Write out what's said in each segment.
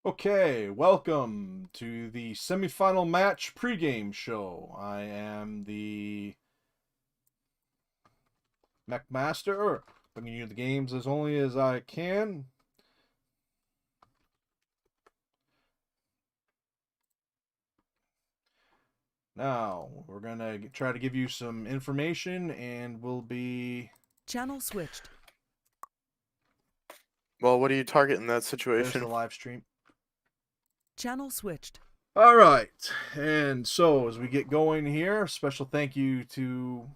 Okay, welcome to the semifinal match pregame show. I am the Mech Master, bringing you the games as only as I can. Now, we're going to try to give you some information, and we'll be... Channel switched. Well, what do you target in that There's situation? the live stream. Channel switched. All right, and so as we get going here, special thank you to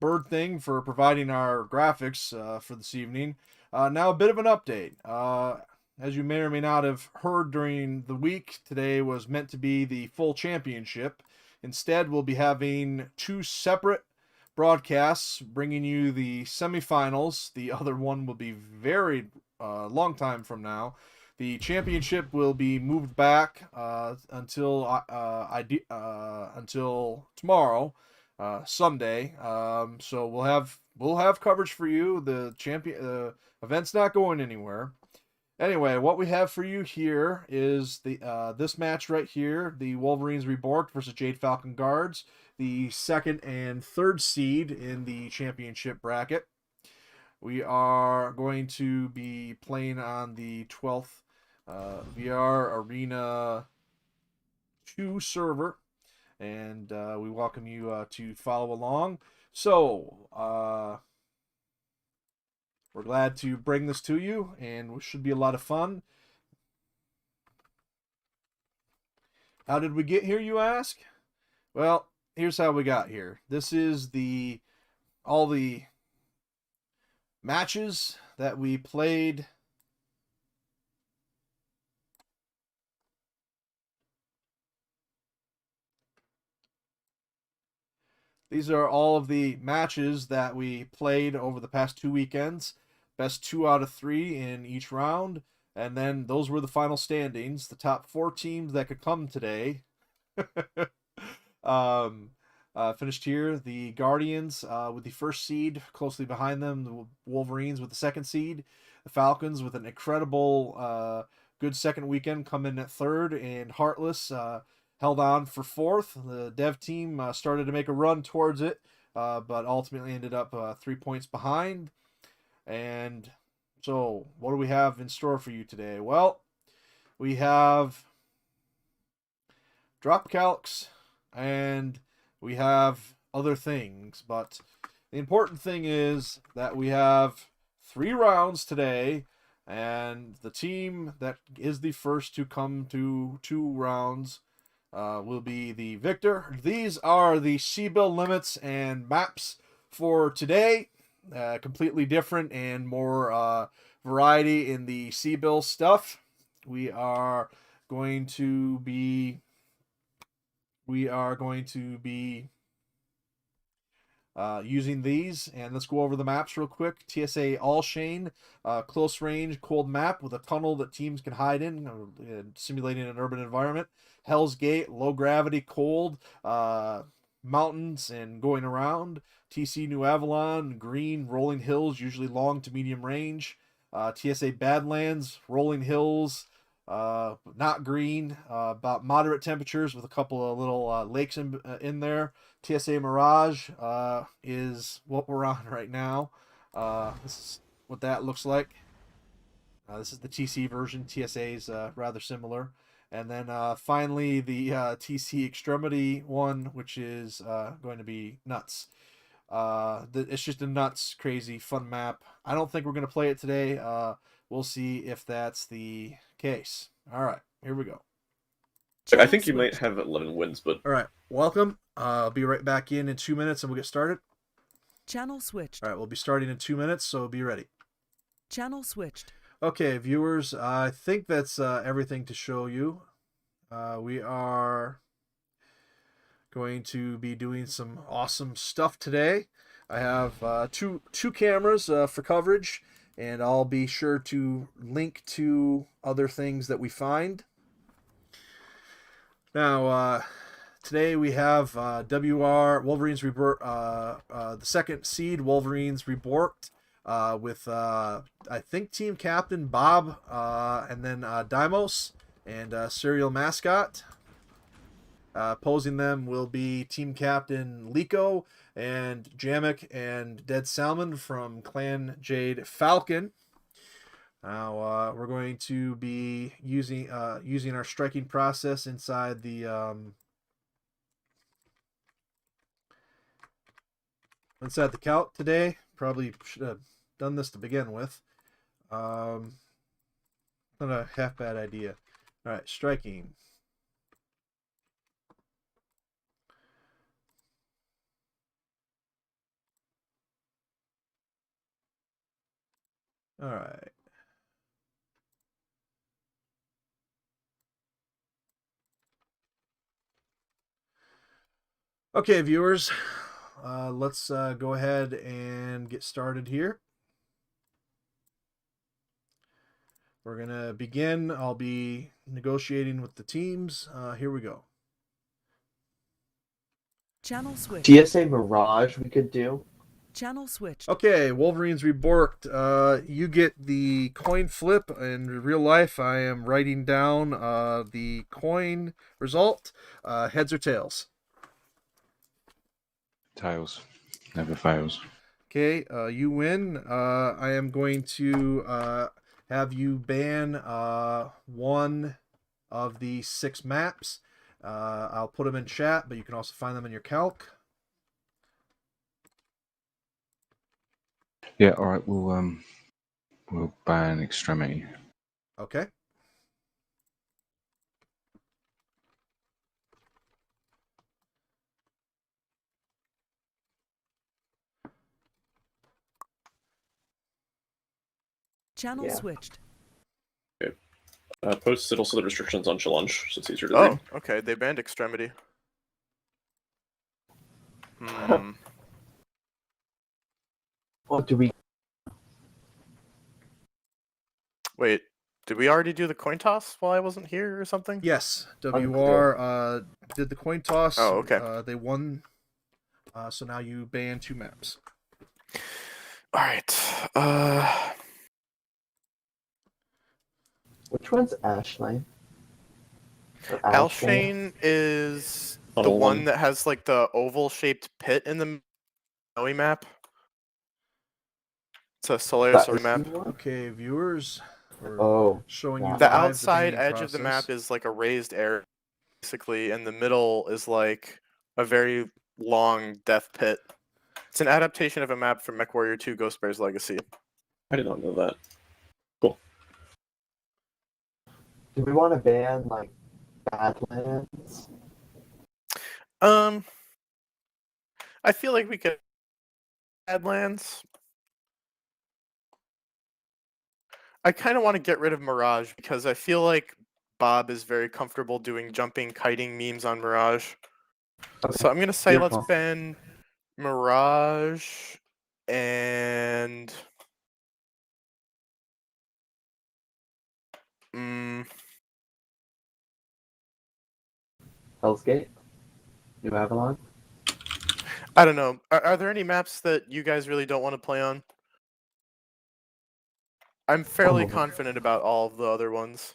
Bird Thing for providing our graphics for this evening. Now, a bit of an update. As you may or may not have heard during the week, today was meant to be the full championship. Instead, we'll be having two separate broadcasts bringing you the semifinals. The other one will be very long time from now. The championship will be moved back until tomorrow, Sunday. So we'll have coverage for you. The event's not going anywhere. Anyway, what we have for you here is the this match right here: the Wolverines Reborked versus Jade Falcon Guards, the second and third seed in the championship bracket. We are going to be playing on the 12th VR Arena 2 server, and we welcome you to follow along. So, we're glad to bring this to you, and it should be a lot of fun. How did we get here, you ask? Well, here's how we got here. This is all the matches that we played. These are all of the matches that we played over the past 2 weekends. Best 2 out of 3 in each round. And then those were the final standings. The top 4 teams that could come today finished here. The Guardians with the first seed, closely behind them. The Wolverines with the second seed. The Falcons with an incredible good second weekend, come in at third. And Heartless held on for fourth. The dev team started to make a run towards it, but ultimately ended up 3 points behind. And so, what do we have in store for you today? Well, we have drop calcs and we have other things, but the important thing is that we have 3 rounds today, and the team that is the first to come to 2 rounds will be the victor. These are the C-bill limits and maps for today. Completely different and more variety in the C-bill stuff. We are going to be using these, and let's go over the maps real quick. TSA All Shane, close range, cold map with a tunnel that teams can hide in, simulating an urban environment. Hell's Gate, low gravity, cold, mountains and going around. TC New Avalon, green, rolling hills, usually long to medium range. TSA Badlands, rolling hills, not green, about moderate temperatures with a couple of little lakes in there. TSA Mirage is what we're on right now. This is what that looks like. This is the TC version. TSA is rather similar. And then finally the TC Extremity one, which is going to be nuts. It's just a nuts, crazy, fun map. I don't think we're going to play it today. We'll see if that's the case. All right, here we go. I think you might have 11 wins, but... All right, welcome. I'll be right back in 2 minutes, and we'll get started. Channel switched. All right, we'll be starting in 2 minutes, so be ready. Channel switched. Okay, viewers, I think that's everything to show you. We are going to be doing some awesome stuff today. I have two cameras for coverage, and I'll be sure to link to other things that we find. Now, today we have WR Wolverines Reborked, the second seed Wolverines Reborked with I think team captain Bob, and then Dimos and serial mascot. Opposing them will be team captain Liko and Jamek and Dead Salmon from Clan Jade Falcon. Now we're going to be using our striking process inside the calc today. Probably should have done this to begin with. Not a half bad idea. All right, striking. All right. Okay, viewers, let's go ahead and get started here. We're going to begin. I'll be negotiating with the teams. Here we go. Channel switched. TSA Mirage we could do. Channel switched. Okay, Wolverines Reborked. You get the coin flip. In real life, I am writing down the coin result. Heads or tails? Tails. Never fails. Okay, you win. I am going to have you ban one of the 6 maps. I'll put them in chat, but you can also find them in your calc. Yeah, alright, we'll ban Extremity. Okay. Channel Yeah. switched. Post also the restrictions on challenge, so it's easier to Oh, read. okay. They banned Extremity. Hmm. What do we? Wait, did we already do the coin toss while I wasn't here or something? Yes, Unclear. WR did the coin toss. Oh, okay. They won. So now you ban 2 maps. All right. Which one's Ashley? Alshane is the Tunnel one one. that has like the oval-shaped pit in the Snowy map. It's a Solaris That is map. the one? Okay, viewers. We're Oh, showing you wow. The live outside banning edge of the map process. is like a raised area, basically, and the middle is like a very long death pit. It's an adaptation of a map from Mechwarrior 2 Ghost Bear's Legacy. I did not know that. Cool. Do we want to ban like Badlands? I feel like we could Badlands. I kind of want to get rid of Mirage because I feel like Bob is very comfortable doing jumping, kiting memes on Mirage. Okay. So I'm gonna say let's Beautiful. ban Mirage and Hell's Gate. New Avalon. I don't know. Are there any maps that you guys really don't want to play on? I'm fairly Oh. confident about all of the other ones.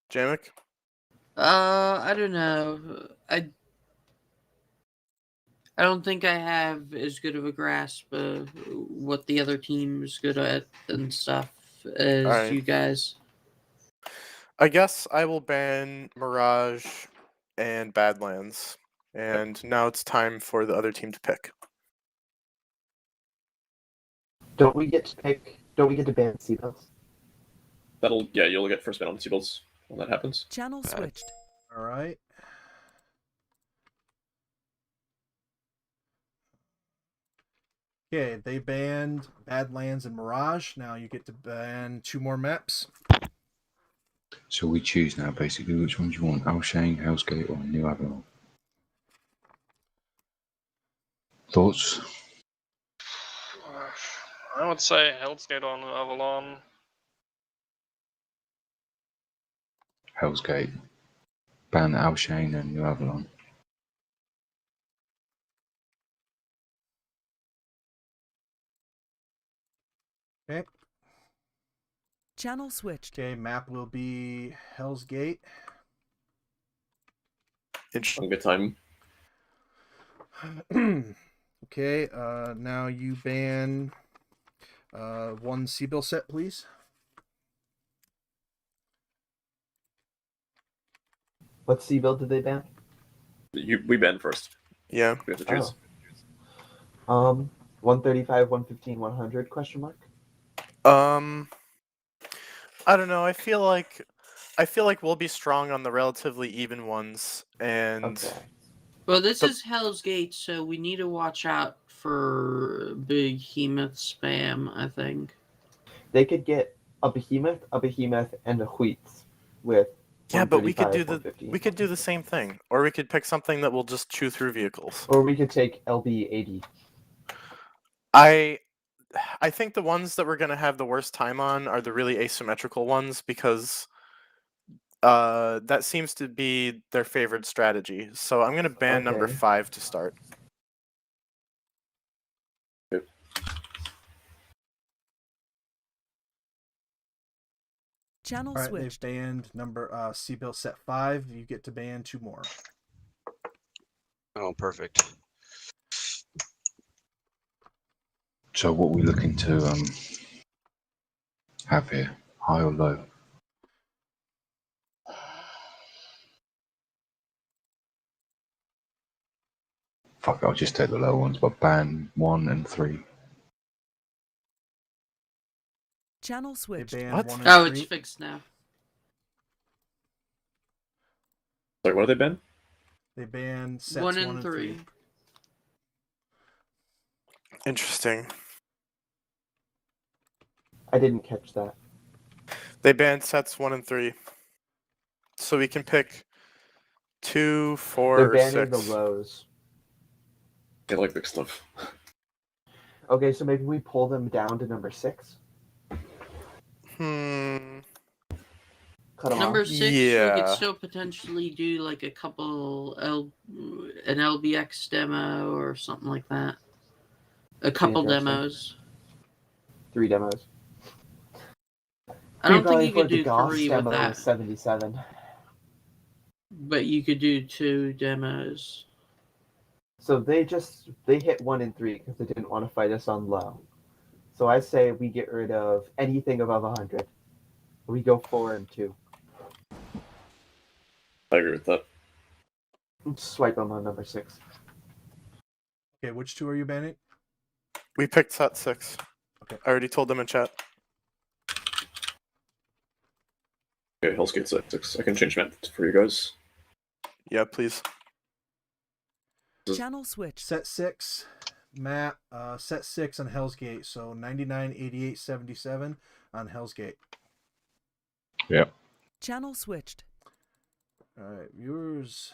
Jamek? I don't know. I don't think I have as good of a grasp of what the other team's good at and stuff as Alright. you guys. I guess I will ban Mirage and Badlands. And now it's time for the other team to pick. Don't we get to pick? Don't we get to ban Seabells? You'll get first ban on the Seabills when that happens. Channel switched. All right. Okay, they banned Badlands and Mirage. Now you get to ban 2 more maps. So we choose now basically which ones you want, Alshane, Hell's Gate or New Avalon. Thoughts? I would say Hell's Gate on Avalon. Hell's Gate. Ban Alshane and New Avalon. Okay. Channel switched. Okay. Map will be Hell's Gate. Have a good time. Okay. Now you ban one Seabill set, please. What sea build did they ban? We ban first. Yeah. We have to choose. 135, 115, 100 question mark. I don't know. I feel like we'll be strong on the relatively even ones, and Okay. Well, this So- is Hell's Gate, so we need to watch out for behemoth spam, I think. They could get a behemoth, and a wheats with. yeah, but we could 135, do 115. the same thing, or we could pick something that will just chew through vehicles. Or we could take LB 80. I think the ones that we're gonna have the worst time on are the really asymmetrical ones because that seems to be their favorite strategy. So I'm gonna ban number Okay. 5 to start. Channel All right. They've switched. banned number Seabill set 5. You get to ban 2 more. Oh, perfect. So what are we looking to have here? High or low? Fuck, I'll just take the low ones, but ban 1 and 3. Channel They switched. banned What? 1 and Oh, 3. it's fixed now. Sorry, what are they ban? They banned sets 1 1 and and 3. 3. Interesting. I didn't catch that. They banned sets 1 and 3, so we can pick 2, 4, They're or banning 6. the lows. I like big stuff. Okay, so maybe we pull them down to number 6. Cut them Number off. 6, we Yeah. could still potentially do like a couple an LBX demo or something like that. A couple interesting. demos. 3 demos. I don't think probably you could afford the do Goss 3 with demo that, with 77. but you could do 2 demos. So they hit 1 and 3 because they didn't want to fight us on low. So I say we get rid of anything above 100. We go 4 and 2. I agree with that. Swipe them on number 6. Okay, which 2 are you banning? We picked set 6. Okay. I already told them in chat. Okay, Hell's Gate's at 6. I can change map for you guys. Yeah, please. Channel switched. Set 6 map, set 6 on Hell's Gate. So 99, 88, 77 on Hell's Gate. Yep. Channel switched. All right, viewers.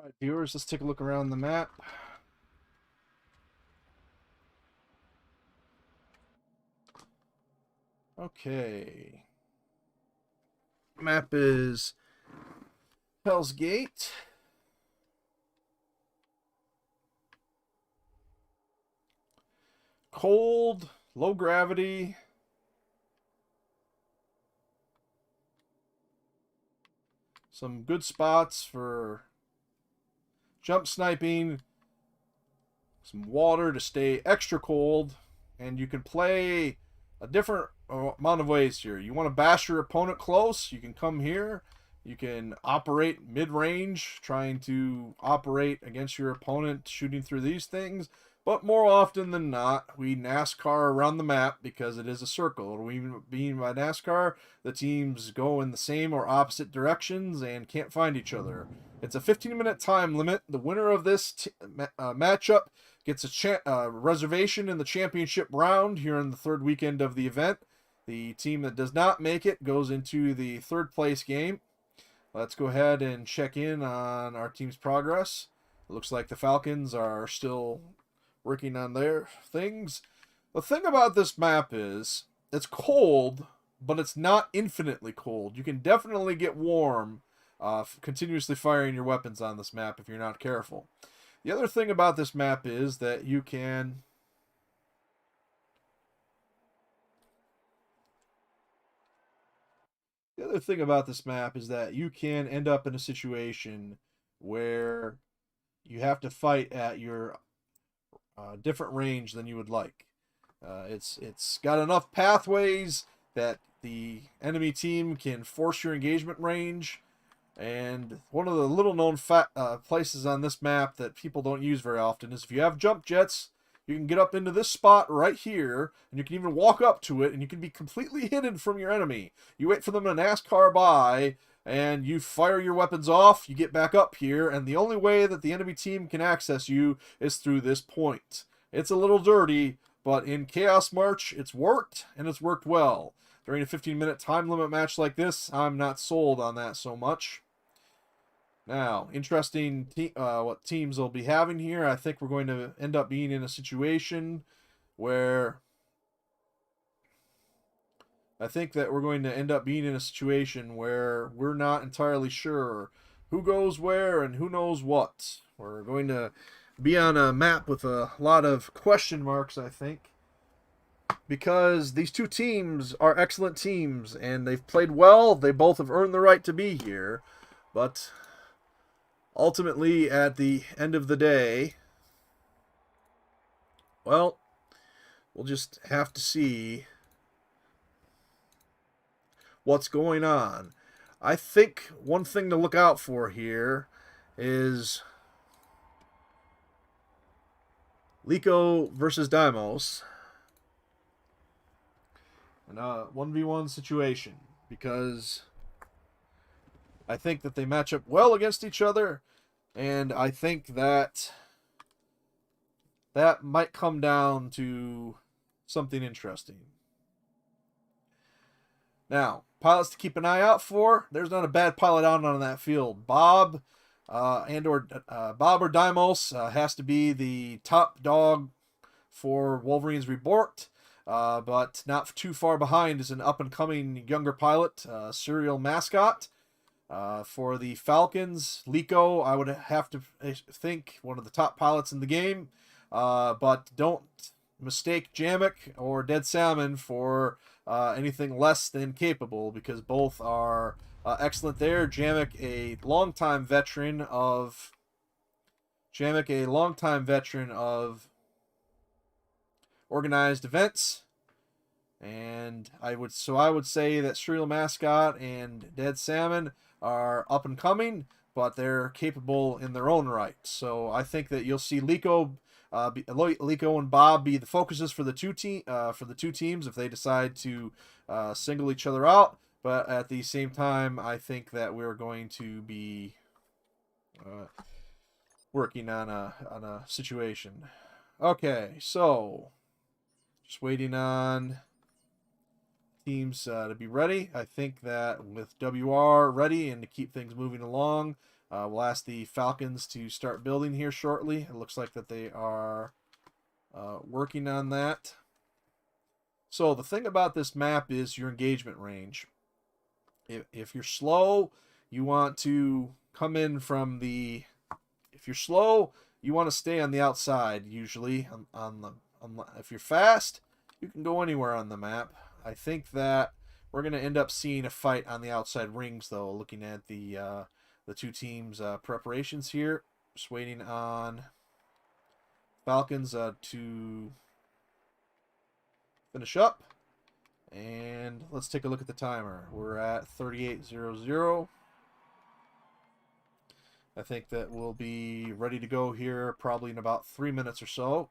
right, viewers, let's take a look around the map. Okay. Map is Hell's Gate. Cold, low gravity. Some good spots for jump sniping. Some water to stay extra cold. And you can play a different amount of ways here. You want to bash your opponent close, you can come here. You can operate mid-range, trying to operate against your opponent, shooting through these things. But more often than not, we NASCAR around the map because it is a circle. We being by NASCAR, the teams go in the same or opposite directions and can't find each other. It's a 15-minute time limit. The winner of this matchup gets a reservation in the championship round here in the third weekend of the event. The team that does not make it goes into the third place game. Let's go ahead and check in on our team's progress. It looks like the Falcons are still working on their things. The thing about this map is it's cold, but it's not infinitely cold. You can definitely get warm continuously firing your weapons on this map if you're not careful. The other thing about this map is that you can end up in a situation where you have to fight at your different range than you would like. It's got enough pathways that the enemy team can force your engagement range. And one of the little known places on this map that people don't use very often is if you have jump jets, you can get up into this spot right here, and you can even walk up to it, and you can be completely hidden from your enemy. You wait for them to NASCAR by, and you fire your weapons off, you get back up here, and the only way that the enemy team can access you is through this point. It's a little dirty, but in Chaos March, it's worked, and it's worked well. During a 15-minute time limit match like this, I'm not sold on that so much. Now, interesting what teams will be having here. I think we're going to end up being in a situation where we're not entirely sure who goes where and who knows what. We're going to be on a map with a lot of question marks, I think, because these two teams are excellent teams and they've played well. They both have earned the right to be here, but ultimately, at the end of the day, well, we'll just have to see what's going on. I think one thing to look out for here is Liko versus Deimos in a 1v1 situation, because I think that they match up well against each other, and I think that might come down to something interesting. Now, pilots to keep an eye out for. There's not a bad pilot out on that field. Bob or Deimos has to be the top dog for Wolverine's Rebort. But not too far behind is an up-and-coming younger pilot, Serial Mascot. For the Falcons, Liko, I would have to think one of the top pilots in the game. But don't mistake Jamek or Dead Salmon for anything less than capable, because both are excellent there. Jamek, a longtime veteran of organized events. And I would say that Serial Mascot and Dead Salmon are up and coming, but they're capable in their own right. So I think that you'll see Liko and Bob be the focuses for the two teams if they decide to single each other out. But at the same time, I think that we're going to be working on a situation. Okay, so just waiting on teams to be ready. I think that with WR ready and to keep things moving along, We'll ask the Falcons to start building here shortly. It looks like that they are working on that. So the thing about this map is your engagement range. If you're slow, you want to come in from the... If you're slow, you want to stay on the outside, usually. If you're fast, you can go anywhere on the map. I think that we're going to end up seeing a fight on the outside rings, though, looking at the two teams' preparations here. Just waiting on Falcons to finish up. And let's take a look at the timer. We're at 38:00. I think that we'll be ready to go here probably in about 3 minutes or so.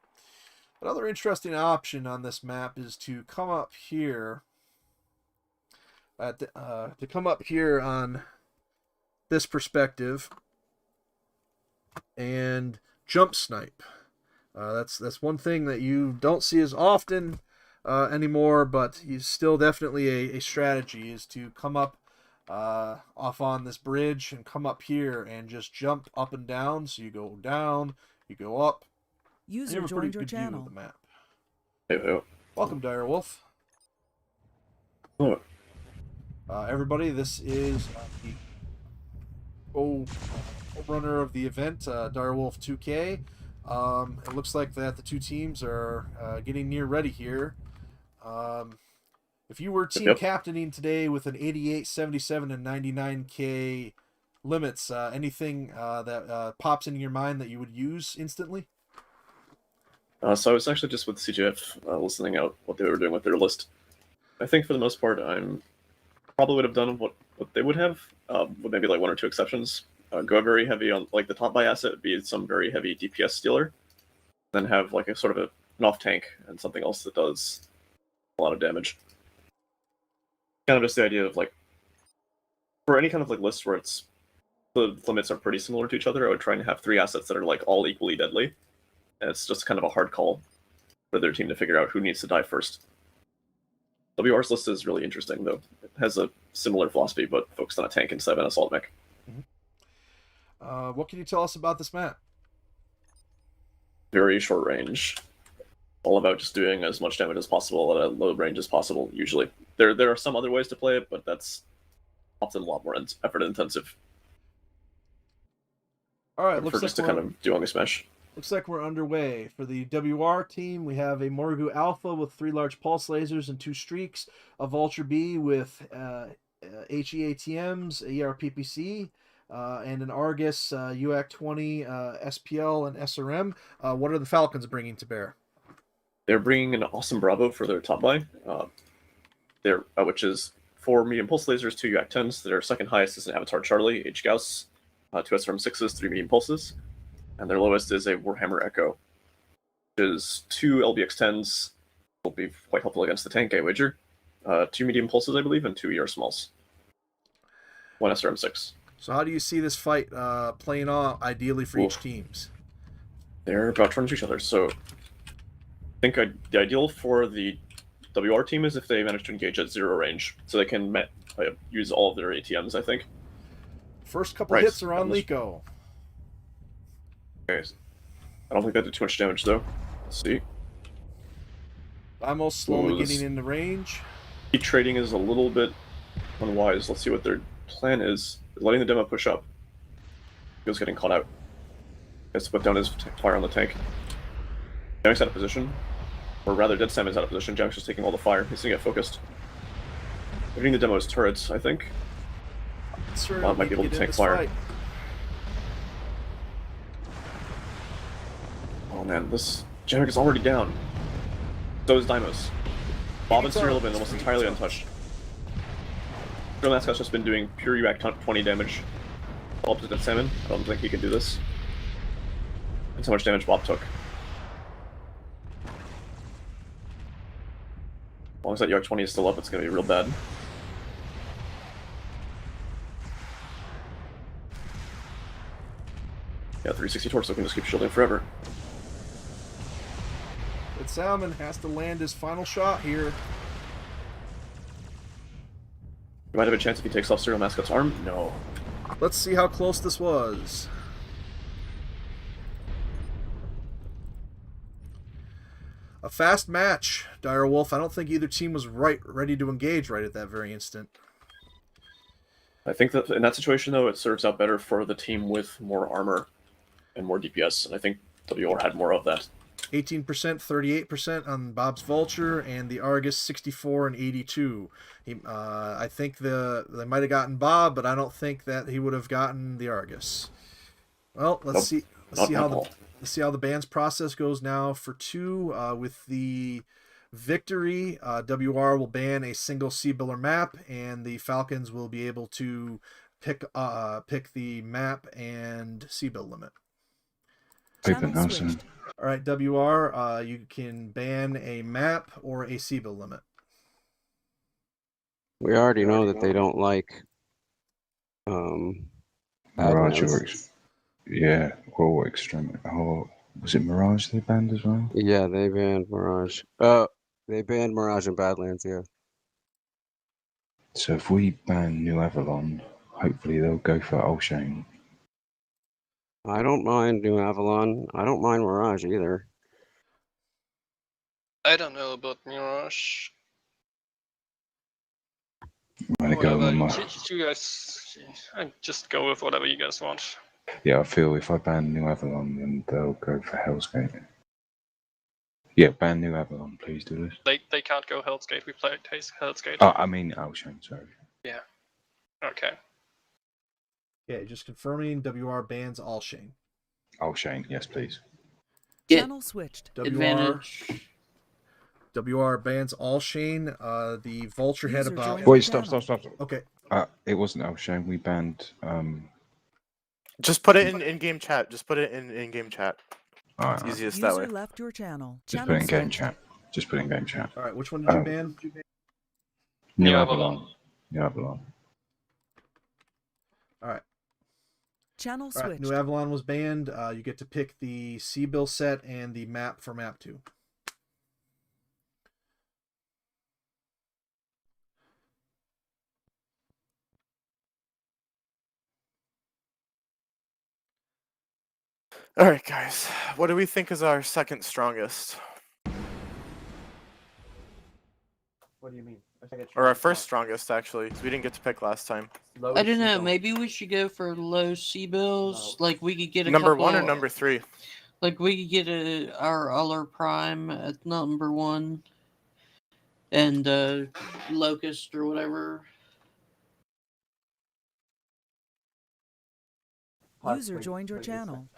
Another interesting option on this map is to come up here on this perspective and jump snipe. That's one thing that you don't see as often anymore, but is still definitely a strategy, is to come up off on this bridge and come up here and just jump up and down. So you go down, you go up. User You have a pretty joined your good view of channel. the map. Hey. Welcome, Direwolf. Oh. Everybody, this is the runner of the event, Direwolf 2K. It looks like that the two teams are getting near ready here. If you were team captaining today with an 88, 77, and 99K limits, anything that pops into your mind that you would use instantly? So I was actually just with CGF listening out what they were doing with their list. I think for the most part, I'm probably would have done what they would have, with maybe like one or two exceptions. Go very heavy on like the top buy asset would be some very heavy DPS stealer, then have like a sort of an off tank and something else that does a lot of damage. Kind of just the idea of like for any kind of like list where it's the limits are pretty similar to each other, I would try and have 3 assets that are like all equally deadly. And it's just kind of a hard call for their team to figure out who needs to die first. WR's list is really interesting, though. It has a similar philosophy, but focused on a tank instead of an assault mech. What can you tell us about this map? Very short range. All about just doing as much damage as possible at a low range as possible, usually. There are some other ways to play it, but that's often a lot more effort intensive. All right, For looks just like to kind of do on a smash. Looks like we're underway. For the WR team, we have a Morgu Alpha with 3 large pulse lasers and 2 streaks, a Vulture B with HEATMs, ERPPC, and an Argus UAC-20 SPL and SRM. What are the Falcons bringing to bear? They're bringing an awesome Bravo for their top buy, which is 4 medium pulse lasers, 2 UAC-10s. Their second highest is an Avatar Charlie, H. Gauss, 2 SRM-6s, 3 medium pulses. And their lowest is a Warhammer Echo, which is 2 LBX-10s. Will be quite helpful against the tank, I wager. 2 medium pulses, I believe, and 2 ER smalls. 1 SRM-6. So how do you see this fight playing out ideally for each teams? They're about to run into each other, so I think the ideal for the WR team is if they manage to engage at 0 range, so they can use all of their ATMs, I think. First couple hits are on Liko. Okay. I don't think that did too much damage, though. Let's see. Almost slowly getting into range. Heat trading is a little bit unwise. Let's see what their plan is. They're letting the demo push up. He was getting caught out. He has to put down his fire on the tank. Jamek's out of position. Or rather, Dead Sam is out of position. Jamek's just taking all the fire. He's gonna get focused. They're hitting the demo's turrets, I think. Wow, might be able to tank fire. Fight. Oh man, this Jamek is already down. So is Deimos. Bob and Cyril have been almost entirely untouched. Cyril Mascot's just been doing pure UAC 20 damage. Bob to Dead Salmon. I don't think he can do this. That's how much damage Bob took. As long as that UAC 20 is still up, it's gonna be real bad. Yeah, 360 torso can just keep shielding forever. But Salmon has to land his final shot here. He might have a chance if he takes off Cyril Mascot's arm. No. Let's see how close this was. A fast match, Dire Wolf. I don't think either team was ready to engage right at that very instant. I think that in that situation, though, it serves out better for the team with more armor and more DPS, and I think WR had more of that. 18%, 38% on Bob's Vulture, and the Argus 64 and 82. I think they might have gotten Bob, but I don't think that he would have gotten the Argus. Well, let's see. Let's see how the ban's process goes now for 2. With the victory, WR will ban a single Seabiller map, and the Falcons will be able to pick the map and Seabill limit. Open Channel house. switched. All right, WR, you can ban a map or a Seabill limit. We already know that they don't like Mirage Badlands. yeah, or Extreme. Oh, was it Mirage they banned as well? Yeah, they banned Mirage. They banned Mirage and Badlands, yeah. So if we ban New Avalon, hopefully they'll go for Olshane. I don't mind New Avalon. I don't mind Mirage either. I don't know about Mirage. I'm gonna go Whatever. with You guys, I just go with whatever you guys want. Yeah, I feel if I ban New Avalon, then they'll go for Hell's Gate. Yeah, ban New Avalon, please do this. They can't go Hell's Gate. We played Hell's Gate. Oh, I mean Olshane, sorry. Yeah. Okay. Okay, just confirming WR bans Olshane. Olshane, yes, please. Get Channel switched. advantage. WR bans Olshane. The Vulture had User about. joined Wait, stop. Okay. It wasn't Olshane. We banned. Just put it in in-game chat. Just put it in in-game chat. It's Alright, easiest that way. User left your channel. just put Channel it in game switched. chat. Just put it in game chat. All right, which one did you Oh. ban? New Avalon. Avalon. New Avalon. All right. Channel All right. switched. New Avalon was banned. You get to pick the Seabill set and the map for map 2. All right, guys. What do we think is our second strongest, What do you mean? or our first strongest actually? Because we didn't get to pick last time. I don't know. Maybe we should go for low C bills. Like we could get a Number couple, 1 or number 3? Like we could get our Uller Prime at number 1, and Locust or whatever. User joined your channel.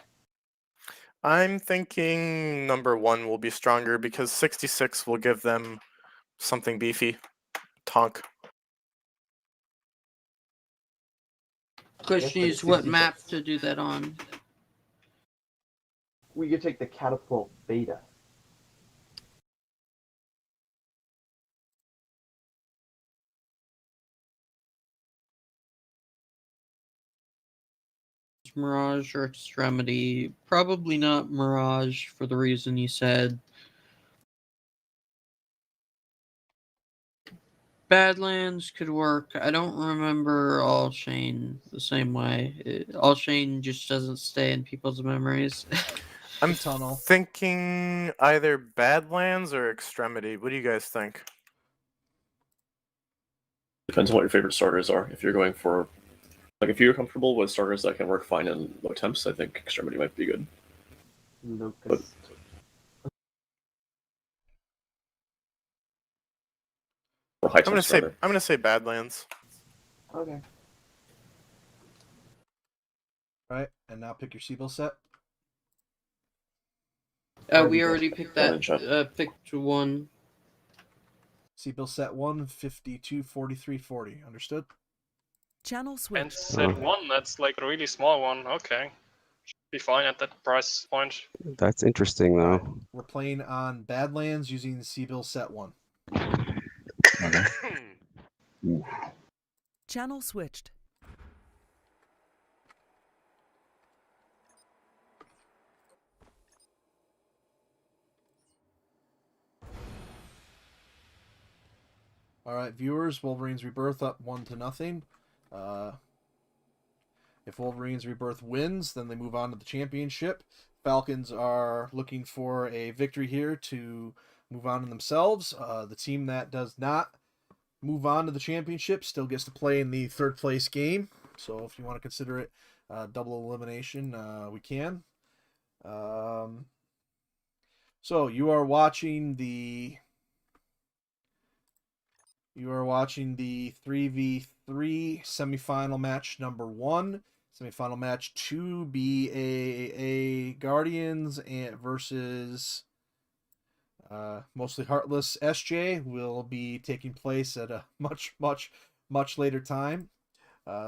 I'm thinking number 1 will be stronger because 66 will give them something beefy. Tonk. Question but is what 66. map to do that on. We could take the Catapult Beta. Mirage or Extremity. Probably not Mirage for the reason you said. Badlands could work. I don't remember All-Shane the same way. All-Shane just doesn't stay in people's memories. I'm Tunnel. thinking either Badlands or Extremity. What do you guys think? Depends on what your favorite starters are. If you're going for, like, if you're comfortable with starters that can work fine in low temps, I think Extremity might be good. Locust. Or high I'm gonna temps, say rather. Badlands. Okay. All right, and now pick your Seabill set. We already picked One in that. chat. Picked 1. Seabill set 1, 52, 43, 40. Understood? Channel And switched. set 1, that's like a really small one. Okay. Should be fine at that price point. That's interesting, All though. right, we're playing on Badlands using Seabill set 1. Okay. Ooh. Channel switched. All right, viewers, Wolverine's Rebirth up 1-0. If Wolverines Rebirth wins, then they move on to the championship. Falcons are looking for a victory here to move on to themselves. The team that does not move on to the championship still gets to play in the third place game. So if you want to consider it double elimination, we can. So you are watching the 3v3 semifinal match number 1. Semifinal match 2 BAA Guardians versus mostly Heartless SJ will be taking place at a much later time.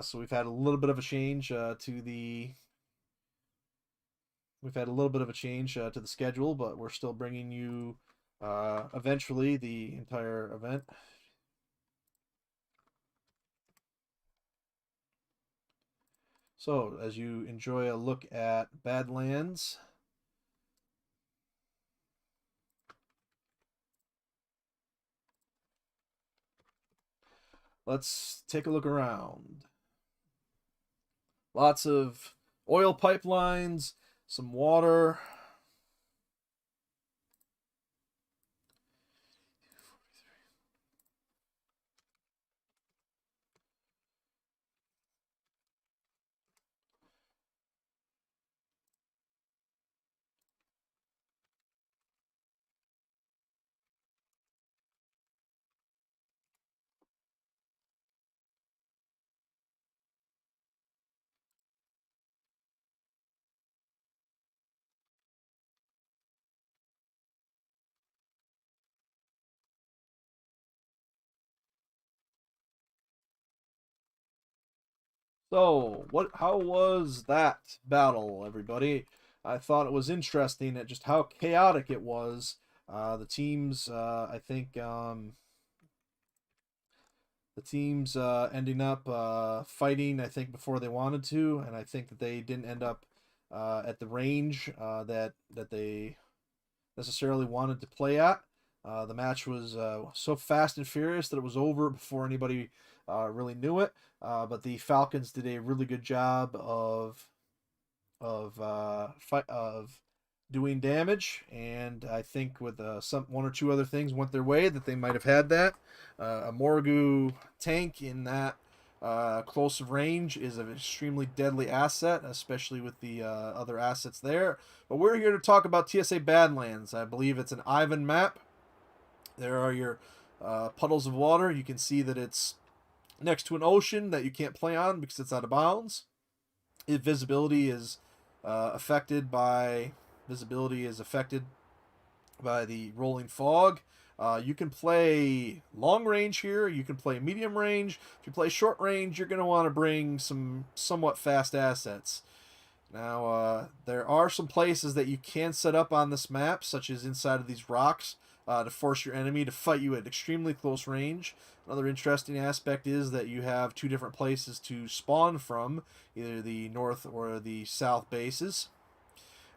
So we've had a little bit of a change to the schedule, but we're still bringing you eventually the entire event. So as you enjoy a look at Badlands, let's take a look around. Lots of oil pipelines, some water. So, how was that battle, everybody? I thought it was interesting at just how chaotic it was. The teams, I think, the teams ending up fighting, I think, before they wanted to, and I think that they didn't end up at the range that they necessarily wanted to play at. The match was so fast and furious that it was over before anybody really knew it. But the Falcons did a really good job of doing damage, and I think with one or two other things went their way that they might have had that. A Morgu tank in that close range is an extremely deadly asset, especially with the other assets there. But we're here to talk about TSA Badlands. I believe it's an Ivan map. There are your puddles of water. You can see that it's next to an ocean that you can't play on because it's out of bounds. Visibility is affected by the rolling fog. You can play long range here. You can play medium range. If you play short range, you're going to want to bring some somewhat fast assets. Now, there are some places that you can set up on this map, such as inside of these rocks, to force your enemy to fight you at extremely close range. Another interesting aspect is that you have two different places to spawn from, either the north or the south bases.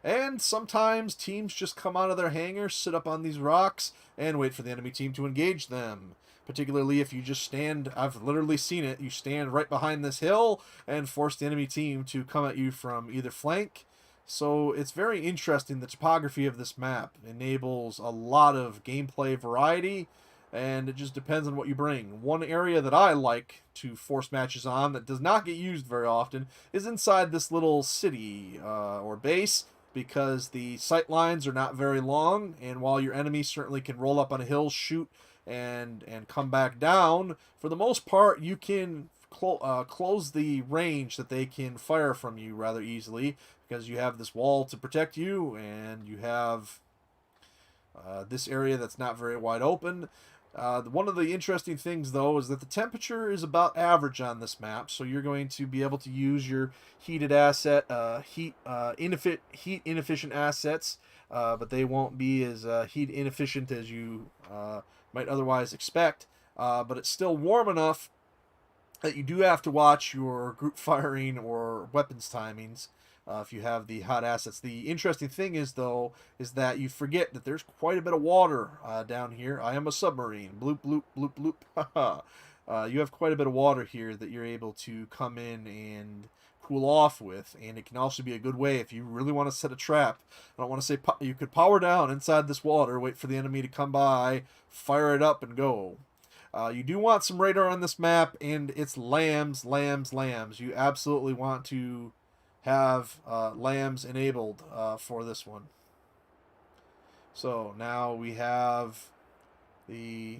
And sometimes teams just come out of their hangars, sit up on these rocks, and wait for the enemy team to engage them. Particularly if you just stand, I've literally seen it, you stand right behind this hill and force the enemy team to come at you from either flank. So it's very interesting. The topography of this map enables a lot of gameplay variety, and it just depends on what you bring. One area that I like to force matches on that does not get used very often is inside this little city or base, because the sight lines are not very long, and while your enemy certainly can roll up on a hill, shoot, and come back down, for the most part you can close the range that they can fire from you rather easily, because you have this wall to protect you, and you have this area that's not very wide open. One of the interesting things, though, is that the temperature is about average on this map, so you're going to be able to use your heated asset, heat inefficient assets, but they won't be as heat inefficient as you might otherwise expect. But it's still warm enough that you do have to watch your group firing or weapons timings. If you have the hot assets. The interesting thing is, though, is that you forget that there's quite a bit of water down here. I am a submarine. Bloop, bloop, bloop, bloop. You have quite a bit of water here that you're able to come in and cool off with, and it can also be a good way if you really want to set a trap. I don't want to say you could power down inside this water, wait for the enemy to come by, fire it up, and go. You do want some radar on this map, and it's lambs, lambs, lambs. You absolutely want to have lambs enabled for this one. So now we have the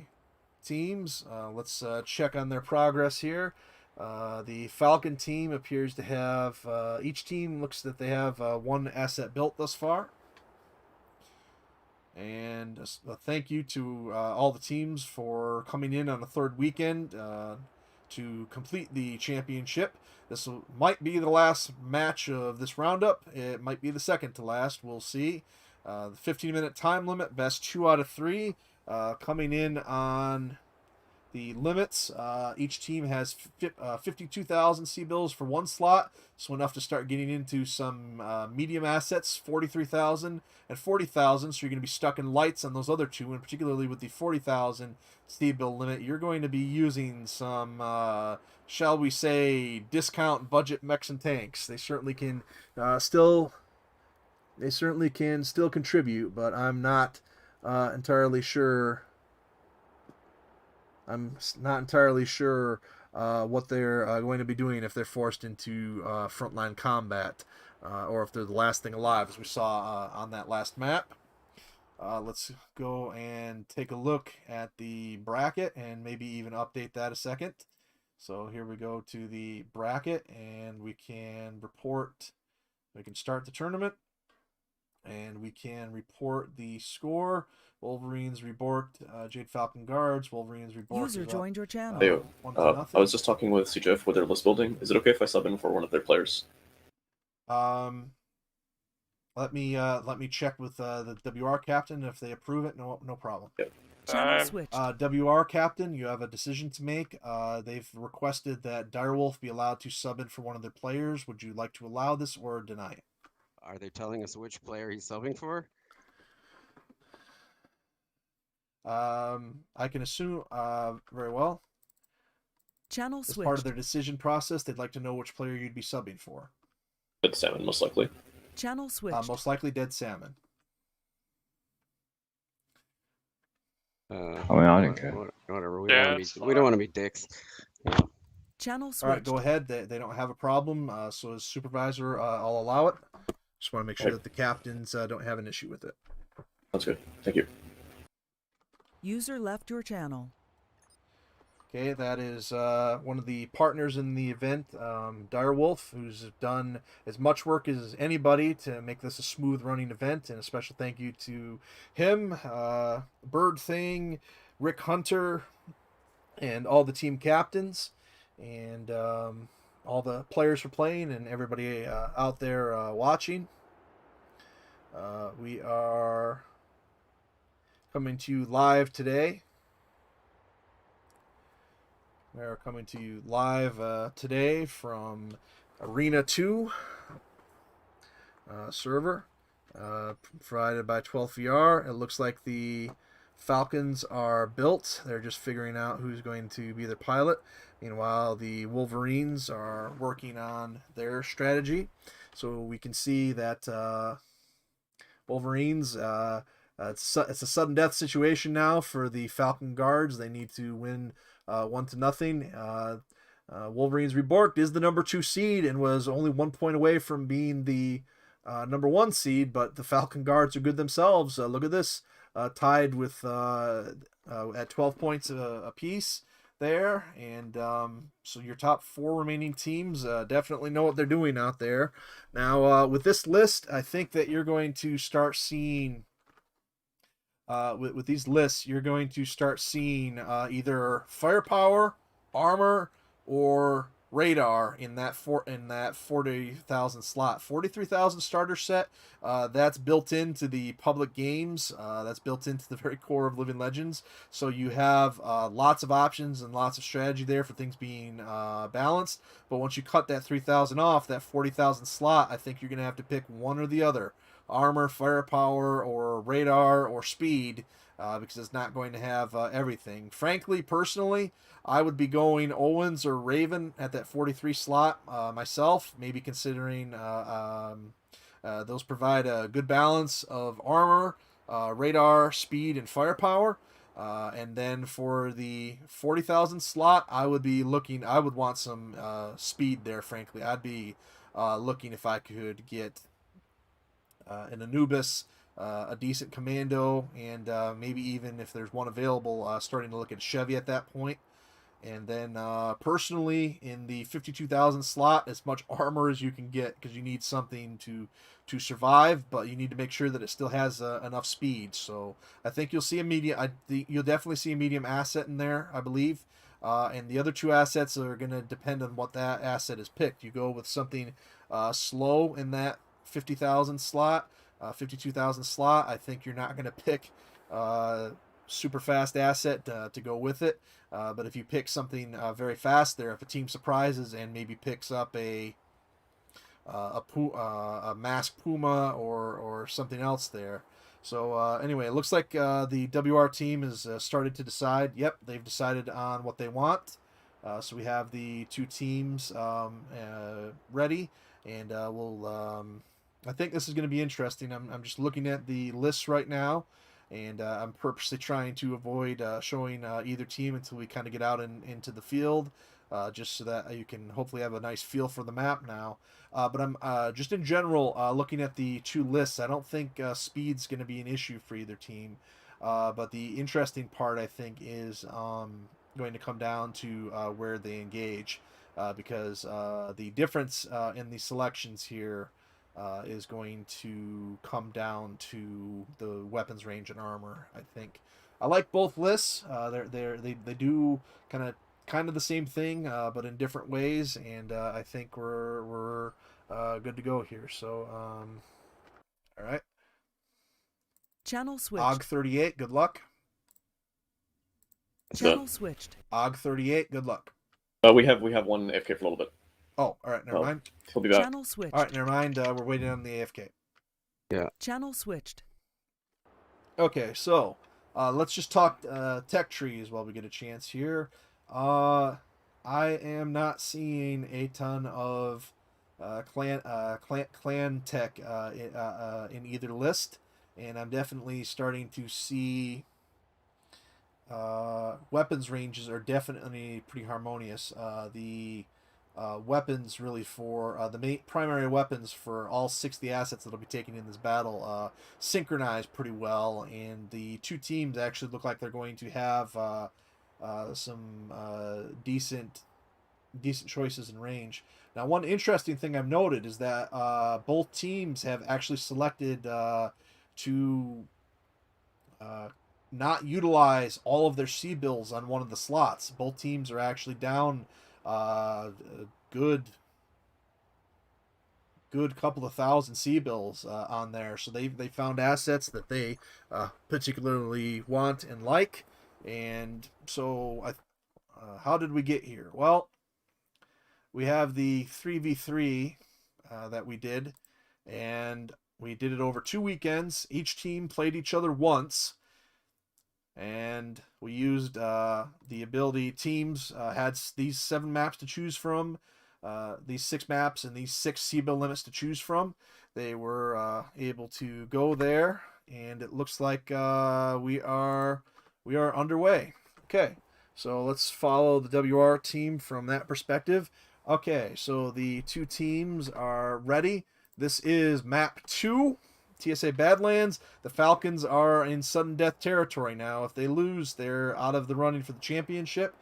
teams. Let's check on their progress here. The Falcon team appears to have, each team looks that they have one asset built thus far. And a thank you to all the teams for coming in on the third weekend to complete the championship. This might be the last match of this roundup. It might be the second to last. We'll see. The 15-minute time limit, best 2 out of 3. Coming in on the limits, each team has 52,000 C-bills for one slot, so enough to start getting into some medium assets, 43,000 and 40,000, so you're going to be stuck in lights on those other two, and particularly with the 40,000 C-bill limit, you're going to be using some, shall we say, discount budget mechs and tanks. They certainly can still contribute, but I'm not entirely sure. I'm not entirely sure what they're going to be doing if they're forced into frontline combat, or if they're the last thing alive, as we saw on that last map. Let's go and take a look at the bracket and maybe even update that a second. So here we go to the bracket, and we can report. We can start the tournament, and we can report the score. Wolverines report Jade Falcon Guards. Wolverines report. User joined your channel. Hey, 1-0. I was just talking with CJF with their list building. Is it okay if I sub in for one of their players? Let me check with the WR captain. If they approve it, no problem. Yep. Channel switched. WR captain, you have a decision to make. They've requested that Direwolf be allowed to sub in for one of their players. Would you like to allow this or deny it? Are they telling us which player he's subbing for? I can assume very well. Channel As switched. part of their decision process, they'd like to know which player you'd be subbing for. Dead Salmon, most likely. Channel switched. Most likely Dead Salmon. I mean, I don't care. Whatever. Yeah, We it's don't want to be dicks. Channel switched. All right, go ahead. They don't have a problem. So as supervisor, I'll allow it. Just want to make sure that the captains don't have an issue with it. Sounds good. Thank you. User left your channel. Okay, that is one of the partners in the event, Direwolf, who's done as much work as anybody to make this a smooth running event, and a special thank you to him, Bird Thing, Rick Hunter, and all the team captains, and all the players for playing, and everybody out there watching. We are coming to you live today. We are coming to you live today from Arena 2 server, provided by 12VR. It looks like the Falcons are built. They're just figuring out who's going to be their pilot. Meanwhile, the Wolverines are working on their strategy. So we can see that Wolverines, it's a sudden death situation now for the Falcon Guards. They need to win 1-0. Wolverines Reborked is the number 2 seed and was only 1 point away from being the number 1 seed, but the Falcon Guards are good themselves. Look at this, tied with at 12 points apiece there, and so your top 4 remaining teams definitely know what they're doing out there. Now with this list, I think that you're going to start seeing with these lists, you're going to start seeing either firepower, armor, or radar in that 40,000 slot. 43,000 starter set. That's built into the public games. That's built into the very core of Living Legends. So you have lots of options and lots of strategy there for things being balanced. But once you cut that 3,000 off, that 40,000 slot, I think you're going to have to pick one or the other. Armor, firepower, or radar, or speed. because it's not going to have everything. Frankly, personally, I would be going Owens or Raven at that 43 slot myself, maybe considering those provide a good balance of armor, radar, speed, and firepower. And then for the 40,000 slot, I would want some speed there, frankly. I'd be looking if I could get an Anubis, a decent commando, and maybe even if there's one available, starting to look at Chevy at that point. And then personally, in the 52,000 slot, as much armor as you can get, because you need something to survive, but you need to make sure that it still has enough speed. So I think you'll see a medium. You'll definitely see a medium asset in there, I believe. And the other two assets are going to depend on what that asset is picked. You go with something slow in that 50,000 slot, 52,000 slot. I think you're not going to pick super fast asset to go with it. But if you pick something very fast there, if a team surprises and maybe picks up a mask Puma or something else there. So anyway, it looks like the WR team has started to decide. Yep, they've decided on what they want. So we have the two teams ready, and I think this is going to be interesting. I'm just looking at the lists right now, and I'm purposely trying to avoid showing either team until we kind of get out into the field, just so that you can hopefully have a nice feel for the map now. But I'm just in general looking at the two lists. I don't think speed's going to be an issue for either team. But the interesting part, I think, is going to come down to where they engage, because the difference in the selections here is going to come down to the weapons range and armor. I think I like both lists. They do kind of the same thing, but in different ways, and I think we're good to go here. So all right, Channel switched. Og38, good luck. Channel switched. Og38, good luck. We have one AFK for a little bit. Oh, all right, never mind. He'll be back. Channel switched. All right, never mind. We're waiting on the AFK. Yeah. Channel switched. Okay, so let's just talk tech trees while we get a chance here. I am not seeing a ton of clan tech in either list, and I'm definitely starting to see weapons ranges are definitely pretty harmonious. The weapons really for the primary weapons for all 60 assets that'll be taken in this battle synchronize pretty well, and the two teams actually look like they're going to have some decent choices in range. Now, one interesting thing I've noted is that both teams have actually selected to not utilize all of their C-bills on one of the slots. Both teams are actually down a good couple of thousand C-bills on there. So they found assets that they particularly want and like. And so how did we get here? Well, we have the 3v3 that we did, and we did it over 2 weekends. Each team played each other once, and we used the ability. Teams had these 7 maps to choose from, these 6 maps and these 6 C-bill limits to choose from. They were able to go there, and it looks like we are underway. Okay, so let's follow the WR team from that perspective. Okay, so the two teams are ready. This is map 2, TSA Badlands. The Falcons are in sudden death territory now. If they lose, they're out of the running for the championship.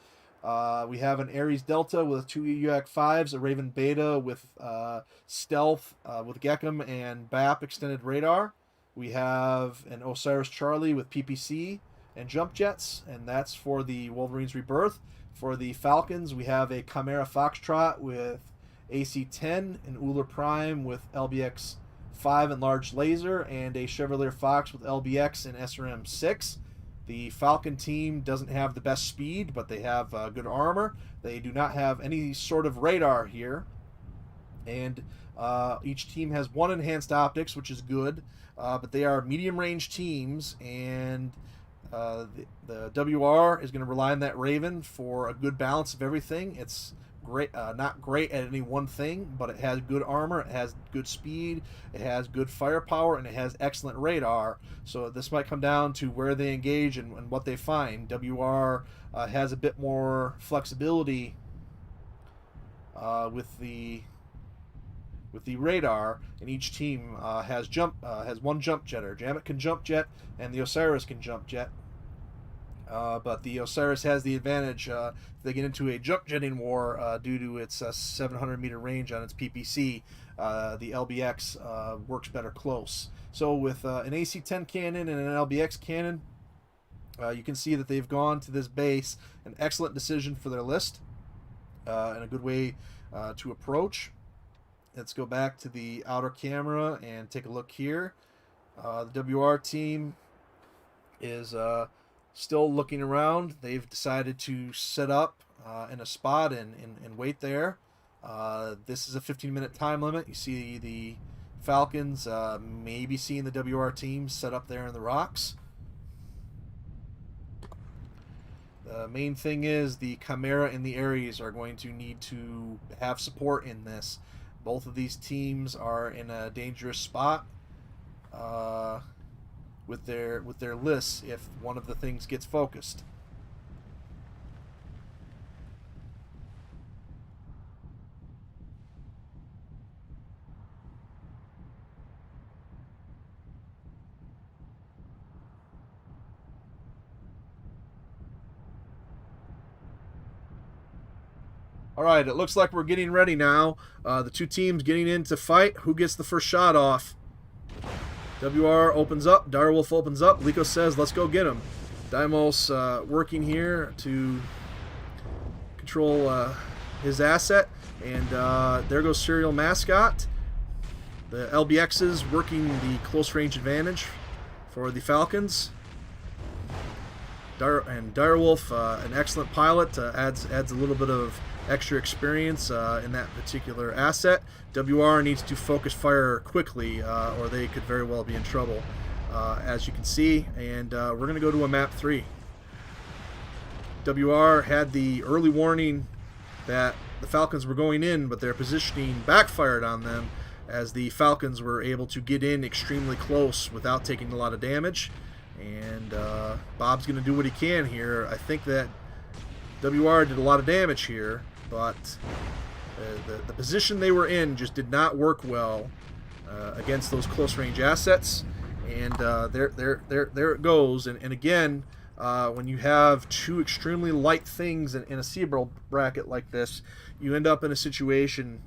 We have an Ares Delta with 2 EUAC 5s, a Raven Beta with stealth with Gekum and BAP extended radar. We have an Osiris Charlie with PPC and jump jets, and that's for the Wolverines Rebirth. For the Falcons, we have a Chimera Foxtrot with AC-10, an Uller Prime with LBX-5 and large laser, and a Chevrolet Fox with LBX and SRM-6. The Falcon team doesn't have the best speed, but they have good armor. They do not have any sort of radar here, and each team has 1 enhanced optics, which is good, but they are medium range teams, and The WR is going to rely on that Raven for a good balance of everything. It's great, not great at any one thing, but it has good armor, it has good speed, it has good firepower, and it has excellent radar. So this might come down to where they engage and what they find. WR has a bit more flexibility with the radar, and each team has one jump jetter. Jamet can jump jet, and the Osiris can jump jet. But the Osiris has the advantage if they get into a jump jetting war due to its 700-meter range on its PPC. The LBX works better close. So with an AC-10 cannon and an LBX cannon, you can see that they've gone to this base. An excellent decision for their list and a good way to approach. Let's go back to the outer camera and take a look here. The WR team is still looking around. They've decided to set up in a spot and wait there. This is a 15-minute time limit. You see the Falcons maybe seeing the WR team set up there in the rocks. The main thing is the Chimera and the Ares are going to need to have support in this. Both of these teams are in a dangerous spot with their lists if one of the things gets focused. All right, it looks like we're getting ready now. The two teams getting in to fight. Who gets the first shot off? WR opens up. Direwolf opens up. Liko says, let's go get him. Daimos working here to control his asset. And there goes Serial Mascot. The LBXs working the close range advantage for the Falcons. And Direwolf, an excellent pilot, adds a little bit of extra experience in that particular asset. WR needs to focus fire quickly or they could very well be in trouble, as you can see. And we're going to go to a map 3. WR had the early warning that the Falcons were going in, but their positioning backfired on them as the Falcons were able to get in extremely close without taking a lot of damage. And Bob's going to do what he can here. I think that WR did a lot of damage here, but the position they were in just did not work well against those close-range assets. And there it goes. And again, when you have two extremely light things in a Seabill bracket like this, you end up in a situation.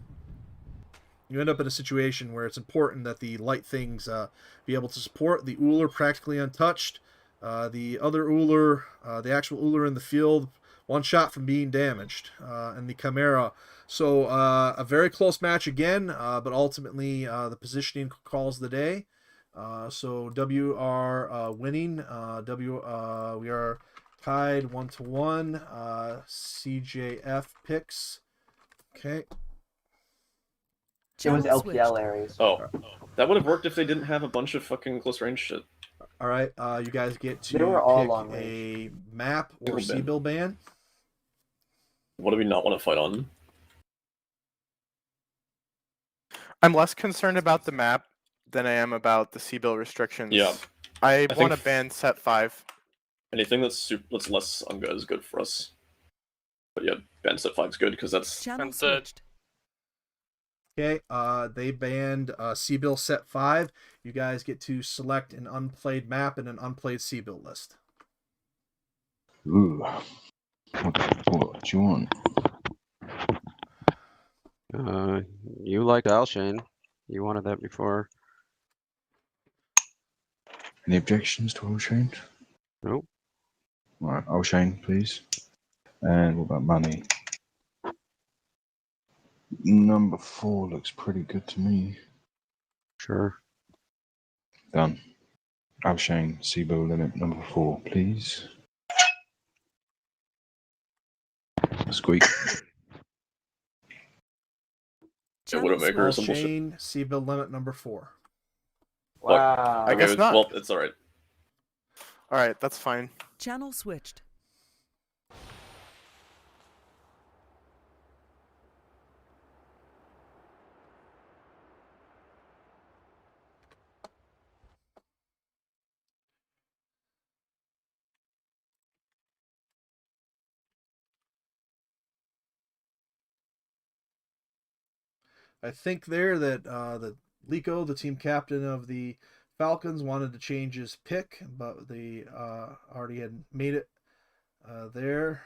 Where it's important that the light things be able to support. The Uller practically untouched. The other Uller, the actual Uller in the field, one shot from being damaged. And the Chimera. So a very close match again, but ultimately the positioning calls the day. So WR winning. We are tied 1-1. CJF picks. Okay. It was Channel LPL switched. Ares. Oh, that would have worked if they didn't have a bunch of fucking close range shit. All right, you guys get to They were all pick long a map or Single ban. Seabill ban. What do we not want to fight on? I'm less concerned about the map than I am about the Seabill restrictions. Yeah. I think want to ban set 5. Anything that's less Unga is good for us. But yeah, ban set 5 is good because that's Channel And, switched. Okay, they banned Seabill set 5. You guys get to select an unplayed map and an unplayed Seabill list. Ooh. What do you want? You like Alshane. You wanted that before. Any objections to O'Shane? Nope. Right, O'Shane, please. And what about money? Number 4 looks pretty good to me. Sure. Done. O'Shane, Seabill limit number 4, please. Squeak. Channel Widowmaker or switched. some bullshit. Shane, Seabill limit number 4. Wow. I guess not. Well, it's alright. All right, that's fine. Channel switched. I think there that the Lico, the team captain of the Falcons, wanted to change his pick, but they already had made it there.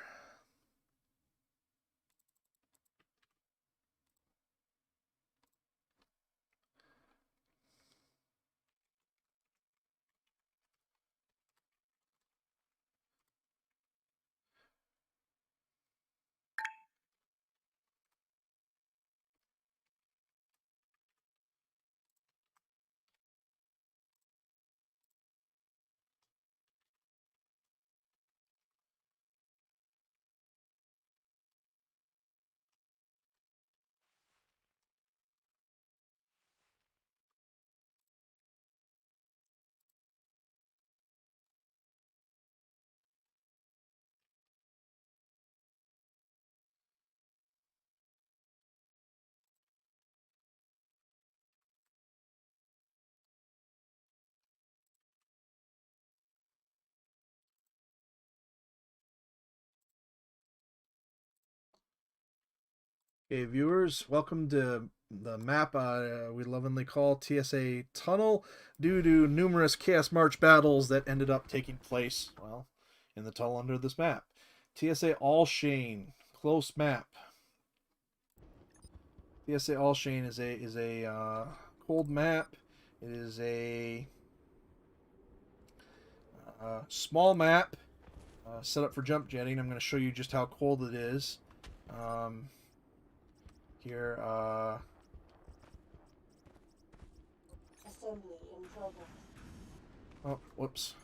Okay, viewers, welcome to the map we lovingly call TSA Tunnel, due to numerous Chaos March battles that ended up taking place, well, in the tunnel under this map. TSA Allshane, close map. TSA Allshane is a cold map. It is a small map set up for jump jetting. I'm going to show you just how cold it is. Here, Assembly in progress. oh, whoops.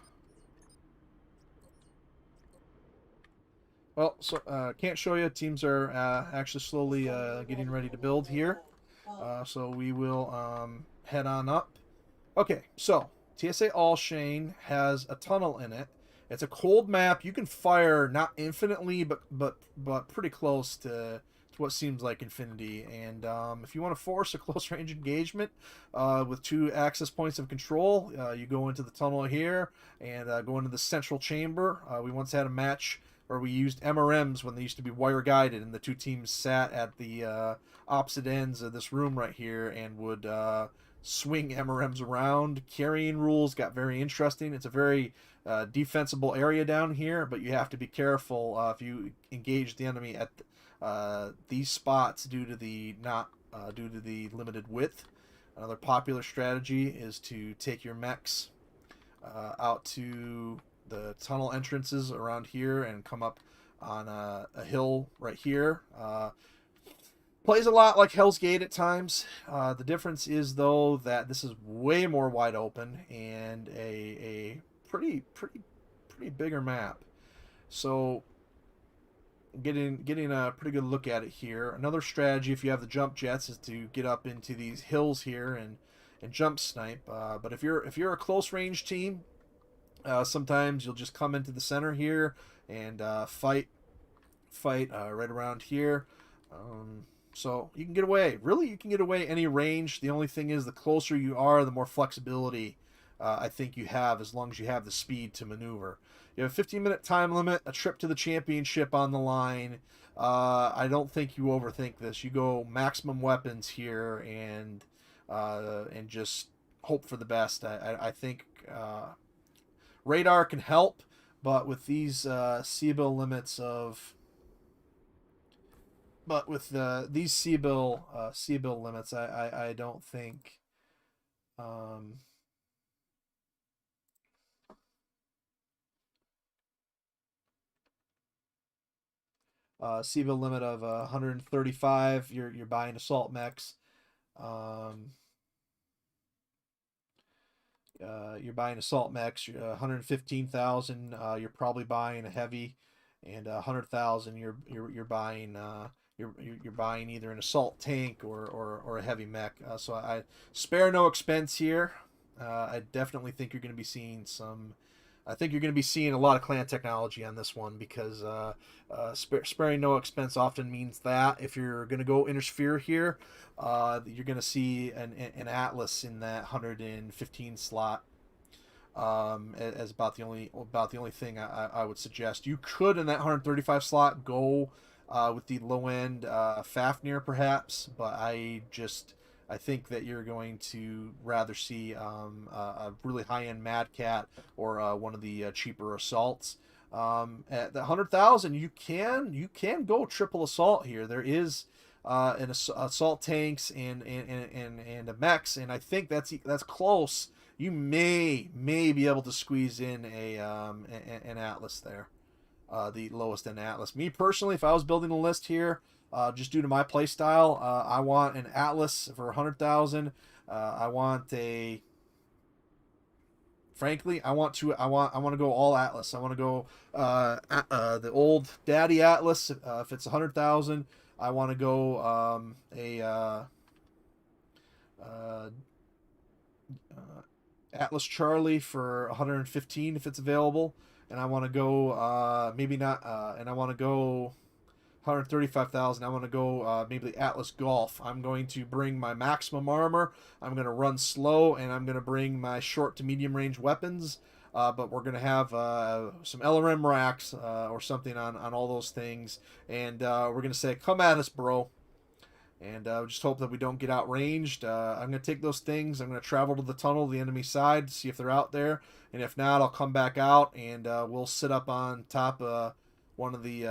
Well, so can't show you. Teams are actually slowly getting ready to build here. So we will head on up. Okay, so TSA Allshane has a tunnel in it. It's a cold map. You can fire not infinitely, but pretty close to what seems like infinity. And if you want to force a close range engagement with 2 access points of control, you go into the tunnel here and go into the central chamber. We once had a match where we used MRMs when they used to be wire guided, and the 2 teams sat at the opposite ends of this room right here and would swing MRMs around. Carrying rules got very interesting. It's a very defensible area down here, but you have to be careful if you engage the enemy at these spots due to the limited width. Another popular strategy is to take your mechs out to the tunnel entrances around here and come up on a hill right here. Plays a lot like Hell's Gate at times. The difference is, though, that this is way more wide open and a pretty bigger map. So getting a pretty good look at it here. Another strategy, if you have the jump jets, is to get up into these hills here and jump snipe. But if you're a close range team, sometimes you'll just come into the center here and fight right around here. So you can get away. Really, you can get away any range. The only thing is, the closer you are, the more flexibility I think you have, as long as you have the speed to maneuver. You have a 15-minute time limit, a trip to the championship on the line. I don't think you overthink this. You go maximum weapons here and just hope for the best. I think radar can help, but with these C-bill limits of these C-bill limits, I don't think C-bill limit of 135. You're buying assault mechs. You're buying assault mechs. 115,000. You're probably buying a heavy, and 100,000. You're buying. You're buying either an assault tank or a heavy mech. So I spare no expense here. I definitely think you're going to be seeing some I think you're going to be seeing a lot of clan technology on this one because sparing no expense often means that if you're going to go intersphere here, you're going to see an Atlas in that 115 slot. As about the only thing I would suggest. You could in that 135 slot go with the low end Fafnir perhaps, but I think that you're going to rather see a really high end Mad Cat or one of the cheaper assaults. At the 100,000, you can go triple assault here. There is an assault tanks and a mechs, and I think that's close. You may be able to squeeze in an Atlas there, the lowest end Atlas. Me personally, if I was building a list here, just due to my play style, I want an Atlas for 100,000. I want frankly, I want to go all Atlas. I want to go the old Daddy Atlas. If it's 100,000, I want to go Atlas Charlie for 115 if it's available, and I want to go maybe not, and I want to go 135,000. I want to go maybe the Atlas Golf. I'm going to bring my maximum armor. I'm going to run slow, and I'm going to bring my short to medium range weapons. But we're going to have some LRM racks or something on all those things, and we're going to say, "Come at us, bro." And just hope that we don't get outranged. I'm going to take those things. I'm going to travel to the tunnel, the enemy side, to see if they're out there. And if not, I'll come back out, and we'll sit up on top one of the...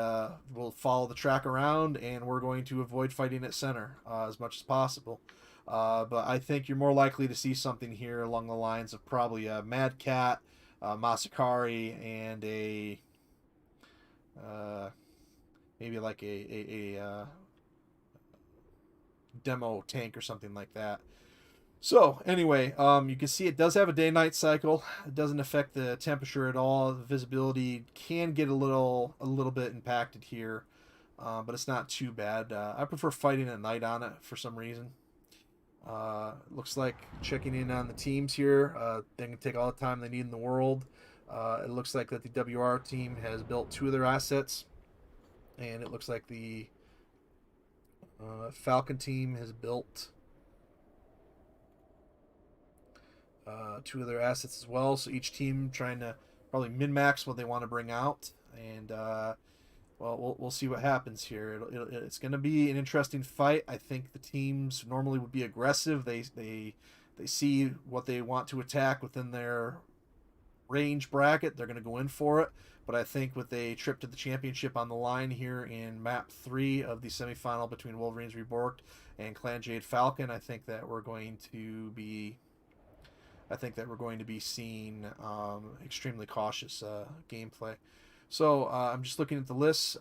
we'll follow the track around, and we're going to avoid fighting at center as much as possible. But I think you're more likely to see something here along the lines of probably a Mad Cat, Masakari, and a... maybe like a demo tank or something like that. So anyway, you can see it does have a day-night cycle. It doesn't affect the temperature at all. The visibility can get a little bit impacted here, but it's not too bad. I prefer fighting at night on it for some reason. Looks like checking in on the teams here. They can take all the time they need in the world. It looks like that the WR team has built 2 of their assets, and it looks like the Falcon team has built 2 of their assets as well. So each team trying to probably min-max what they want to bring out, and well, we'll see what happens here. It's going to be an interesting fight. I think the teams normally would be aggressive. They see what they want to attack within their range bracket. They're going to go in for it. But I think with a trip to the championship on the line here in map 3 of the semifinal between Wolverines Reborked and Clan Jade Falcon, I think that we're going to be seeing extremely cautious gameplay. So I'm just looking at the list.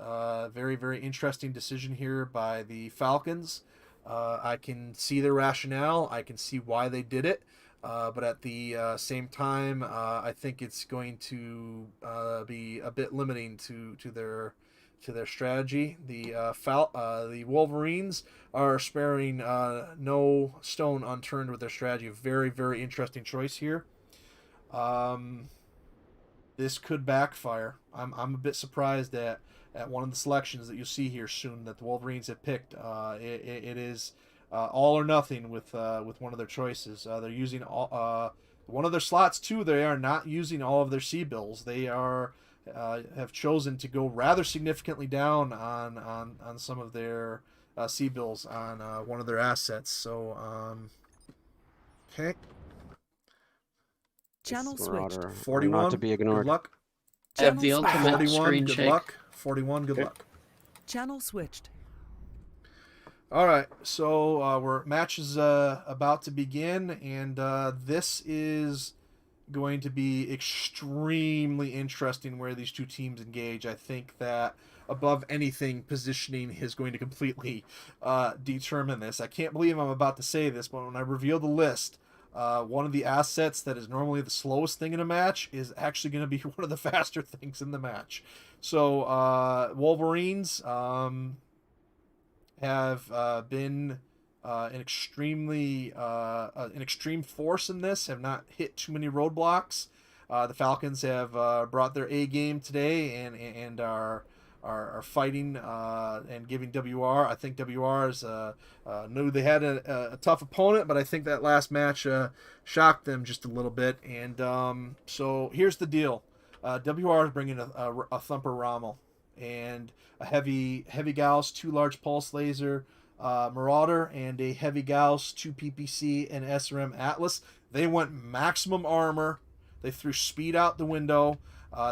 Very, very interesting decision here by the Falcons. I can see their rationale. I can see why they did it. But at the same time, I think it's going to be a bit limiting to their strategy. The Wolverines are sparing no stone unturned with their strategy. A very, very interesting choice here. This could backfire. I'm a bit surprised at one of the selections that you'll see here soon that the Wolverines have picked. It is all or nothing with one of their choices. They're using one of their slots too. They are not using all of their C-bills. They have chosen to go rather significantly down on some of their C-bills on one of their assets. So okay. Channel This switched. marauder are 41. not to be Good ignored. luck. I have Channel the switched. ultimate 41. screen Good shake. luck. 41. Good Okay. luck. Channel switched. All right, so we're match is about to begin, and this is going to be extremely interesting where these 2 teams engage. I think that above anything, positioning is going to completely determine this. I can't believe I'm about to say this, but when I reveal the list, one of the assets that is normally the slowest thing in a match is actually going to be one of the faster things in the match. So Wolverines have been an extreme force in this, have not hit too many roadblocks. The Falcons have brought their A game today and are fighting and giving WR. I think WR knew they had a tough opponent, but I think that last match shocked them just a little bit. And so here's the deal: WR is bringing a Thumper Rommel and a heavy Gauss, 2 large pulse laser Marauder, and a heavy Gauss, 2 PPC and SRM Atlas. They went maximum armor. They threw speed out the window.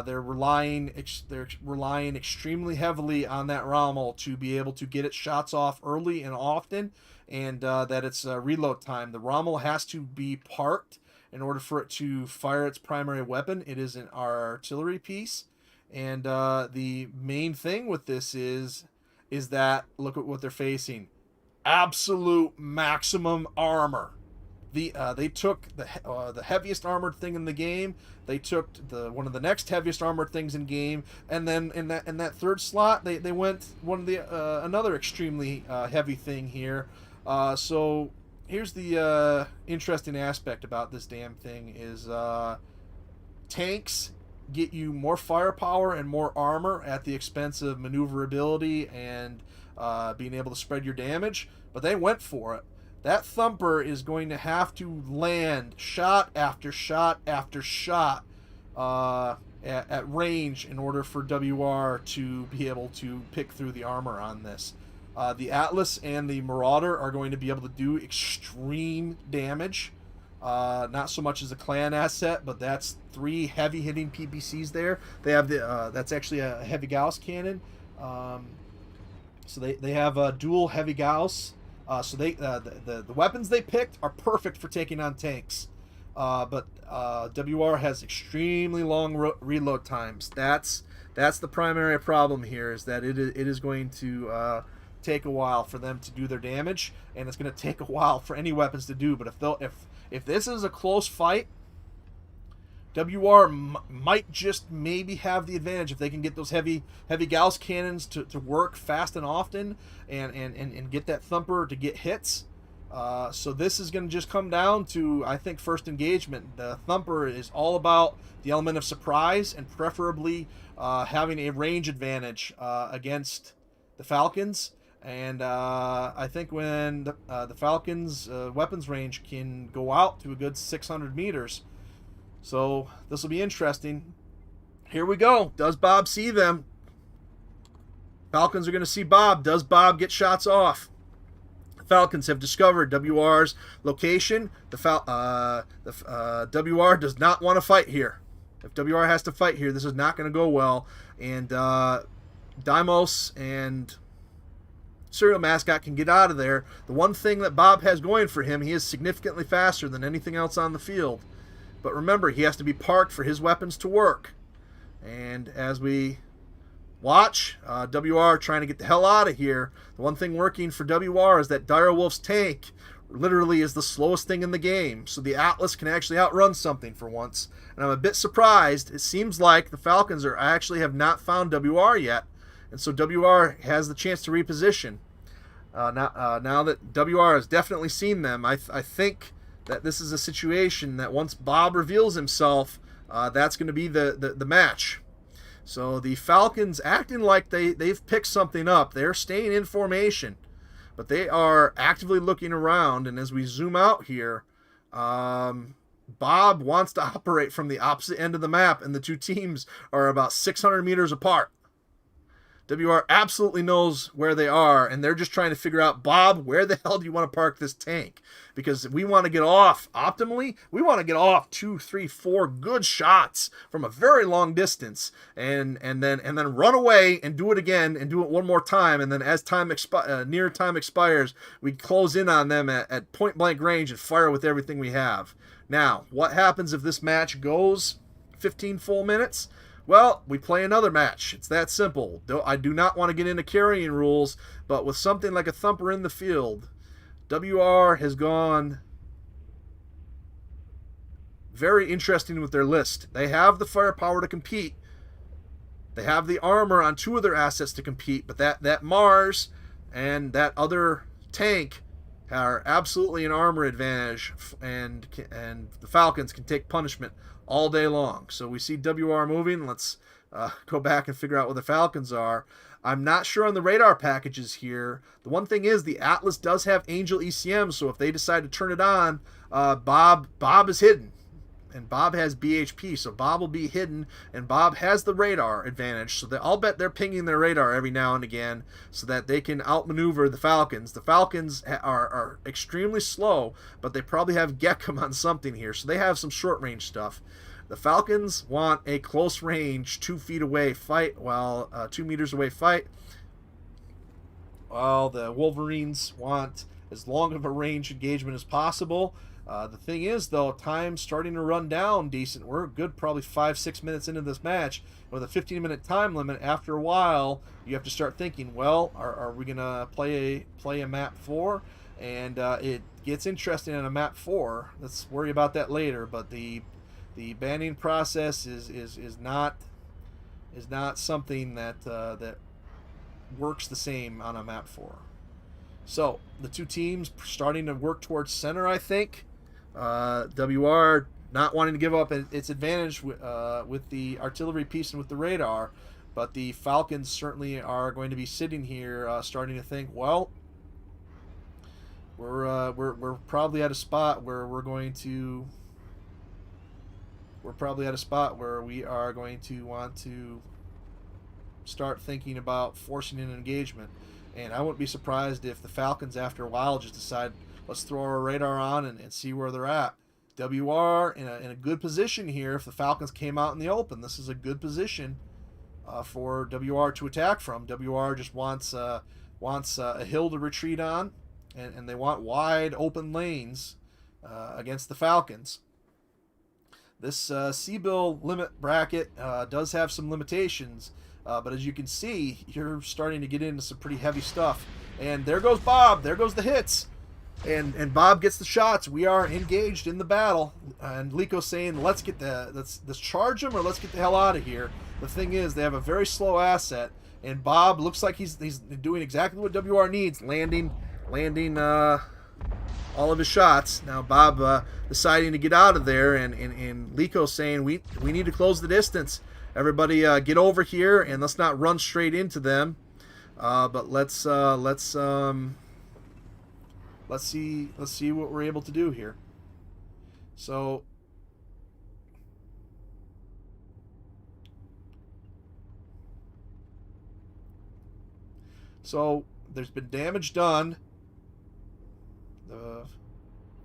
They're relying extremely heavily on that Rommel to be able to get its shots off early and often, and that it's reload time. The Rommel has to be parked in order for it to fire its primary weapon. It is an artillery piece, and the main thing with this is that look at what they're facing: absolute maximum armor. They took the heaviest armored thing in the game. They took one of the next heaviest armored things in game, and then in that third slot, they went one of the another extremely heavy thing here. So here's the interesting aspect about this damn thing is tanks get you more firepower and more armor at the expense of maneuverability and being able to spread your damage, but they went for it. That Thumper is going to have to land shot after shot after shot at range in order for WR to be able to pick through the armor on this. The Atlas and the Marauder are going to be able to do extreme damage. Not so much as a clan asset, but that's 3 heavy hitting PPCs there. They have that's actually a heavy Gauss cannon. So they have a dual heavy Gauss. So the weapons they picked are perfect for taking on tanks, but WR has extremely long reload times. That's the primary problem here, is that it is going to take a while for them to do their damage, and it's going to take a while for any weapons to do. But if this is a close fight, WR might just maybe have the advantage if they can get those heavy Gauss cannons to work fast and often, and get that Thumper to get hits. So this is going to just come down to, I think, first engagement. The Thumper is all about the element of surprise and preferably having a range advantage against the Falcons. And I think when the Falcons' weapons range can go out to a good 600 meters. So this will be interesting. Here we go. Does Bob see them? Falcons are going to see Bob. Does Bob get shots off? The Falcons have discovered WR's location. WR does not want to fight here. If WR has to fight here, this is not going to go well. And Deimos and Serial Mascot can get out of there. The one thing that Bob has going for him, he is significantly faster than anything else on the field. But remember, he has to be parked for his weapons to work. And as we watch, WR trying to get the hell out of here. The one thing working for WR is that Direwolf's tank literally is the slowest thing in the game. So the Atlas can actually outrun something for once. And I'm a bit surprised. It seems like the Falcons have not found WR yet. And so WR has the chance to reposition. Now that WR has definitely seen them, I think that this is a situation that once Bob reveals himself, that's going to be the match. So the Falcons acting like they've picked something up. They're staying in formation, but they are actively looking around. And as we zoom out here, Bob wants to operate from the opposite end of the map, and the two teams are about 600 meters apart. WR absolutely knows where they are, and they're just trying to figure out, Bob, where the hell do you want to park this tank? Because we want to get off optimally. We want to get off 2, 3, 4 good shots from a very long distance, and then run away and do it again and do it one more time. And then as time expires, we close in on them at point blank range and fire with everything we have. Now, what happens if this match goes 15 full minutes? Well, we play another match. It's that simple. I do not want to get into carrying rules, but with something like a Thumper in the field, WR has gone very interesting with their list. They have the firepower to compete. They have the armor on 2 of their assets to compete, but that Mars and that other tank are absolutely an armor advantage, and the Falcons can take punishment all day long. So we see WR moving. Let's go back and figure out where the Falcons are. I'm not sure on the radar packages here. The one thing is the Atlas does have Angel ECM, so if they decide to turn it on, Bob is hidden. And Bob has BHP, so Bob will be hidden, and Bob has the radar advantage. So I'll bet they're pinging their radar every now and again so that they can outmaneuver the Falcons. The Falcons are extremely slow, but they probably have Gekum on something here, so they have some short-range stuff. The Falcons want a close-range, 2 feet away fight, while 2 meters away fight, while the Wolverines want as long of a range engagement as possible. The thing is, though, time's starting to run down decent. We're good probably 5-6 minutes into this match. With a 15-minute time limit, after a while, you have to start thinking, well, are we going to play a map 4? And it gets interesting on a map 4. Let's worry about that later. But the banning process is not something that works the same on a map 4. So the two teams starting to work towards center, I think. WR not wanting to give up its advantage with the artillery piece and with the radar, but the Falcons certainly are going to be sitting here starting to think, well, we're probably at a spot where we are going to want to start thinking about forcing an engagement. And I wouldn't be surprised if the Falcons after a while just decide, let's throw our radar on and see where they're at. WR in a good position here. If the Falcons came out in the open, this is a good position for WR to attack from. WR just wants a hill to retreat on, and they want wide open lanes against the Falcons. This C-bill limit bracket does have some limitations, but as you can see, you're starting to get into some pretty heavy stuff. And there goes Bob. There goes the hits. And Bob gets the shots. We are engaged in the battle. And Lico's saying, let's charge them or let's get the hell out of here. The thing is, they have a very slow asset. And Bob looks like he's doing exactly what WR needs, landing all of his shots. Now Bob deciding to get out of there, and Lico saying we need to close the distance. Everybody get over here and let's not run straight into them. But let's see what we're able to do here. So there's been damage done. The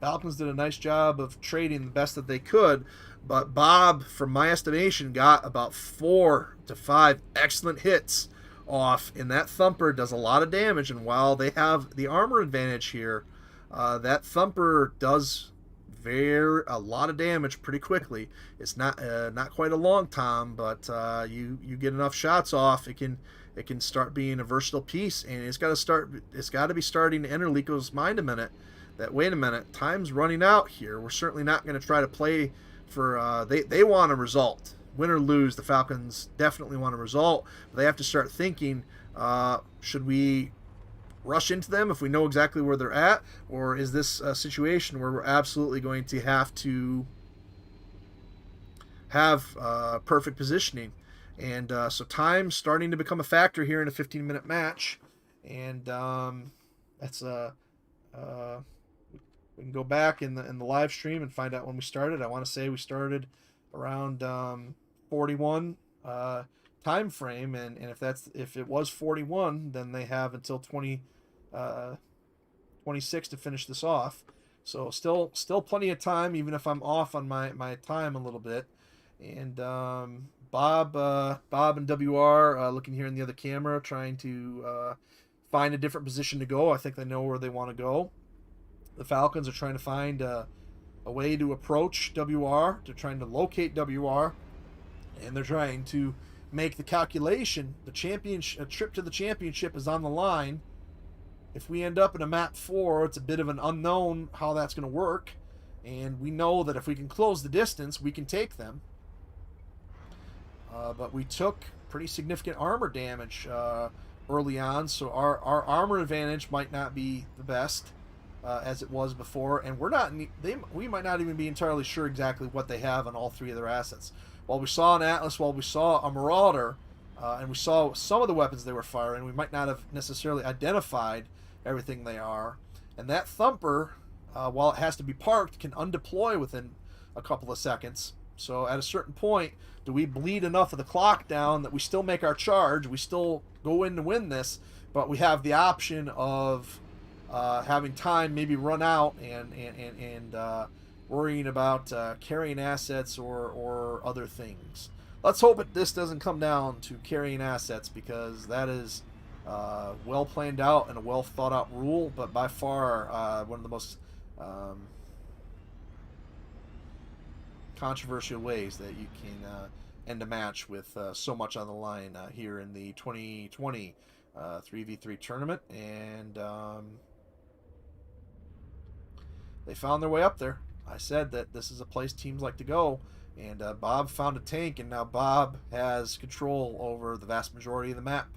Falcons did a nice job of trading the best that they could, but Bob, from my estimation, got about 4 to 5 excellent hits off, and that thumper does a lot of damage. And while they have the armor advantage here, that thumper does a lot of damage pretty quickly. It's not quite a long time, but you get enough shots off, it can start being a versatile piece, and it's got to be starting to enter Lico's mind a minute. That wait a minute, time's running out here. We're certainly not going to try to play for. They want a result, win or lose. The Falcons definitely want a result, but they have to start thinking: should we rush into them if we know exactly where they're at, or is this a situation where we're absolutely going to have perfect positioning? And so time's starting to become a factor here in a 15-minute match, and that's we can go back in the live stream and find out when we started. I want to say we started around 41 time frame, and if it was 41, then they have until 26 to finish this off. So still plenty of time, even if I'm off on my time a little bit. And Bob and WR looking here in the other camera, trying to find a different position to go. I think they know where they want to go. The Falcons are trying to find a way to approach WR. They're trying to locate WR, and they're trying to make the calculation. A trip to the championship is on the line. If we end up in a map 4, it's a bit of an unknown how that's going to work, and we know that if we can close the distance, we can take them. But we took pretty significant armor damage early on, so our armor advantage might not be the best. as it was before, and we might not even be entirely sure exactly what they have on all three of their assets. While we saw an Atlas, while we saw a Marauder, and we saw some of the weapons they were firing, we might not have necessarily identified everything they are. And that Thumper, while it has to be parked, can undeploy within a couple of seconds. So at a certain point, do we bleed enough of the clock down that we still make our charge, we still go in to win this, but we have the option of having time maybe run out and worrying about carrying assets or other things. Let's hope that this doesn't come down to carrying assets, because that is well planned out and a well thought out rule, but by far one of the most controversial ways that you can end a match with so much on the line here in the 2020 3v3 tournament. And they found their way up there. I said that this is a place teams like to go, and Bob found a tank, and now Bob has control over the vast majority of the map.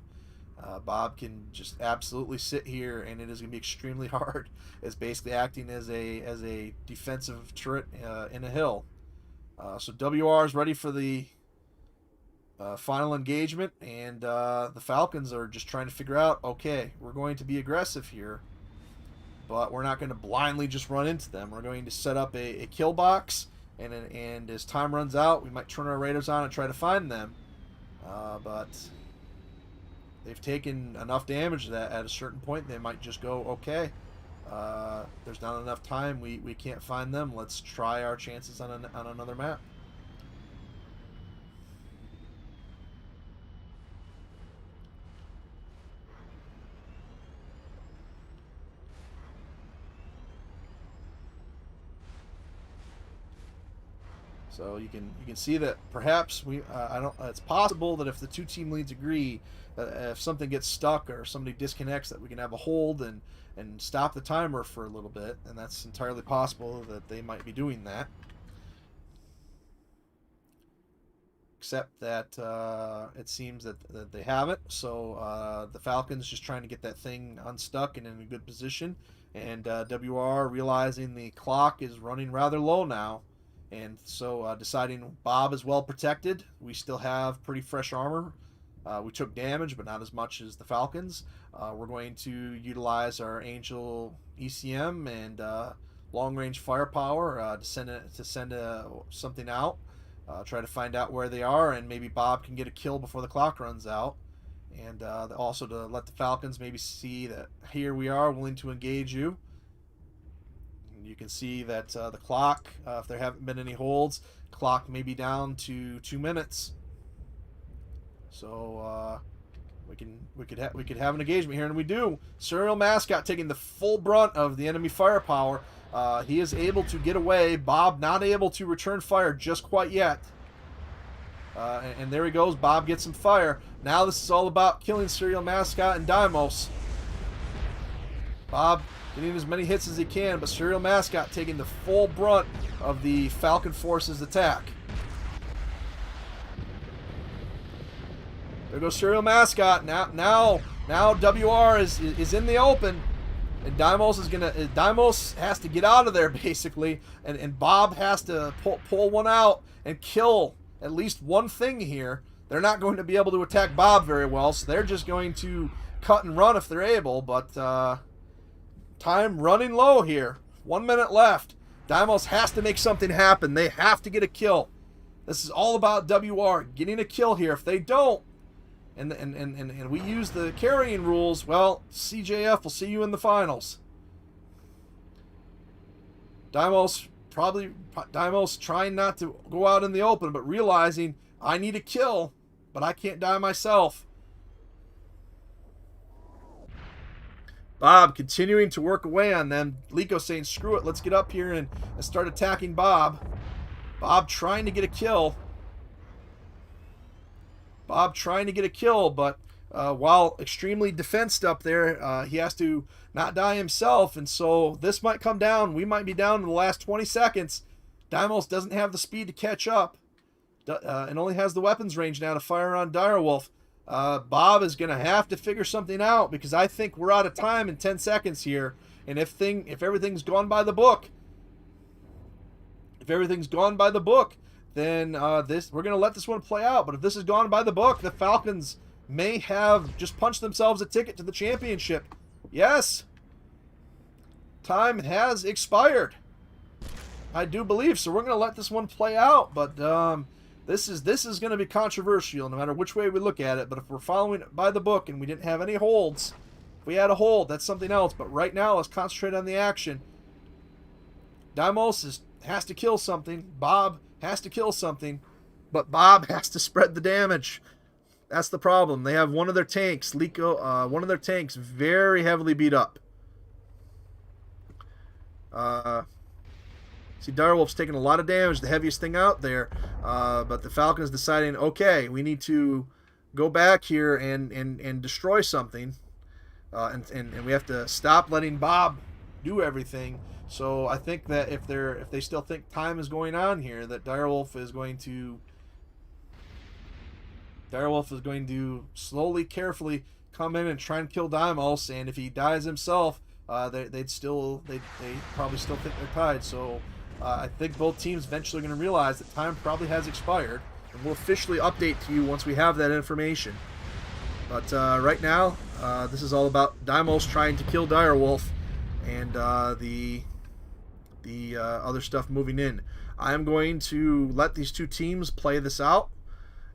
Bob can just absolutely sit here, and it is going to be extremely hard. It's basically acting as a defensive turret in a hill. So WR is ready for the final engagement, and the Falcons are just trying to figure out, okay, we're going to be aggressive here, but we're not going to blindly just run into them. We're going to set up a kill box, and as time runs out, we might turn our radars on and try to find them. But they've taken enough damage that at a certain point they might just go, okay, there's not enough time, we can't find them, let's try our chances on another map. So you can see that perhaps it's possible that if the two team leads agree, if something gets stuck or somebody disconnects, that we can have a hold and stop the timer for a little bit, and that's entirely possible that they might be doing that. Except that it seems that they haven't. So the Falcons just trying to get that thing unstuck and in a good position, and WR realizing the clock is running rather low now. And so deciding Bob is well protected. We still have pretty fresh armor. We took damage, but not as much as the Falcons. We're going to utilize our Angel ECM and long-range firepower to send something out. Try to find out where they are, and maybe Bob can get a kill before the clock runs out. And also to let the Falcons maybe see that here we are, willing to engage you. You can see that the clock, if there haven't been any holds, clock may be down to 2 minutes. So we could have an engagement here, and we do. Serial Mascot taking the full brunt of the enemy firepower. He is able to get away. Bob not able to return fire just quite yet. And there he goes. Bob gets some fire. Now this is all about killing Serial Mascot and Deimos. Bob getting as many hits as he can, but Serial Mascot taking the full brunt of the Falcon Force's attack. There goes Serial Mascot. Now WR is in the open, and Deimos has to get out of there basically, and Bob has to pull one out and kill at least one thing here. They're not going to be able to attack Bob very well, so they're just going to cut and run if they're able, but time running low here. 1 minute left. Deimos has to make something happen. They have to get a kill. This is all about WR getting a kill here. If they don't, and we use the carrying rules, well, CJF will see you in the finals. Deimos trying not to go out in the open, but realizing I need a kill, but I can't die myself. Bob continuing to work away on them. Liko saying, screw it, let's get up here and start attacking Bob. Bob trying to get a kill. But while extremely defensed up there, he has to not die himself, and so this might come down. We might be down in the last 20 seconds. Deimos doesn't have the speed to catch up, and only has the weapons range now to fire on Direwolf. Bob is going to have to figure something out, because I think we're out of time in 10 seconds here, And if everything's gone by the book, then we're gonna let this one play out. But if this has gone by the book, the Falcons may have just punched themselves a ticket to the championship. Yes, time has expired. I do believe so. We're gonna let this one play out, but this is gonna be controversial no matter which way we look at it. But if we're following it by the book and we didn't have any holds, if we had a hold, that's something else. But right now, let's concentrate on the action. Deimos has to kill something. Bob has to kill something, but Bob has to spread the damage. That's the problem. They have one of their tanks, one of their tanks, very heavily beat up. See, Direwolf's taking a lot of damage, the heaviest thing out there, but the Falcons deciding, okay, we need to go back here and destroy something, and we have to stop letting Bob do everything. So I think that if they still think time is going on here, that Direwolf is going to slowly, carefully come in and try and kill Deimos, and if he dies himself, they probably still think they're tied. So I think both teams eventually are going to realize that time probably has expired, and we'll officially update to you once we have that information. But right now, this is all about Deimos trying to kill Direwolf, and the other stuff moving in. I'm going to let these two teams play this out,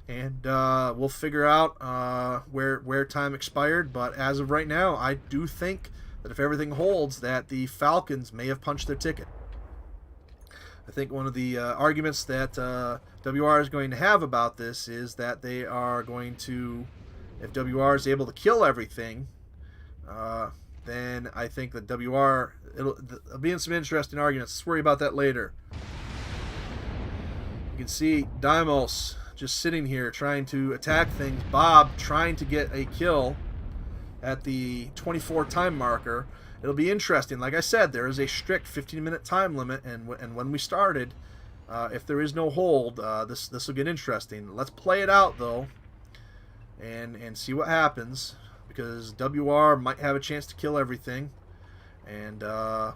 and we'll figure out where time expired. But as of right now, I do think that if everything holds, that the Falcons may have punched their ticket. I think one of the arguments that WR is going to have about this is that they are going to, if WR is able to kill everything, then I think that WR, it'll be in some interesting arguments. Let's worry about that later. You can see Deimos just sitting here trying to attack things. Bob trying to get a kill at the 24 time marker. It'll be interesting. Like I said, there is a strict 15-minute time limit, and when we started, if there is no hold, this will get interesting. Let's play it out though, and see what happens, because WR might have a chance to kill everything, and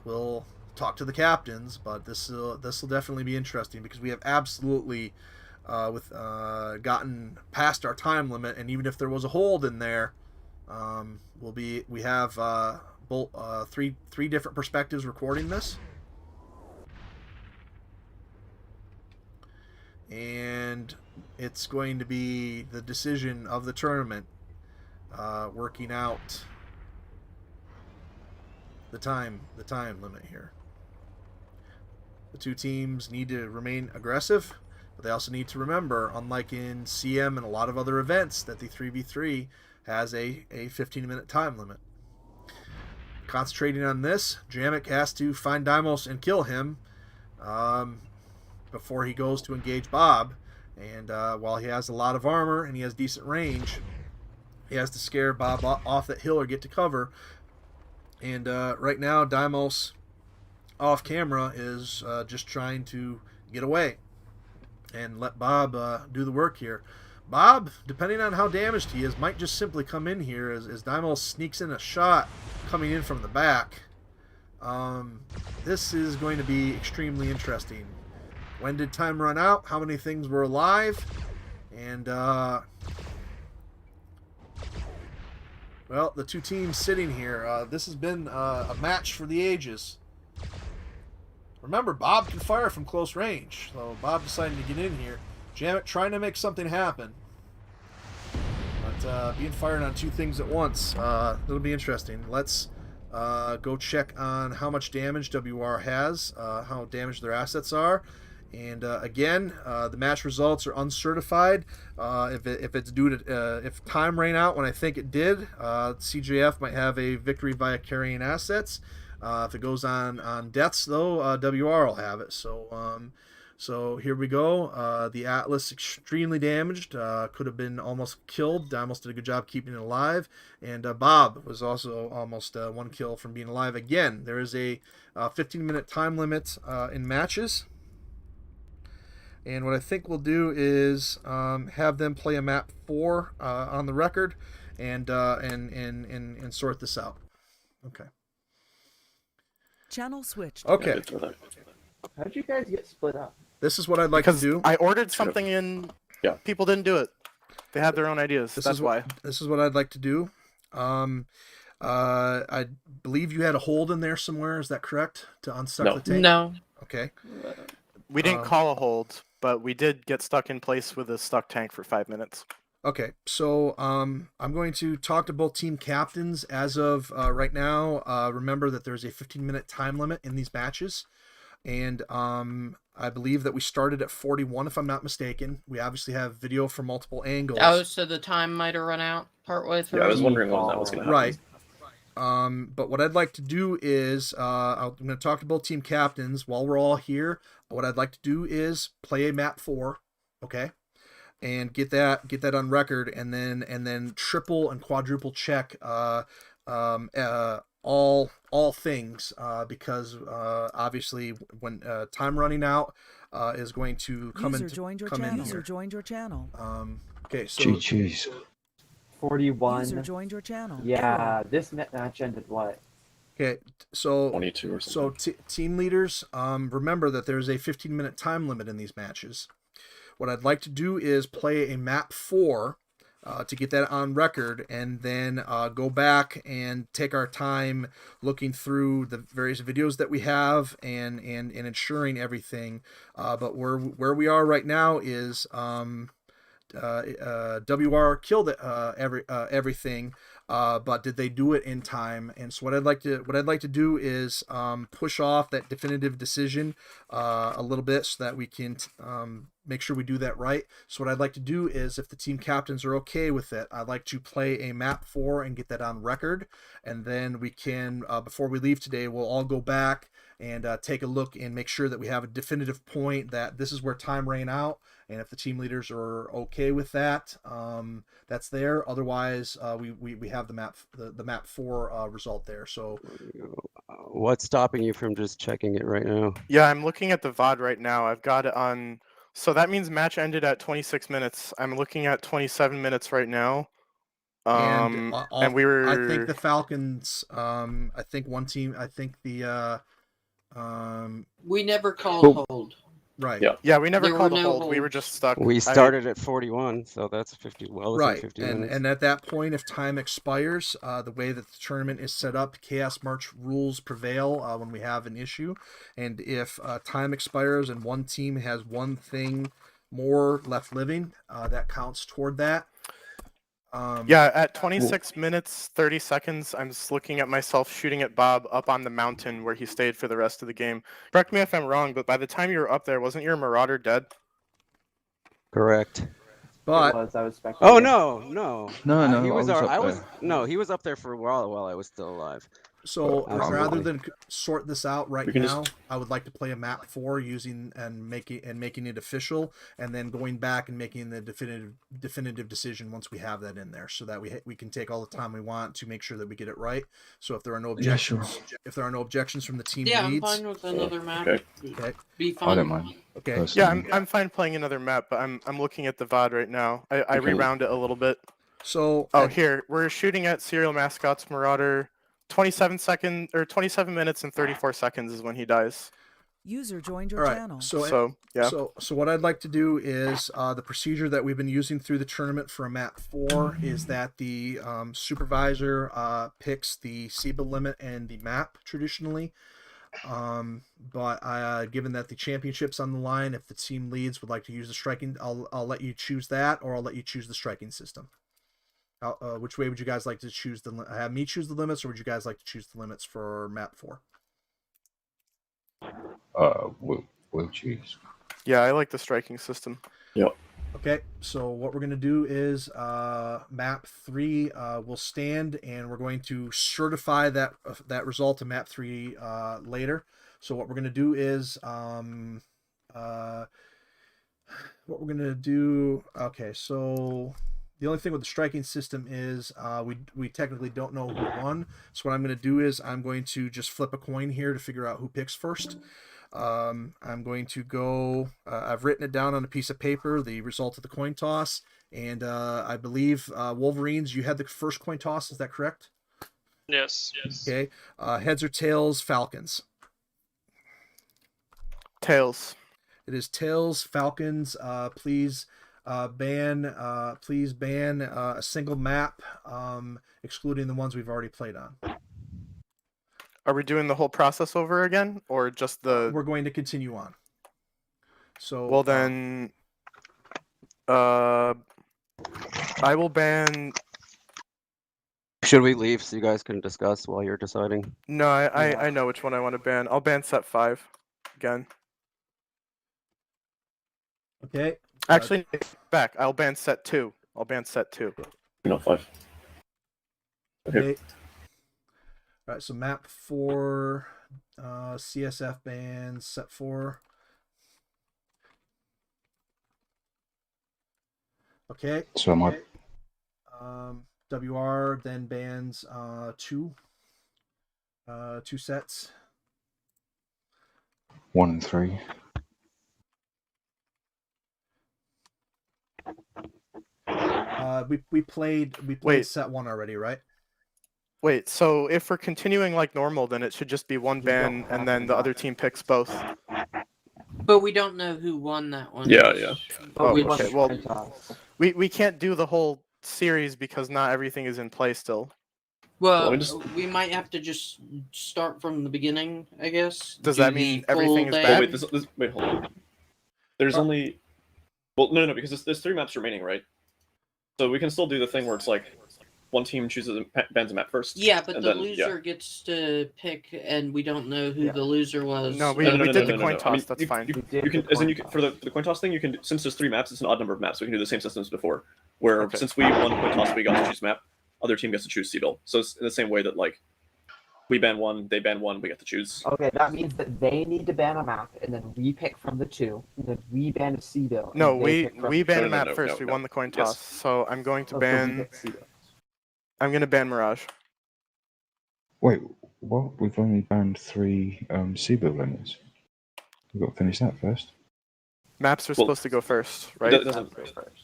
we'll talk to the captains. But this will definitely be interesting, because we have absolutely gotten past our time limit, and even if there was a hold in there, we have three different perspectives recording this, and it's going to be the decision of the tournament, working out the time limit here. The two teams need to remain aggressive, but they also need to remember, unlike in CM and a lot of other events, that the 3v3 has a 15-minute time limit. Concentrating on this, Jamek has to find Deimos and kill him before he goes to engage Bob. And while he has a lot of armor and he has decent range, he has to scare Bob off that hill or get to cover. And right now, Deimos, off camera, is just trying to get away and let Bob do the work here. Bob, depending on how damaged he is, might just simply come in here as Deimos sneaks in a shot coming in from the back. This is going to be extremely interesting. When did time run out? How many things were alive? And, well, the two teams sitting here, this has been a match for the ages. Remember, Bob can fire from close range, so Bob deciding to get in here. Jamek trying to make something happen, but being fired on two things at once, it'll be interesting. Let's go check on how much damage WR has, how damaged their assets are, and again, the match results are uncertified. If it's due to if time ran out when I think it did, CJF might have a victory via carrying assets. If it goes on deaths, though, WR will have it. So here we go. The Atlas extremely damaged. Could have been almost killed. Almost did a good job keeping it alive. And Bob was also almost one kill from being alive. Again, there is a 15-minute time limit in matches. And what I think we'll do is have them play a map 4 on the record, and sort this out. Okay. Channel switched. Yeah, I Okay, did throw that. How did you guys get split up? this is what I'd like Because to do. I ordered something and Yeah. people didn't do it. They had their own ideas. That's why. This is what I'd like to do. I believe you had a hold in there somewhere. Is that correct? To unstuck No. the tank. No. Okay. We didn't Um, call a hold, but we did get stuck in place with a stuck tank for 5 minutes. Okay, so I'm going to talk to both team captains as of right now. Remember that there's a 15-minute time limit in these matches, and I believe that we started at 41, if I'm not mistaken. We obviously have video from multiple angles. Oh, so the time might have run out partway through. Yeah, I was wondering when that was going to happen. Right. But what I'd like to do is I'm going to talk to both team captains while we're all here. What I'd like to do is play a map 4, okay, and get that on record, and then triple and quadruple check all things because obviously when time running out is going to come User in joined your come in channel. here. User joined your channel. Okay, so GG's. 41. User joined your channel. Yeah, this match ended what? okay, so 22 or so something. team leaders, remember that there's a 15-minute time limit in these matches. What I'd like to do is play a map 4 to get that on record, and then go back and take our time looking through the various videos that we have and ensuring everything. But where we are right now is WR killed everything, but did they do it in time? And so what I'd like to do is push off that definitive decision a little bit so that we can make sure we do that right. So what I'd like to do is, if the team captains are okay with it, I'd like to play a map 4 and get that on record, and then we can before we leave today, we'll all go back and take a look and make sure that we have a definitive point that this is where time ran out. And if the team leaders are okay with that, that's there. Otherwise, we have the map 4 result there. So What's stopping you from just checking it right now? Yeah, I'm looking at the VOD right now. I've got it on. So that means match ended at 26 minutes. I'm looking at 27 minutes right now. and We were. I think the Falcons. I think one team. I think the. We never called hold. Right. Yeah, we never There called were a no hold. We were holds. just stuck. We started at 41, so that's 50. Well, within Right, 50 and minutes. at that point, if time expires, the way that the tournament is set up, Chaos March rules prevail when we have an issue, and if time expires and one team has one thing more left living, that counts toward that. Yeah, at 26 minutes 30 seconds, I'm just looking at myself shooting at Bob up on the mountain where he stayed for the rest of the game. Correct me if I'm wrong, but by the time you were up there, wasn't your Marauder dead? Correct. But I was spectating. Oh no. No, he was. I was I up was. there. No, he was up there for a while I was still alive. so Absolutely. rather than sort this out right We can now, just- I would like to play a map 4 using and making it official, and then going back and making the definitive decision once we have that in there, so that we can take all the time we want to make sure that we get it right. So if there are no Yeah, sure. objections from the team Yeah, I'm leads, fine with another map. Okay. okay, Be fun. I don't mind. okay, Personally. Yeah, I'm fine playing another map, but I'm looking at the VOD right now. I Okay. rewound it a little bit. so Oh, here we're shooting at Serial Mascots Marauder. 27 minutes and 34 seconds is when he dies. User joined your all right, channel. So yeah. So what I'd like to do is the procedure that we've been using through the tournament for a map 4 is that the supervisor picks the SIBA limit and the map traditionally. But given that the championship's on the line, if the team leads would like to use the striking, I'll let you choose that, or I'll let you choose the striking system. Which way would you guys like to choose have me choose the limits, or would you guys like to choose the limits for map 4? We'll choose. Yeah, I like the striking system. Okay, so what we're going to do is map 3 will stand, and we're going to certify that result to map 3 later. So what we're going to do is okay, so the only thing with the striking system is we technically don't know who won. So what I'm going to do is I'm going to just flip a coin here to figure out who picks first. I'm going to go, I've written it down on a piece of paper, the result of the coin toss. And I believe, Wolverines, you had the first coin toss. Is that correct? Yes. Okay. Heads or tails, Falcons. Tails. It is Tails, Falcons. Please ban a single map, excluding the ones we've already played on. Are we doing the whole process over again, or just the? We're going to continue on. So Well then, I will ban. Should we leave so you guys can discuss while you're deciding? No, I know which one I want to ban. I'll ban set 5 again. Okay. Actually, back. I'll ban set 2. I'll ban set 2. No, 5. Okay. All right. So map 4, CSF bans set 4. Okay. So am I. WR then bans 2 sets. 1 and 3. We played Wait. set 1 already, right? Wait, so if we're continuing like normal, then it should just be one ban, and then the other team picks both. But we don't know who won that one. Yeah, yeah. Oh, we okay. want Well, coin toss. we can't do the whole series because not everything is in play still. Well, Well, just- we might have to just start from the beginning, I guess. Does Do that the mean full everything is ban. bad? Wait, wait, hold on. There's only. Well, no, because there's 3 maps remaining, right? So we can still do the thing where it's like one team chooses bans a map first. Yeah, but and the then, loser gets to pick, and we don't know who the loser was. No, we No, did the no, coin no. toss. I mean, That's you, fine. You can, as in, you can, for the coin toss thing, you can since there's 3 maps, it's an odd number of maps. So we can do the same system as before, where Okay. since we won coin toss, we got to choose map. Other team gets to choose Seabill. So it's in the same way that like we ban 1, they ban 1, we get to choose. Okay, that means that they need to ban a map, and then we pick from the 2, and then we ban a C-bill. No, and they we pick from we ban a No, no, map no, first. no, We no. won the coin Yes. toss, so I'm going to Oh, so we ban. pick C-bill. I'm gonna ban Mirage. Wait, what? We've only banned 3 C-bill limits. We've got to finish that first. Maps are Well, supposed to go first, right? That doesn't. Go first.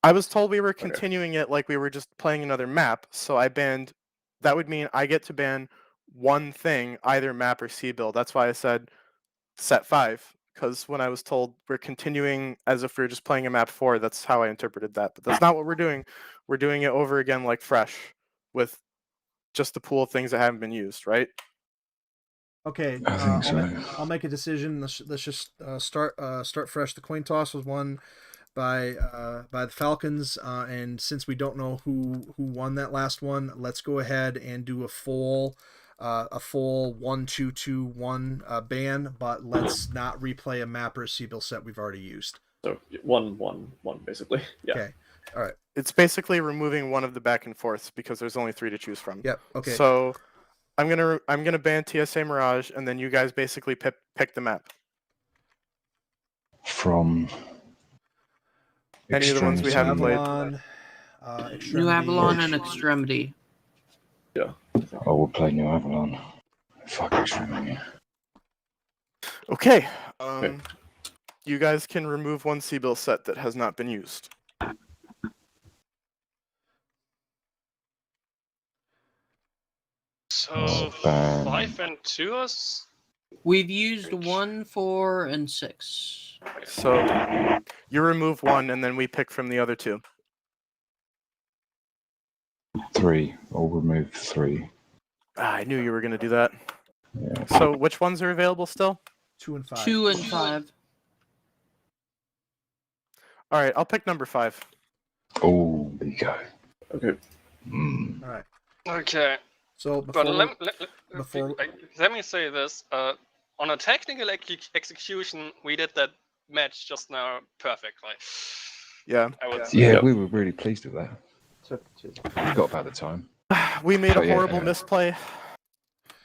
I was told we were continuing it like we were just playing another map, so I banned. That would mean I get to ban one thing, either map or C-bill. That's why I said set 5, because when I was told we're continuing as if we were just playing a map 4, that's how I interpreted that. But that's not what we're doing. We're doing it over again like fresh, with just the pool of things that haven't been used, right? Okay. I think so. I'll make a decision. Let's just start fresh. The coin toss was won by the Falcons, and since we don't know who won that last one, let's go ahead and do a full 1-2-2-1 ban, but let's not replay a map or a C-bill set we've already used. So 1-1-1 basically. Yeah. Okay. All right. It's basically removing one of the back and forths because there's only 3 to choose from. Yep. Okay. So I'm gonna ban TSA Mirage, and then you guys basically pick the map. From Any of the ones we haven't played. Avalon, New Extremity. Avalon and Extremity. Oh, we'll play New Avalon. Fuck Extremity. Okay. You guys can remove one C-bill set that has not been used. So ban. 5 and 2 is. We've used 1, 4, and 6. So you remove one, and then we pick from the other 2. 3. I'll remove 3. I knew you were gonna do that. Yeah. So which ones are available still? 2 and 5. 2 and 5. All right, I'll pick number 5. Oh, there you go. Okay. Mm. All right. Okay. So But before let, let me say this. On a technical execution, we did that match just now perfectly. Yeah. I would say. Yeah, Yep. we were really pleased with that. Took 2. Forgot about the time. We made Oh, a yeah, horrible yeah. misplay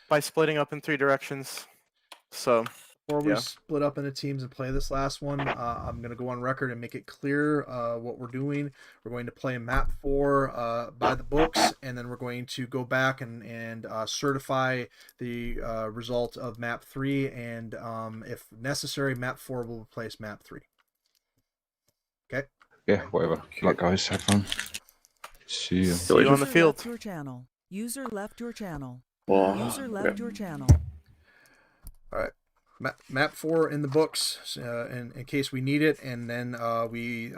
by splitting up in 3 directions. So Before we Yeah. split up into teams and play this last one, I'm going to go on record and make it clear what we're doing. We're going to play map 4 by the books, and then we're going to go back and certify the result of map 3, and if necessary, map 4 will replace map 3. Okay? Yeah, whatever. Good luck, guys. Have fun. See ya. see you on the User field. left your channel. User left your channel. Well, User left your channel. Map 4 in the books, in case we need it, and then we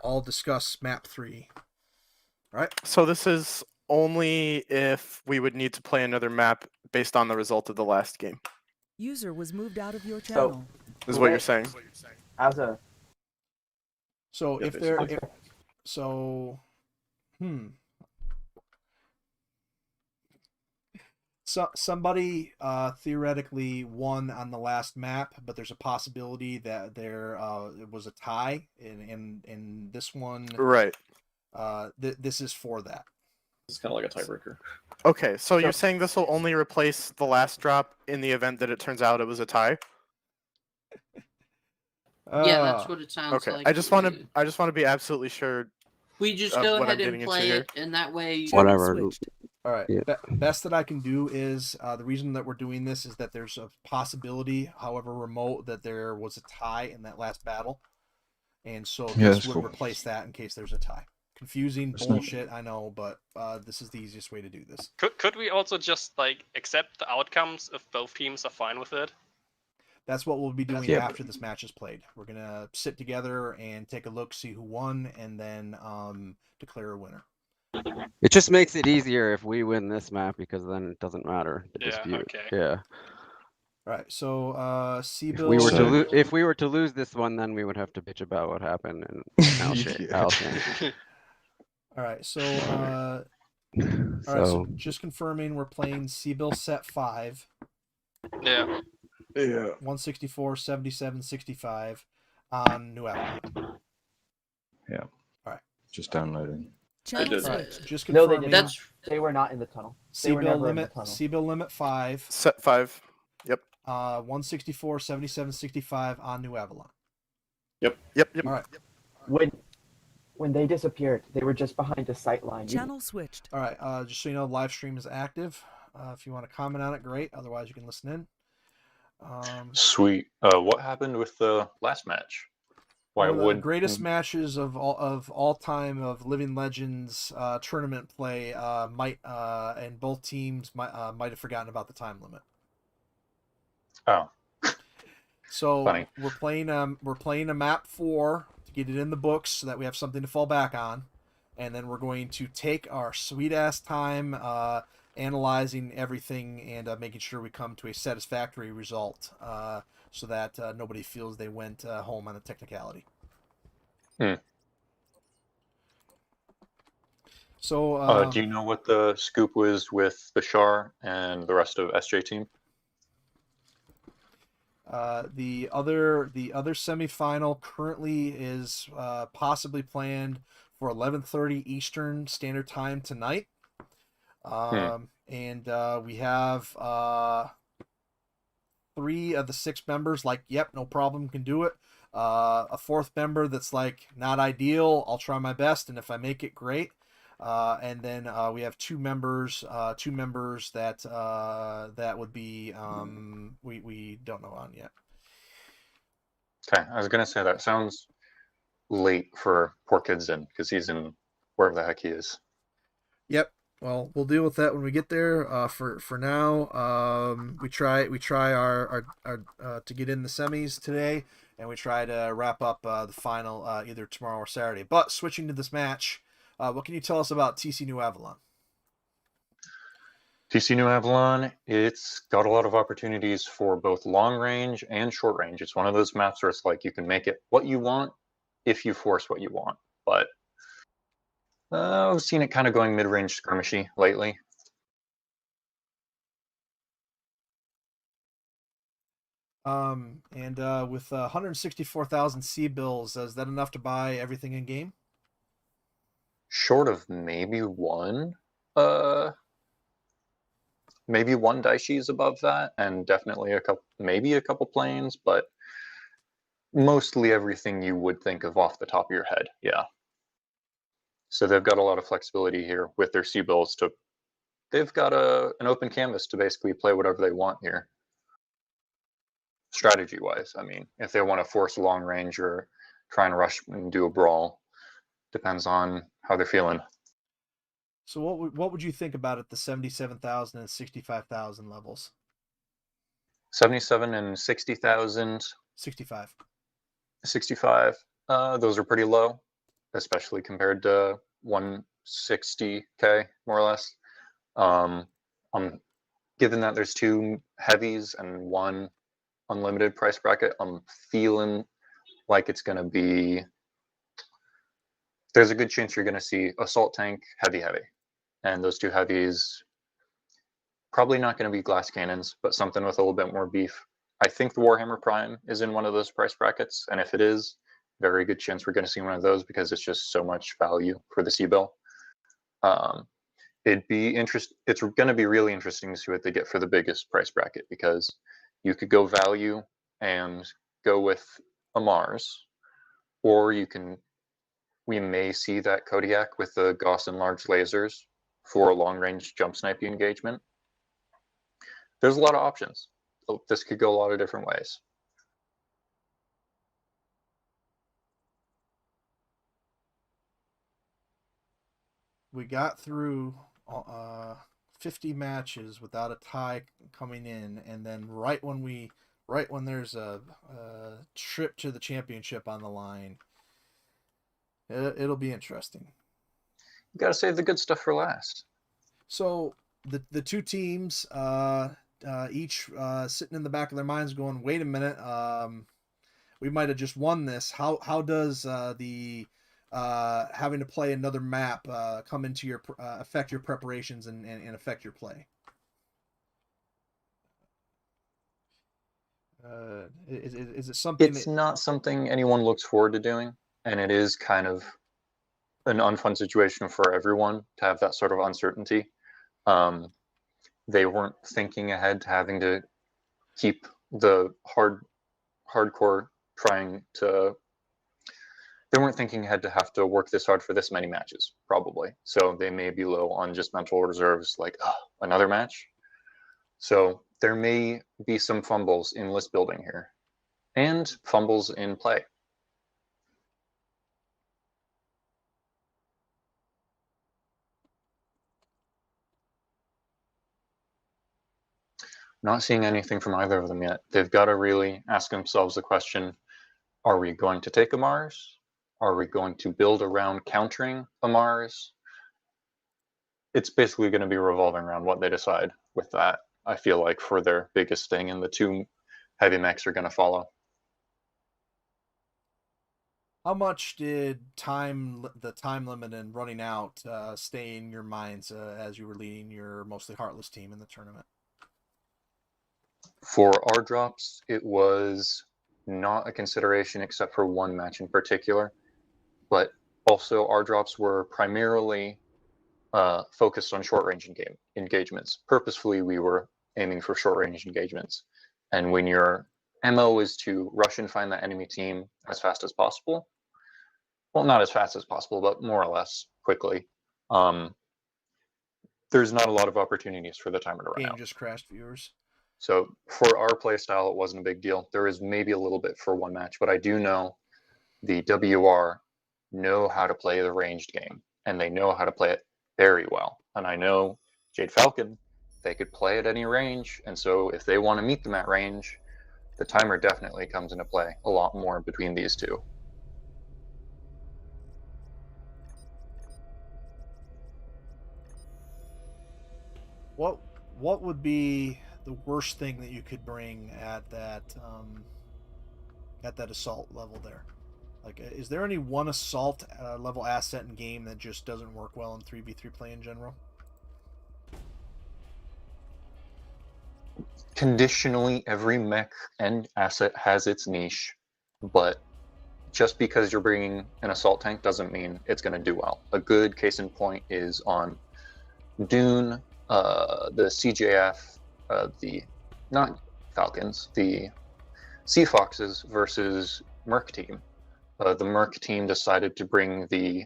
all discuss map 3. All right. So this is only if we would need to play another map based on the result of the last game, User was moved out of your So- channel. is what you're saying. As a So Yeah, if there, basically. if, so, so somebody theoretically won on the last map, but there's a possibility that there was a tie in this one. Right. This is for that. It's kind of like a tiebreaker. Okay, so you're So- saying this will only replace the last drop in the event that it turns out it was a tie? Yeah, that's what it sounds Okay, like. I just want to be absolutely sure. We just of go what I'm ahead and getting into play here. it, and that way. Channel Whatever. switched. All right. Yeah. Best that I can do is the reason that we're doing this is that there's a possibility, however remote, that there was a tie in that last battle, and so Yeah, this that's would cool. replace that in case there's a tie. Confusing That's not- bullshit, I know, but this is the easiest way to do this. Could we also just like accept the outcomes if both teams are fine with it? That's what we'll be doing Yeah, after this match is played. We're gonna sit together and take a look, see who won, and then declare a winner. It just makes it easier if we win this map because then it doesn't matter the Yeah, dispute. okay. Yeah. All right. So If we were to So- if we were to lose this one, then we would have to bitch about what happened and Alshane. all right. So all right. So So just confirming, we're playing Seabill set 5. Yeah. Yeah. 164, 77, 65 on New Avalon. Just downloading. Channel did. switched. Just no, they confirming. didn't. That's They were not in the tunnel. They were Seabill never in the limit. tunnel. Seabill limit 5. Set 5. 164, 77, 65 on New Avalon. Yep. All right. When they disappeared, they were just behind a sight line. You- Channel switched. All right. Just so you know, live stream is active. If you want to comment on it, great. Otherwise, you can listen in. Sweet. What happened with the last match? Why One of the would greatest matches of all time of Living Legends tournament play might and both teams might have forgotten about the time limit. Oh, So Funny. we're playing a map 4 to get it in the books so that we have something to fall back on, and then we're going to take our sweet ass time analyzing everything and making sure we come to a satisfactory result so that nobody feels they went home on a technicality. Hmm. So do you know what the scoop was with the Shar and the rest of SJ team? the other semifinal currently is possibly planned for 11:30 Eastern Standard Time tonight. And we have 3 of the 6 members like, yep, no problem, can do it. A 4th member that's like, not ideal, I'll try my best, and if I make it, great. And then we have 2 members that that would be we don't know on yet. Okay, I was gonna say that sounds late for poor kid's in because he's in wherever the heck he is. Yep. Well, we'll deal with that when we get there. For now, we try our to get in the semis today, and we try to wrap up the final either tomorrow or Saturday. But switching to this match, what can you tell us about TC New Avalon? TC New Avalon, it's got a lot of opportunities for both long range and short range. It's one of those maps where it's like you can make it what you want if you force what you want. But I've seen it kind of going mid-range skirmishy lately. And with 164,000 C bills, is that enough to buy everything in game? Short of maybe one Daishi is above that, and definitely maybe a couple planes, but mostly everything you would think of off the top of your head. Yeah. So they've got a lot of flexibility here with their C-bills they've got an open canvas to basically play whatever they want here. Strategy wise, I mean, if they want to force long range or try and rush and do a brawl, depends on how they're feeling. So what would you think about it, the 77,000 and 65,000 levels? 77 and 60,000. 65. 65. Those are pretty low, especially compared to 160k more or less. Given that there's 2 heavies and 1 unlimited price bracket, I'm feeling like it's going to be. There's a good chance you're going to see assault tank, heavy, and those 2 heavies. Probably not going to be glass cannons, but something with a little bit more beef. I think the Warhammer Prime is in one of those price brackets, and if it is, very good chance we're going to see one of those because it's just so much value for the C-Bill. It's going to be really interesting to see what they get for the biggest price bracket, because you could go value and go with a Mars, or we may see that Kodiak with the Gauss and large lasers for a long-range jump sniping engagement. There's a lot of options. This could go a lot of different ways. We got through 50 matches without a tie coming in, and then right when there's a trip to the championship on the line, it'll be interesting. You got to save the good stuff for last. So the 2 teams each sitting in the back of their minds going, wait a minute, we might have just won this. How does the having to play another map come into your affect your preparations and affect your play? Is it something? It's not something anyone looks forward to doing, and it is kind of an unfun situation for everyone to have that sort of uncertainty. They weren't thinking ahead to having to keep the hardcore trying to. They weren't thinking ahead to have to work this hard for this many matches, probably. So they may be low on just mental reserves, like, oh, another match? So there may be some fumbles in list building here, and fumbles in play. Not seeing anything from either of them yet. They've got to really ask themselves the question, are we going to take a Mars? Are we going to build around countering a Mars? It's basically going to be revolving around what they decide with that, I feel like, for their biggest thing, and the 2 heavy mechs are going to follow. How much did the time limit and running out stay in your minds as you were leading your mostly Heartless team in the tournament? For our drops, it was not a consideration except for 1 match in particular, but also our drops were primarily focused on short-range engagements. Purposefully, we were aiming for short-range engagements. And when your MO is to rush and find that enemy team as fast as possible, well, not as fast as possible, but more or less quickly, there's not a lot of opportunities for the timer to run out. Game just crashed, viewers. So for our play style, it wasn't a big deal. There is maybe a little bit for 1 match, but I do know the WR know how to play the ranged game, and they know how to play it very well. And I know Jade Falcon, they could play at any range, and so if they want to meet them at range, the timer definitely comes into play a lot more between these 2. What would be the worst thing that you could bring at that assault level there? Like, is there any one assault level asset in game that just doesn't work well in 3v3 play in general? Conditionally, every mech and asset has its niche, but just because you're bringing an assault tank doesn't mean it's going to do well. A good case in point is on Dune, the CJF, the not Falcons, the Sea Foxes versus Merc team. The Merc team decided to bring the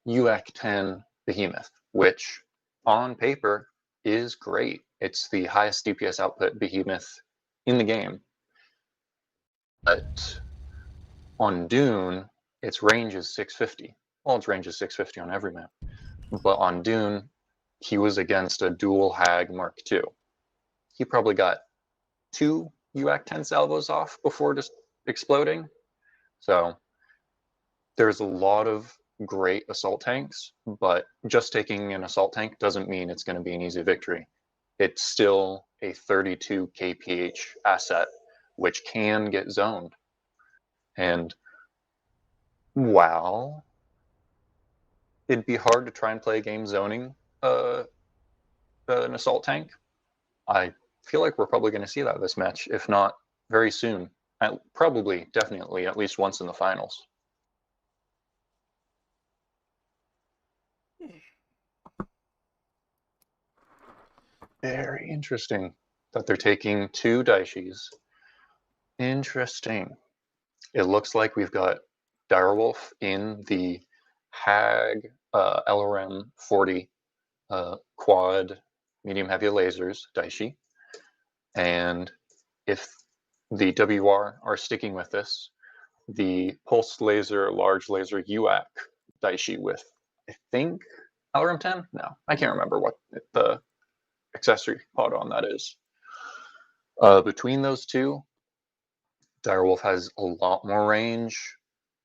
UAC-10 Behemoth, which on paper is great. It's the highest DPS output Behemoth in the game. But on Dune, its range is 650. Well, its range is 650 on every map. But on Dune, he was against a dual Hag Mark II. He probably got 2 UAC 10 salvos off before just exploding. So there's a lot of great assault tanks, but just taking an assault tank doesn't mean it's going to be an easy victory. It's still a 32 kph asset, which can get zoned. And while it'd be hard to try and play a game zoning an assault tank, I feel like we're probably going to see that this match, if not very soon. Probably, definitely, at least once in the finals. Very interesting that they're taking 2 Daishis. Interesting. It looks like we've got Direwolf in the Hag LRM 40 quad medium heavy lasers Daishi. And if the WR are sticking with this, the pulse laser, large laser UAC Daishi with, I think, LRM 10? No, I can't remember what the accessory pod on that is. Between those two, Direwolf has a lot more range.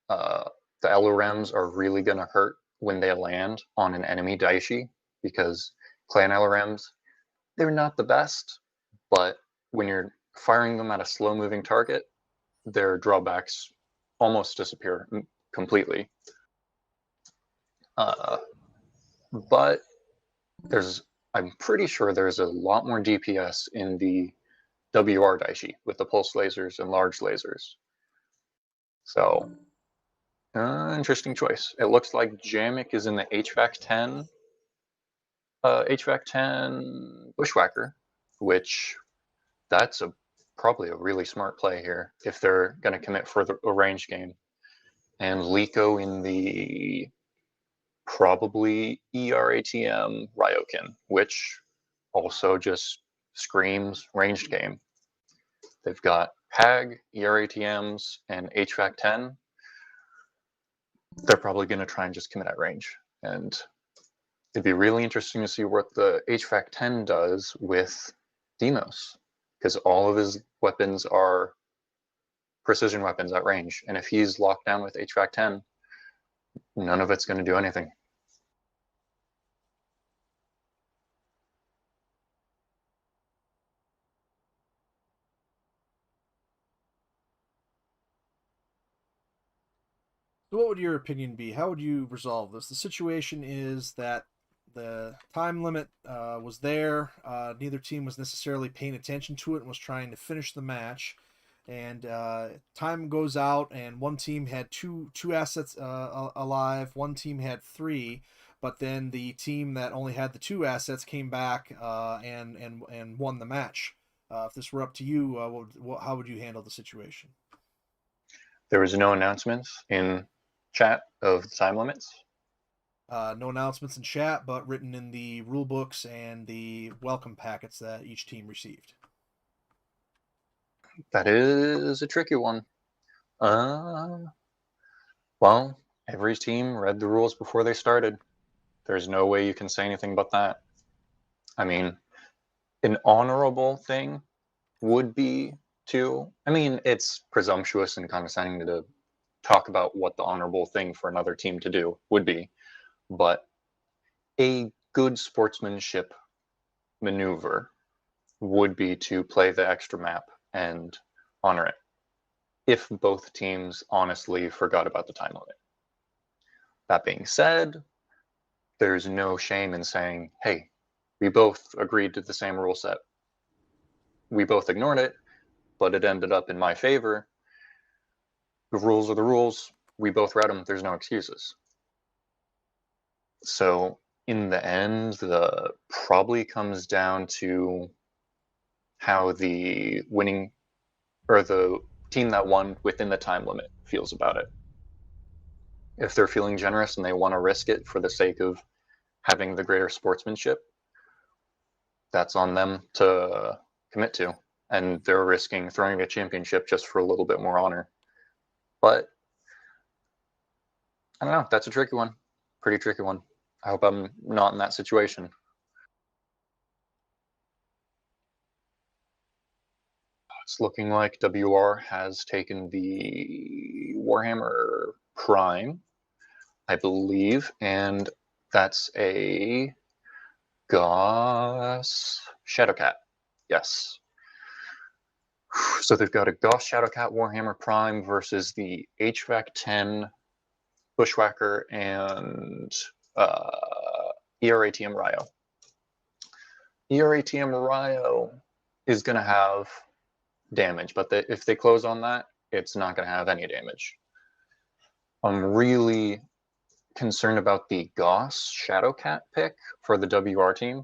The LRMs are really going to hurt when they land on an enemy Daishi, because clan LRMs, they're not the best, but when you're firing them at a slow moving target, their drawbacks almost disappear completely. But I'm pretty sure there's a lot more DPS in the WR Daishi with the pulse lasers and large lasers. So, interesting choice. It looks like Jamek is in the HVAC 10 Bushwhacker, which that's probably a really smart play here if they're going to commit for a range game. And Liko in the probably ERATM Ryokin, which also just screams ranged game. They've got Hag, ERATMs, and HVAC 10. They're probably going to try and just commit at range. And it'd be really interesting to see what the HVAC 10 does with Demos, because all of his weapons are precision weapons at range. And if he's locked down with HVAC 10, none of it's going to do anything. So what would your opinion be? How would you resolve this? The situation is that the time limit was there. Neither team was necessarily paying attention to it and was trying to finish the match. And time goes out, and one team had two assets alive. One team had 3, but then the team that only had the 2 assets came back and won the match. If this were up to you, how would you handle the situation? There was no announcements in chat of the time limits. No announcements in chat, but written in the rule books and the welcome packets that each team received. That is a tricky one. Well, every team read the rules before they started. There's no way you can say anything about that. I mean, an honorable thing would be it's presumptuous and condescending to talk about what the honorable thing for another team to do would be, but a good sportsmanship maneuver would be to play the extra map and honor it, if both teams honestly forgot about the time limit. That being said, there's no shame in saying, hey, we both agreed to the same rule set. We both ignored it, but it ended up in my favor. The rules are the rules. We both read them. There's no excuses. So in the end, the probably comes down to how the winning or the team that won within the time limit feels about it. If they're feeling generous and they want to risk it for the sake of having the greater sportsmanship, that's on them to commit to. And they're risking throwing a championship just for a little bit more honor. But I don't know. That's a tricky one. Pretty tricky one. I hope I'm not in that situation. It's looking like WR has taken the Warhammer Prime, I believe, and that's a Gauss Shadowcat. Yes. So they've got a Gauss Shadowcat Warhammer Prime versus the HVAC 10 Bushwhacker and ERATM Ryo. ERATM Ryo is going to have damage, but if they close on that, it's not going to have any damage. I'm really concerned about the Gauss Shadowcat pick for the WR team.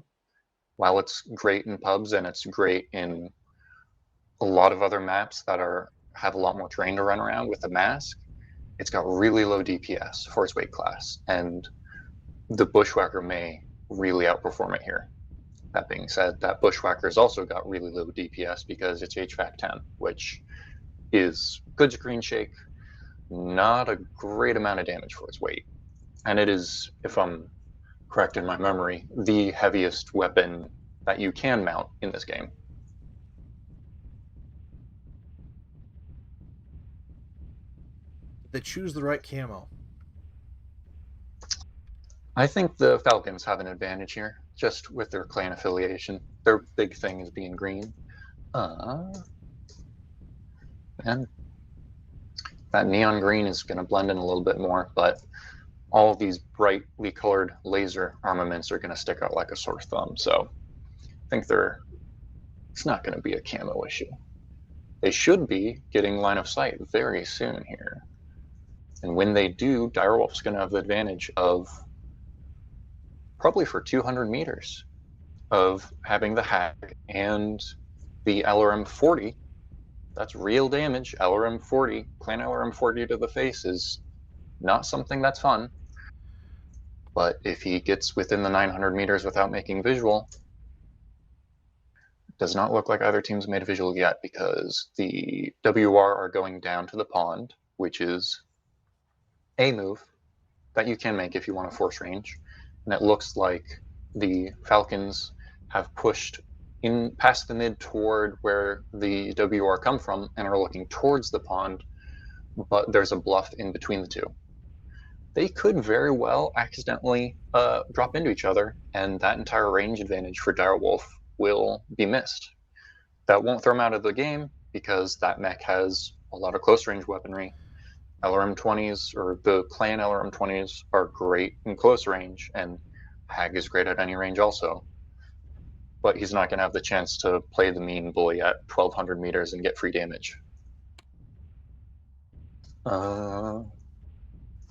While it's great in pubs and it's great in a lot of other maps that have a lot more terrain to run around with the mask, it's got really low DPS for its weight class, and the Bushwhacker may really outperform it here. That being said, that Bushwhacker's also got really low DPS because it's HVAC 10, which is good screen shake, not a great amount of damage for its weight. And it is, if I'm correct in my memory, the heaviest weapon that you can mount in this game. They choose the right camo. I think the Falcons have an advantage here, just with their clan affiliation. Their big thing is being green. And that neon green is going to blend in a little bit more, but all of these brightly colored laser armaments are going to stick out like a sore thumb. So I think it's not going to be a camo issue. They should be getting line of sight very soon here. And when they do, Direwolf's going to have the advantage of, probably for 200 meters, of having the hack and the LRM-40. That's real damage. LRM-40, clan LRM-40 to the face is not something that's fun. But if he gets within the 900 meters without making visual, does not look like either team's made a visual yet, because the WR are going down to the pond, which is a move that you can make if you want to force range. And it looks like the Falcons have pushed in past the mid toward where the WR come from and are looking towards the pond, but there's a bluff in between the two. They could very well accidentally drop into each other, and that entire range advantage for Direwolf will be missed. That won't throw them out of the game, because that mech has a lot of close range weaponry. LRM-20s, or the clan LRM-20s, are great in close range, and Hag is great at any range also. But he's not going to have the chance to play the mean bully at 1200 meters and get free damage.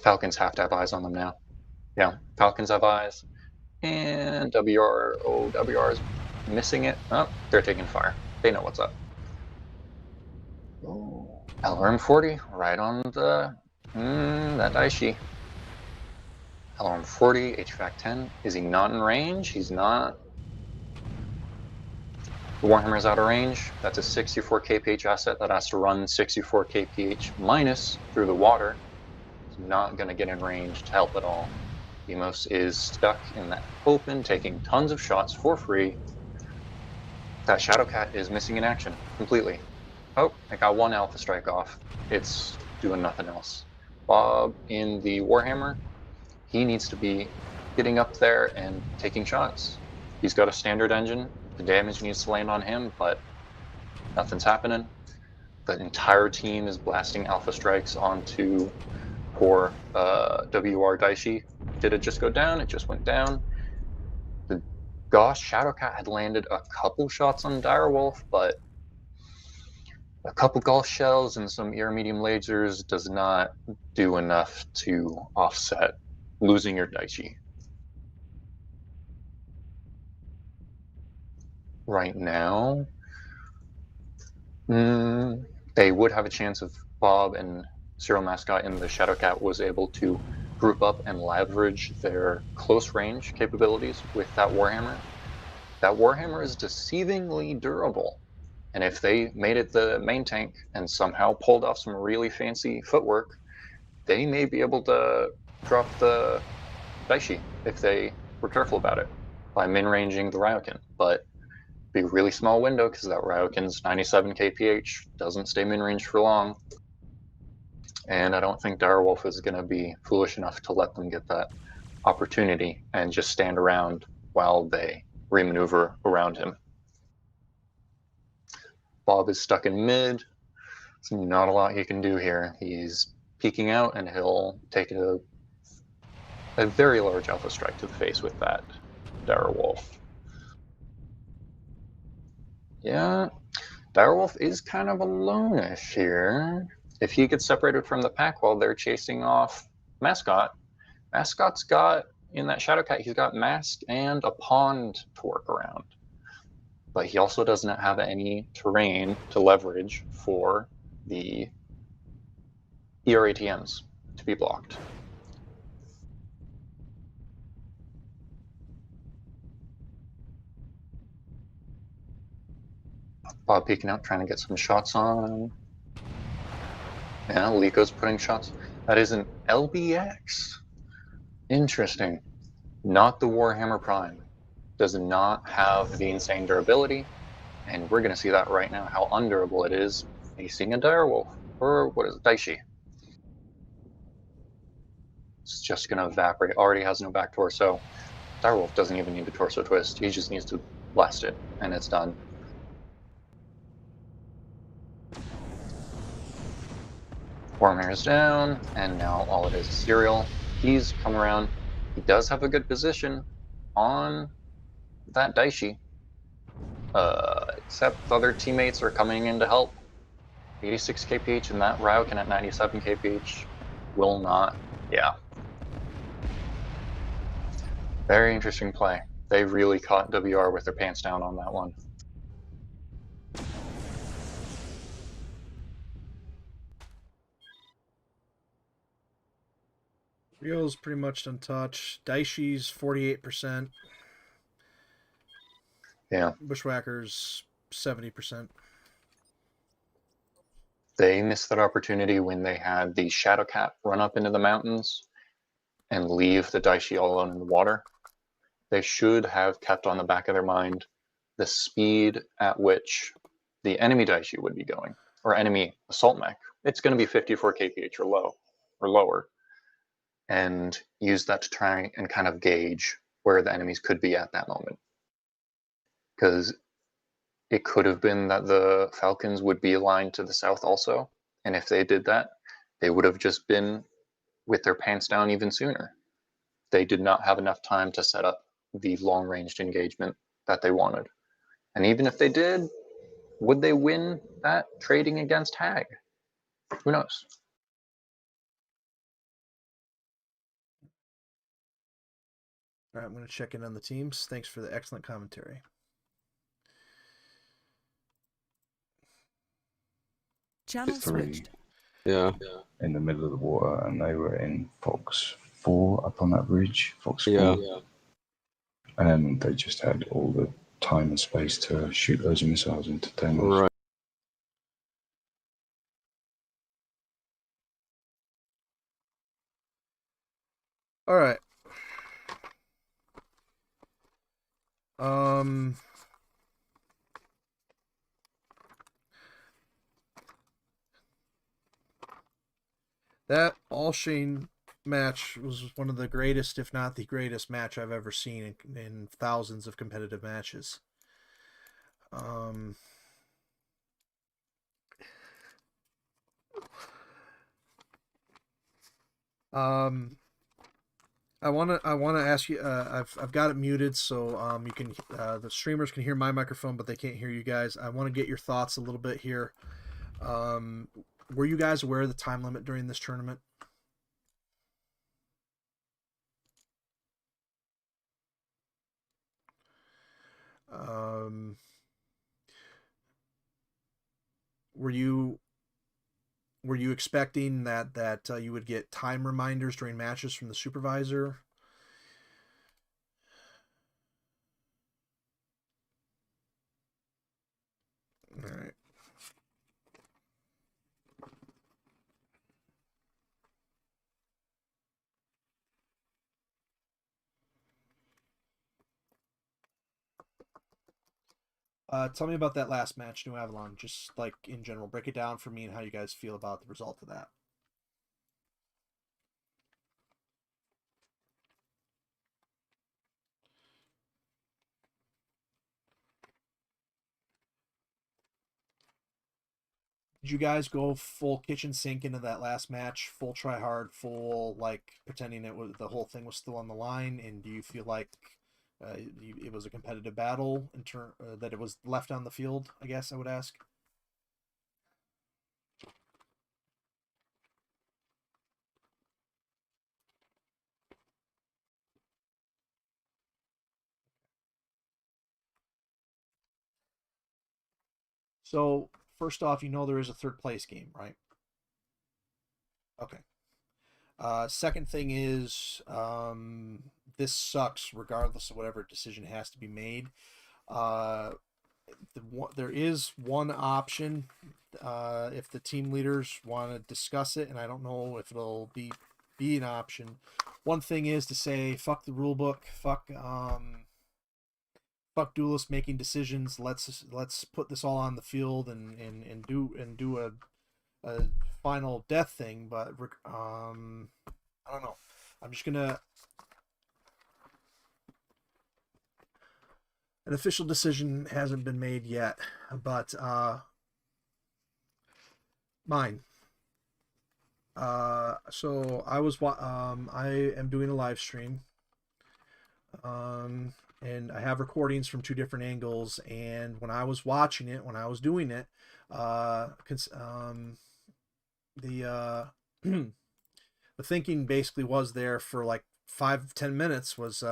Falcons have to have eyes on them now. Yeah, Falcons have eyes. And WR is missing it. Oh, they're taking fire. They know what's up. Oh, LRM-40 right on the that Daishi. LRM-40, HVAC 10. Is he not in range? He's not. The Warhammer is out of range. That's a 64 kph asset that has to run 64 kph minus through the water. He's not going to get in range to help at all. Demos is stuck in that open, taking tons of shots for free. That Shadowcat is missing in action completely. Oh, I got one Alpha Strike off. It's doing nothing else. Bob in the Warhammer, he needs to be getting up there and taking shots. He's got a standard engine. The damage needs to land on him, but nothing's happening. The entire team is blasting Alpha Strikes onto poor WR Daishi. Did it just go down? It just went down. The Gauss Shadowcat had landed a couple shots on Direwolf, but a couple Gauss shells and some air medium lasers does not do enough to offset losing your Daishi. Right now, they would have a chance if Bob and Serial Mascot and the Shadowcat was able to group up and leverage their close range capabilities with that Warhammer. That Warhammer is deceivingly durable. And if they made it the main tank and somehow pulled off some really fancy footwork, they may be able to drop the Daishi if they were careful about it by min-ranging the Ryokin. But be a really small window because that Ryokin's 97 kph doesn't stay min range for long. And I don't think Direwolf is going to be foolish enough to let them get that opportunity and just stand around while they remaneuver around him. Bob is stuck in mid. There's not a lot he can do here. He's peeking out, and he'll take a very large alpha strike to the face with that Direwolf. Yeah, Direwolf is kind of alone-ish here. If he gets separated from the pack while they're chasing off Mascot, Mascot's got, in that Shadowcat, he's got Mask and a pond to work around. But he also doesn't have any terrain to leverage for the ERATMs to be blocked. Bob peeking out, trying to get some shots on. Yeah, Lico's putting shots. That is an LBX. Interesting. Not the Warhammer Prime. Does not have the insane durability. And we're going to see that right now, how undurable it is facing a Direwolf. Or what is it? Daishi. It's just going to evaporate. Already has no back torso. Direwolf doesn't even need the torso twist. He just needs to blast it, and it's done. Warhammer's down, and now all it is Serial. He's come around. He does have a good position on that Daishi. Except other teammates are coming in to help. 86 kph, and that Ryokin at 97 kph will not. Yeah. Very interesting play. They really caught WR with their pants down on that one. Rio's pretty much untouched. Daishi's 48%. Yeah. Bushwhackers 70%. They missed that opportunity when they had the Shadowcat run up into the mountains and leave the Daishi all alone in the water. They should have kept on the back of their mind the speed at which the enemy Daishi would be going, or enemy assault mech. It's going to be 54 kph or lower, and use that to try and kind of gauge where the enemies could be at that moment. Because it could have been that the Falcons would be aligned to the south also, and if they did that, they would have just been with their pants down even sooner. They did not have enough time to set up the long-ranged engagement that they wanted. And even if they did, would they win that trading against Hag? Who knows? All right, I'm going to check in on the teams. Thanks for the excellent commentary. Channel Three switched. Yeah. in the middle of the water, and they were in Fox 4 up on that bridge. Fox 4. Yeah. And they just had all the time and space to shoot those missiles into Thanos. Right. All right. That All-Shane match was one of the greatest, if not the greatest match I've ever seen in thousands of competitive matches. I wanna ask you. I've got it muted so you can the streamers can hear my microphone, but they can't hear you guys. I want to get your thoughts a little bit here. Were you guys aware of the time limit during this tournament? Were you expecting that you would get time reminders during matches from the supervisor? All right. Tell me about that last match, New Avalon. Just like in general, break it down for me and how you guys feel about the result of that. Did you guys go full kitchen sink into that last match, full try hard, full like pretending it was the whole thing was still on the line? And do you feel like it was a competitive battle in turn that it was left on the field? I guess I would ask. So first off, you know there is a third place game, right? Okay. Second thing is, this sucks regardless of whatever decision has to be made. There is one option if the team leaders want to discuss it, and I don't know if it'll be an option. One thing is to say fuck the rule book, fuck duelists making decisions. Let's put this all on the field and do a final death thing. But I don't know. I'm just gonna. An official decision hasn't been made yet, but mine. So I am doing a live stream. And I have recordings from two different angles. And when I was watching it, when I was doing it, the the thinking basically was there for like 5-10 minutes was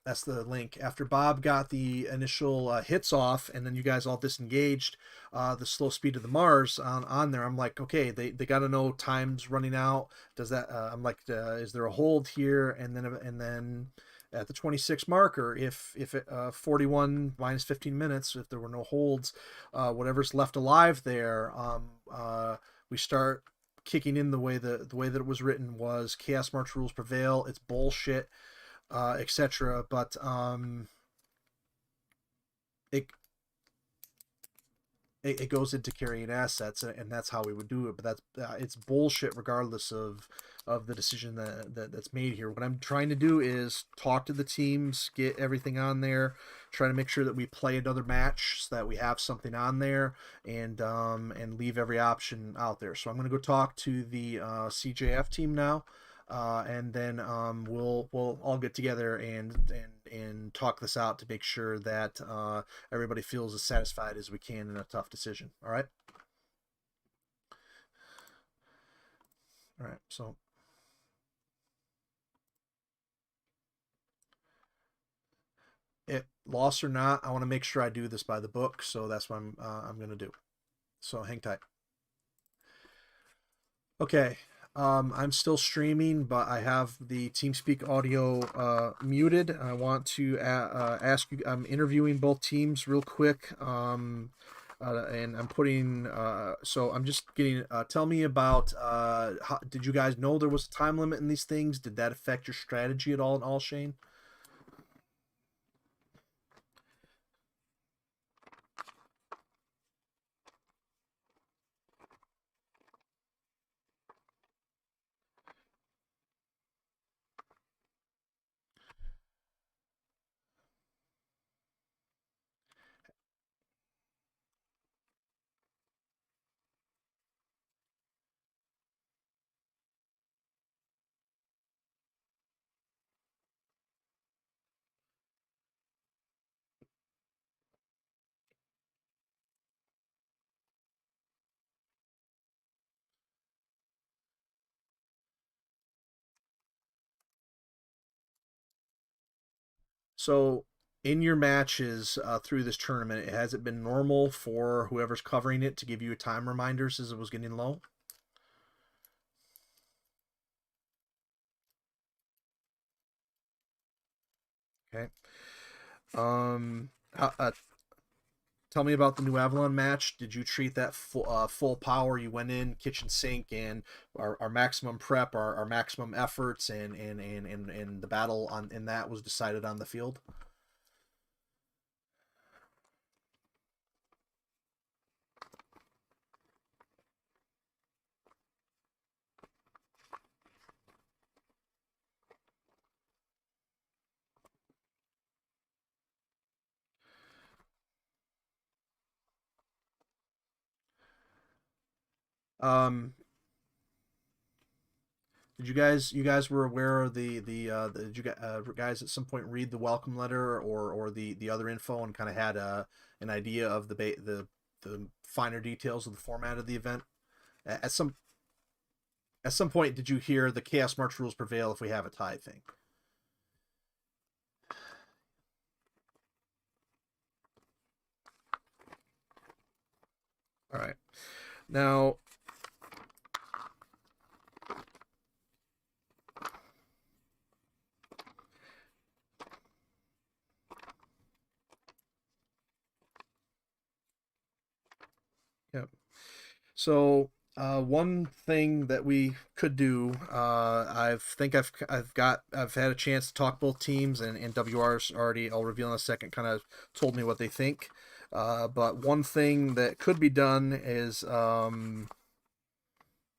that's the link. After Bob got the initial hits off, and then you guys all disengaged, the slow speed of the Mars on there. I'm like, okay, they got to know time's running out. Does that? I'm like, is there a hold here? And then at the 26 marker, if 41 minus 15 minutes, if there were no holds, whatever's left alive there, we start kicking in the way that it was written was Chaos March rules prevail. It's bullshit. Etc. But it goes into carrying assets, and that's how we would do it. But that's it's bullshit, regardless of the decision that's made here. What I'm trying to do is talk to the teams, get everything on there, try to make sure that we play another match so that we have something on there, and leave every option out there. So I'm going to go talk to the CJF team now. And then we'll all get together and talk this out to make sure that everybody feels as satisfied as we can in a tough decision. All right. All right. So loss or not, I want to make sure I do this by the book. So that's what I'm going to do. So hang tight. Okay. I'm still streaming, but I have the TeamSpeak audio muted. I want to ask you. I'm interviewing both teams real quick, and I'm putting. So I'm just getting. Tell me about. Did you guys know there was a time limit in these things? Did that affect your strategy at all? Shane? So, in your matches through this tournament, has it been normal for whoever's covering it to give you time reminders as it was getting low? Okay. Tell me about the New Avalon match. Did you treat that full power? You went in kitchen sink and our maximum prep, our maximum efforts, and the battle in that was decided on the field. Um, did you guys were aware of did you guys at some point read the welcome letter or the other info and kind of had an idea of the finer details of the format of the event? At some point, did you hear the Chaos March rules prevail if we have a tie thing? All right. Now, yep. So, one thing that we could do, I've had a chance to talk both teams, and WR's already, I'll reveal in a second, kind of told me what they think. But one thing that could be done is,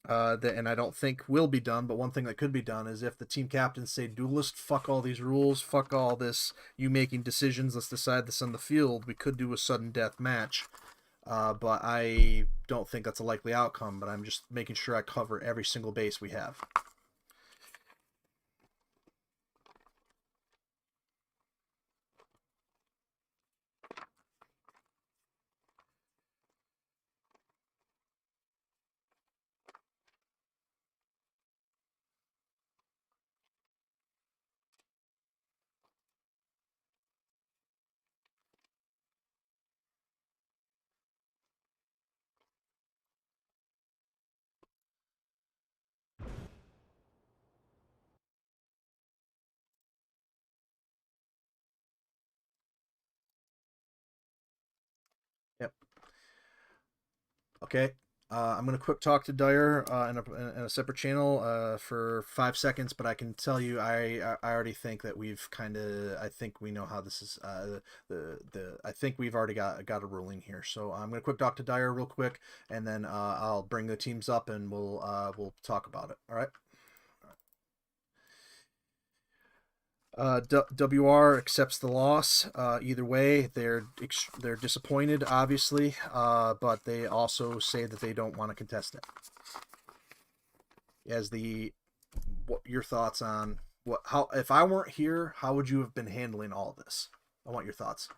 that, and I don't think will be done, but one thing that could be done is if the team captains say, "Duelist, fuck all these rules, fuck all this, you making decisions, let's decide this on the field," we could do a sudden death match. But I don't think that's a likely outcome, but I'm just making sure I cover every single base we have. Yep. Okay. I'm gonna quick talk to Dyer in a separate channel for 5 seconds, but I can tell you I already think that we've kind of I think we know how this is I think we've already got a ruling here. So I'm gonna quick talk to Dyer real quick, and then I'll bring the teams up and we'll talk about it. All right. WR accepts the loss. Either way, they're disappointed, obviously, but they also say that they don't want to contest it. What your thoughts on how if I weren't here, how would you have been handling all this? I want your thoughts.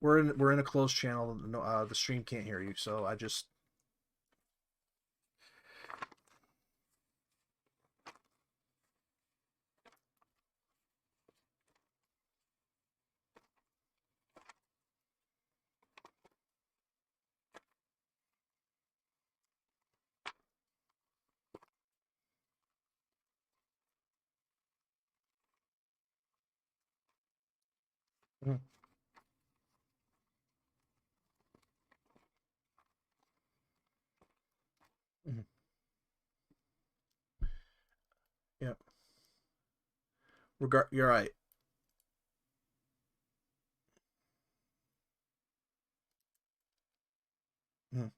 We're in a closed channel. No, the stream can't hear you, so I just. Mhm. Mhm. Yeah. You're right. Mhm.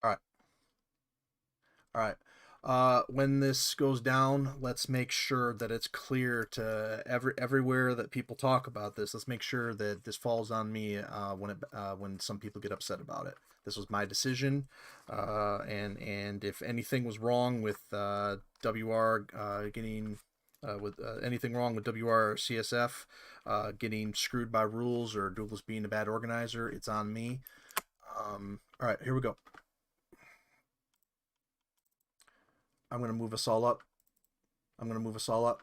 All right. All right. When this goes down, let's make sure that it's clear to everywhere that people talk about this. Let's make sure that this falls on me when some people get upset about it. This was my decision, and if anything was wrong with WR getting with anything wrong with WR or CSF getting screwed by rules or Douglas being a bad organizer, it's on me. All right, here we go. I'm going to move us all up. I'm going to move us all up.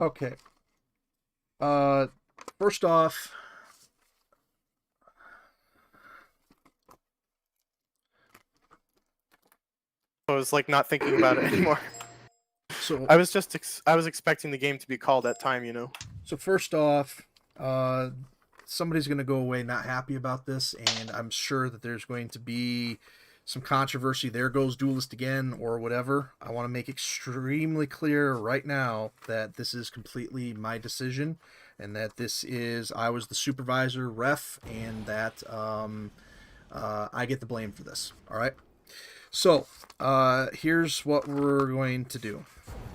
Okay. First off, I was like not thinking about it anymore. so I was just I was expecting the game to be called at time, you know. So first off, somebody's going to go away not happy about this, and I'm sure that there's going to be some controversy. There goes Duelist again, or whatever. I want to make extremely clear right now that this is completely my decision, and that I was the supervisor ref, and that I get the blame for this. All right. So here's what we're going to do.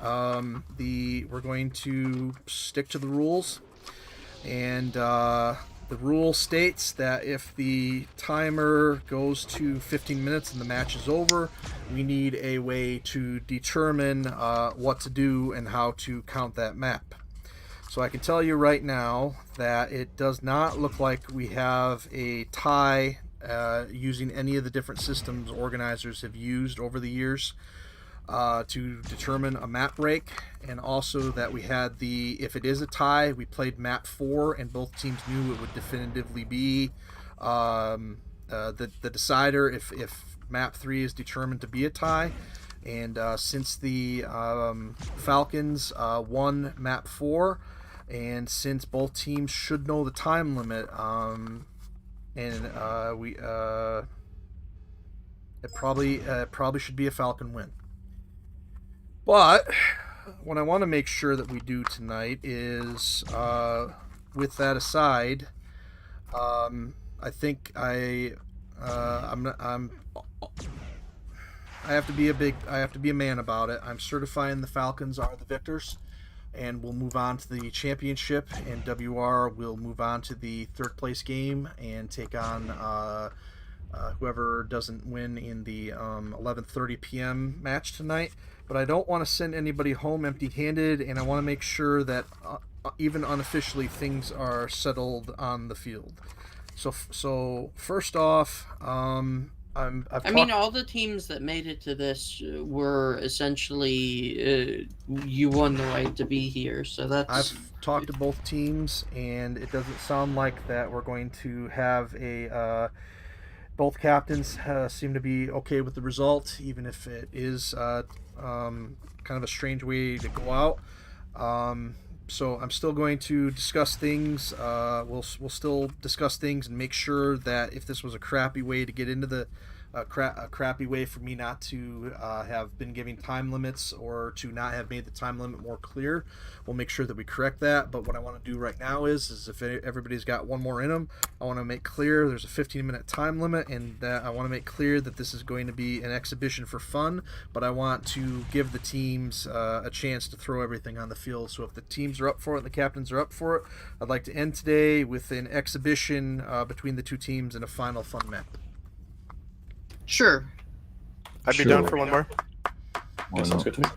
We're going to stick to the rules, and the rule states that if the timer goes to 15 minutes and the match is over, we need a way to determine what to do and how to count that map. So I can tell you right now that it does not look like we have a tie using any of the different systems organizers have used over the years to determine a map break, and also that we had if it is a tie, we played map 4 and both teams knew it would definitively be the decider if map 3 is determined to be a tie. And since the Falcons won map 4, and since both teams should know the time limit, it probably should be a Falcon win. But what I want to make sure that we do tonight is, with that aside, I think I have to be a man about it. I'm certifying the Falcons are the victors, and we'll move on to the championship, and WR will move on to the third place game and take on whoever doesn't win in the 11:30 p.m. match tonight. But I don't want to send anybody home empty-handed, and I want to make sure that even unofficially things are settled on the field. So first off, I mean, all the teams that made it to this were essentially you won the right to be here. So that's. I've talked to both teams, and it doesn't sound like that we're going to have a. Both captains seem to be okay with the result, even if it is kind of a strange way to go out. So I'm still going to discuss things. We'll still discuss things and make sure that if this was a crappy way to get into the a crappy way for me not to have been giving time limits or to not have made the time limit more clear, we'll make sure that we correct that. But what I want to do right now is if everybody's got one more in them, I want to make clear there's a 15-minute time limit, and that I want to make clear that this is going to be an exhibition for fun, but I want to give the teams a chance to throw everything on the field. So if the teams are up for it and the captains are up for it, I'd like to end today with an exhibition between the two teams and a final fun map. Sure. I'd be down for one more. Sounds good to me.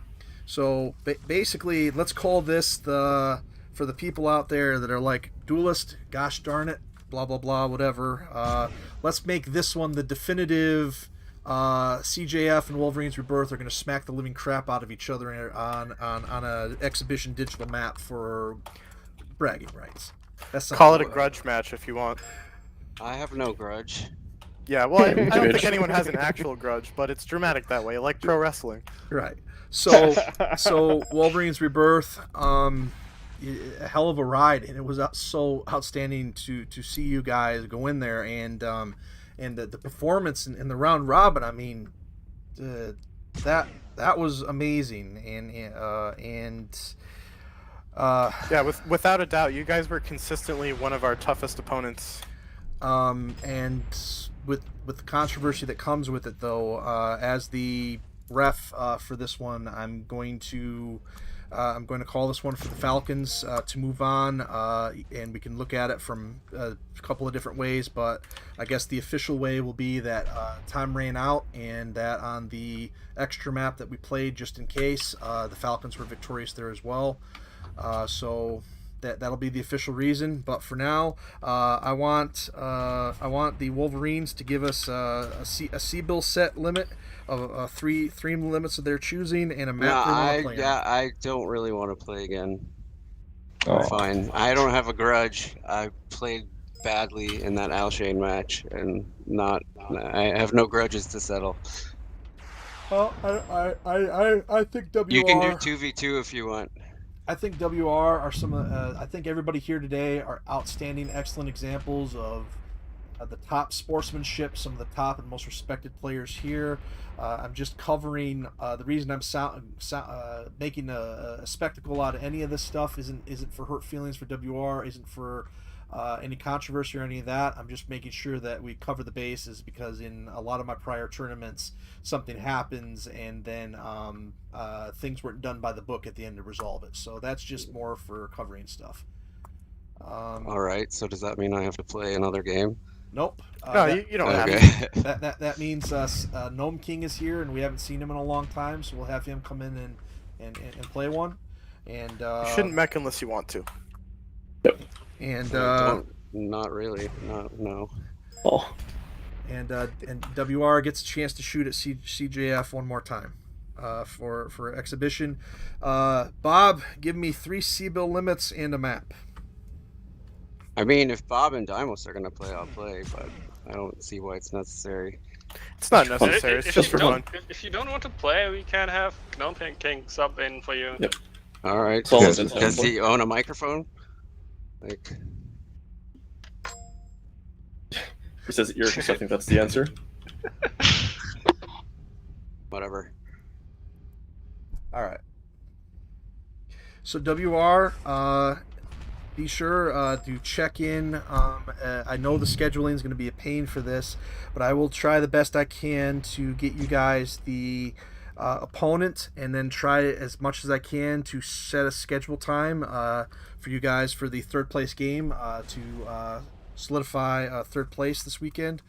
So basically, let's call this for the people out there that are like, Duelist, gosh darn it, blah blah blah, whatever. Let's make this one the definitive. CJF and Wolverine's Rebirth are going to smack the living crap out of each other on a exhibition digital map for bragging rights. Call it a grudge match if you want. I have no grudge. Yeah, well, I don't think anyone has an actual grudge, but it's dramatic that way, like pro wrestling. Right. So Wolverine's Rebirth, a hell of a ride, and it was so outstanding to see you guys go in there, and the performance in the round robin. I mean, that was amazing, yeah, without a doubt, you guys were consistently one of our toughest opponents. And with the controversy that comes with it, though, as the ref for this one, I'm going to call this one for the Falcons to move on, and we can look at it from a couple of different ways, but I guess the official way will be that time ran out, and that on the extra map that we played, just in case, the Falcons were victorious there as well. So that'll be the official reason. But for now, I want the Wolverines to give us a C-bill set limit of three limits of their choosing, and a map they want to play. I don't really want to play again. We're Oh, fine. I don't have a grudge. I played badly in that Alshane match, and I have no grudges to settle. Well, I think You can do WR. 2v2 if you want. I think WR are some of. I think everybody here today are outstanding, excellent examples of the top sportsmanship, some of the top and most respected players here. I'm just covering the reason I'm making a spectacle out of any of this stuff isn't for hurt feelings for WR, isn't for any controversy or any of that. I'm just making sure that we cover the bases because in a lot of my prior tournaments, something happens and then things weren't done by the book at the end to resolve it. So that's just more for covering stuff. All right. So does that mean I have to play another game? Nope. No, you don't have Okay. to. That means Gnome King is here, and we haven't seen him in a long time, so we'll have him come in and play one. And You shouldn't mech unless you want to. and Not really. No. Oh, and WR gets a chance to shoot at CJF one more time for exhibition. Bob, give me 3 C-bill limits and a map. I mean, if Bob and Dimos are gonna play, I'll play, but I don't see why it's necessary. It's not necessary. It's just for fun. If you don't want to play, we can have Gnome King sub in for you. Yep. All right. So Does he own a microphone? Like, he says you're I think that's the answer. whatever. All right. So WR, be sure to check in. I know the scheduling is going to be a pain for this, but I will try the best I can to get you guys the opponent, and then try as much as I can to set a schedule time for you guys for the third place game to solidify third place this weekend.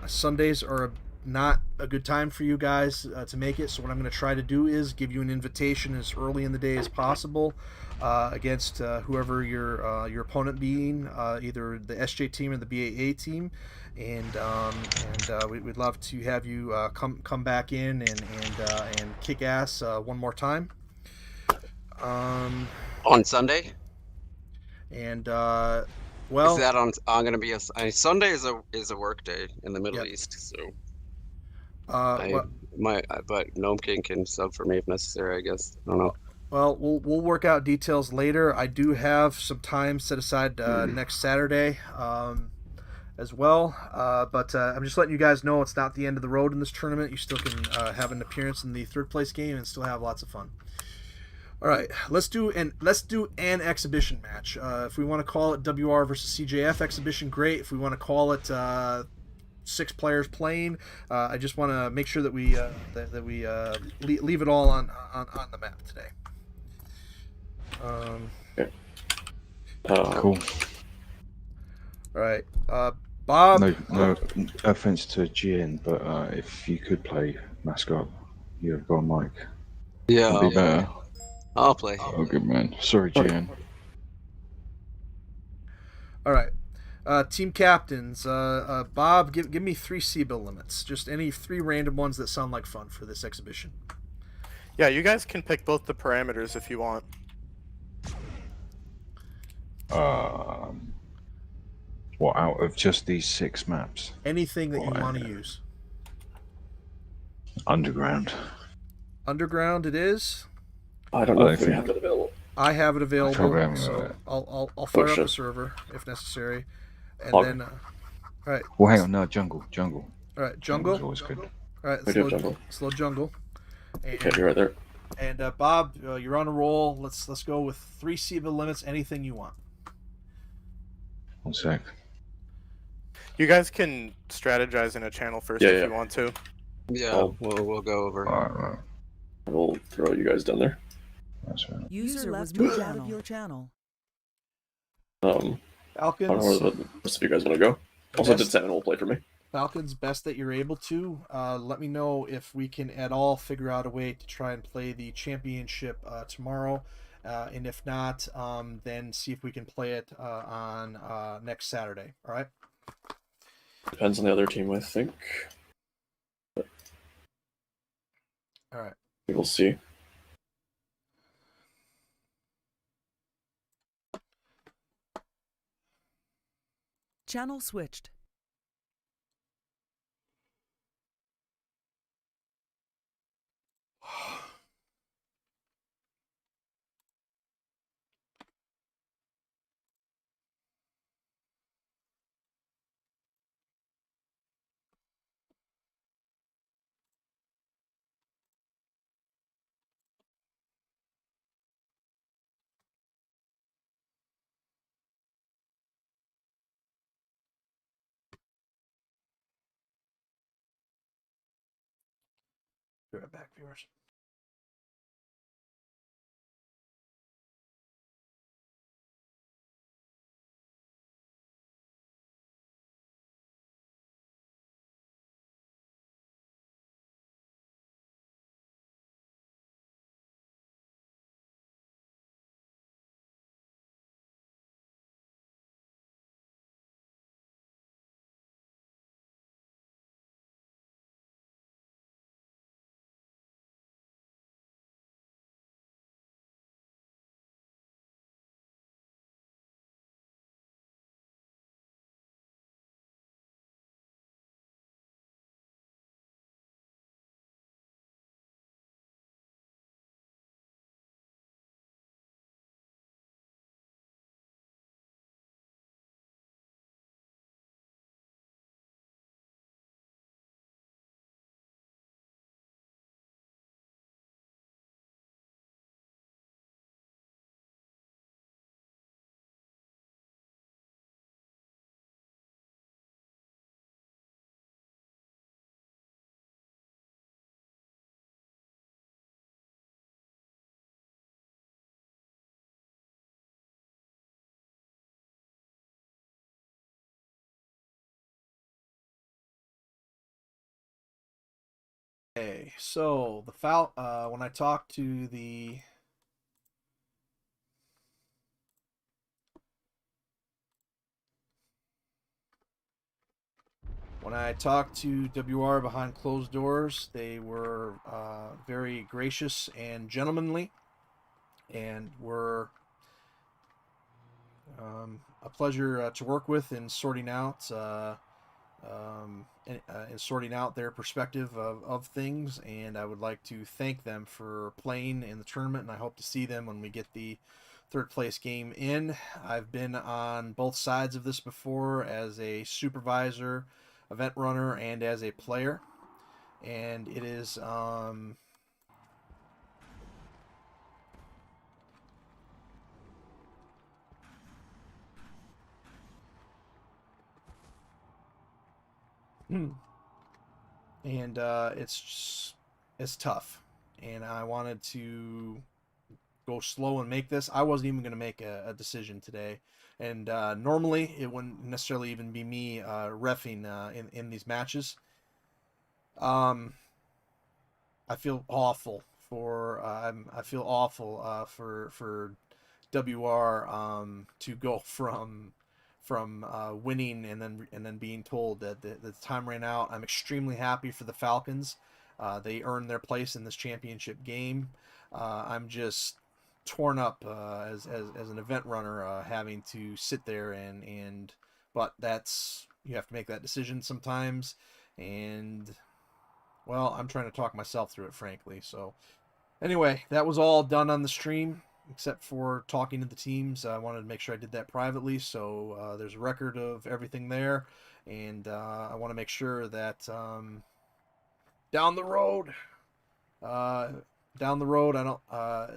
Sundays are not a good time for you guys to make it, so what I'm going to try to do is give you an invitation as early in the day as possible against whoever your opponent being, either the SJ team or the BAA team, and we'd love to have you come back in and kick ass one more time. On Sunday? And Is that on? I'm gonna be Sunday is a work day in the Middle Yep. East, so. Well, But Gnome King can sub for me if necessary, I guess. I don't know. Well, we'll work out details later. I do have some time set aside next Saturday as well. But I'm just letting you guys know it's not the end of the road in this tournament. You still can have an appearance in the third place game and still have lots of fun. All right, let's do an exhibition match. If we want to call it WR versus CJF exhibition, great. If we want to call it 6 players playing, I just want to make sure that we leave it all on the map today. cool. All right, Bob. No offense to GN, but if you could play mascot, you've got Mike. Yeah, It'd be better. I'll play. Oh, good man. Sorry, GN. All right. Team captains, Bob, give me 3 C-bill limits. Just any 3 random ones that sound like fun for this exhibition. Yeah, you guys can pick both the parameters if you want. What, out of just these 6 maps? Anything that you Right. want to use. Underground. Underground it is. I don't know if we have it available. I have it available, probably haven't got so it. I'll fire up shit. a server if necessary. And Hog. then, all right. Well, hang on. No, jungle. All right, Jungle's jungle. always good. All right, We do have jungle. slow jungle. Okay, you're right there. And Bob, you're on a roll. Let's go with 3 C-bill limits. Anything you want. 1 sec. You guys can strategize in a channel first Yeah, if yeah. you want to. Yeah, we'll go over. Alright. We'll throw you guys down there. That's right. User was moved out of your channel. I don't know Falcons. where the rest of you guys want to go. Also, Best- did Salmon will play for me. Falcons, best that you're able to. Let me know if we can at all figure out a way to try and play the championship tomorrow. And if not, then see if we can play it on next Saturday. All right? Depends on the other team, I think. All right. We will see. Channel switched. Be right back, viewers. Okay, so the when I talked to the when I talked to WR behind closed doors, they were very gracious and gentlemanly, and were a pleasure to work with in sorting out in sorting out their perspective of things. And I would like to thank them for playing in the tournament, and I hope to see them when we get the third place game in. I've been on both sides of this before as a supervisor, event runner, and as a player, and it is and it's tough, and I wanted to go slow and make this. I wasn't even going to make a decision today, and normally it wouldn't necessarily even be me reffing in these matches. I feel awful for I feel awful for WR to go from winning and then being told that the time ran out. I'm extremely happy for the Falcons. They earned their place in this championship game. I'm just torn up as an event runner, having to sit there and but that's, you have to make that decision sometimes, and well, I'm trying to talk myself through it, frankly. So anyway, that was all done on the stream, except for talking to the teams. I wanted to make sure I did that privately, so there's a record of everything there, and I want to make sure that down the road, uh, I don't.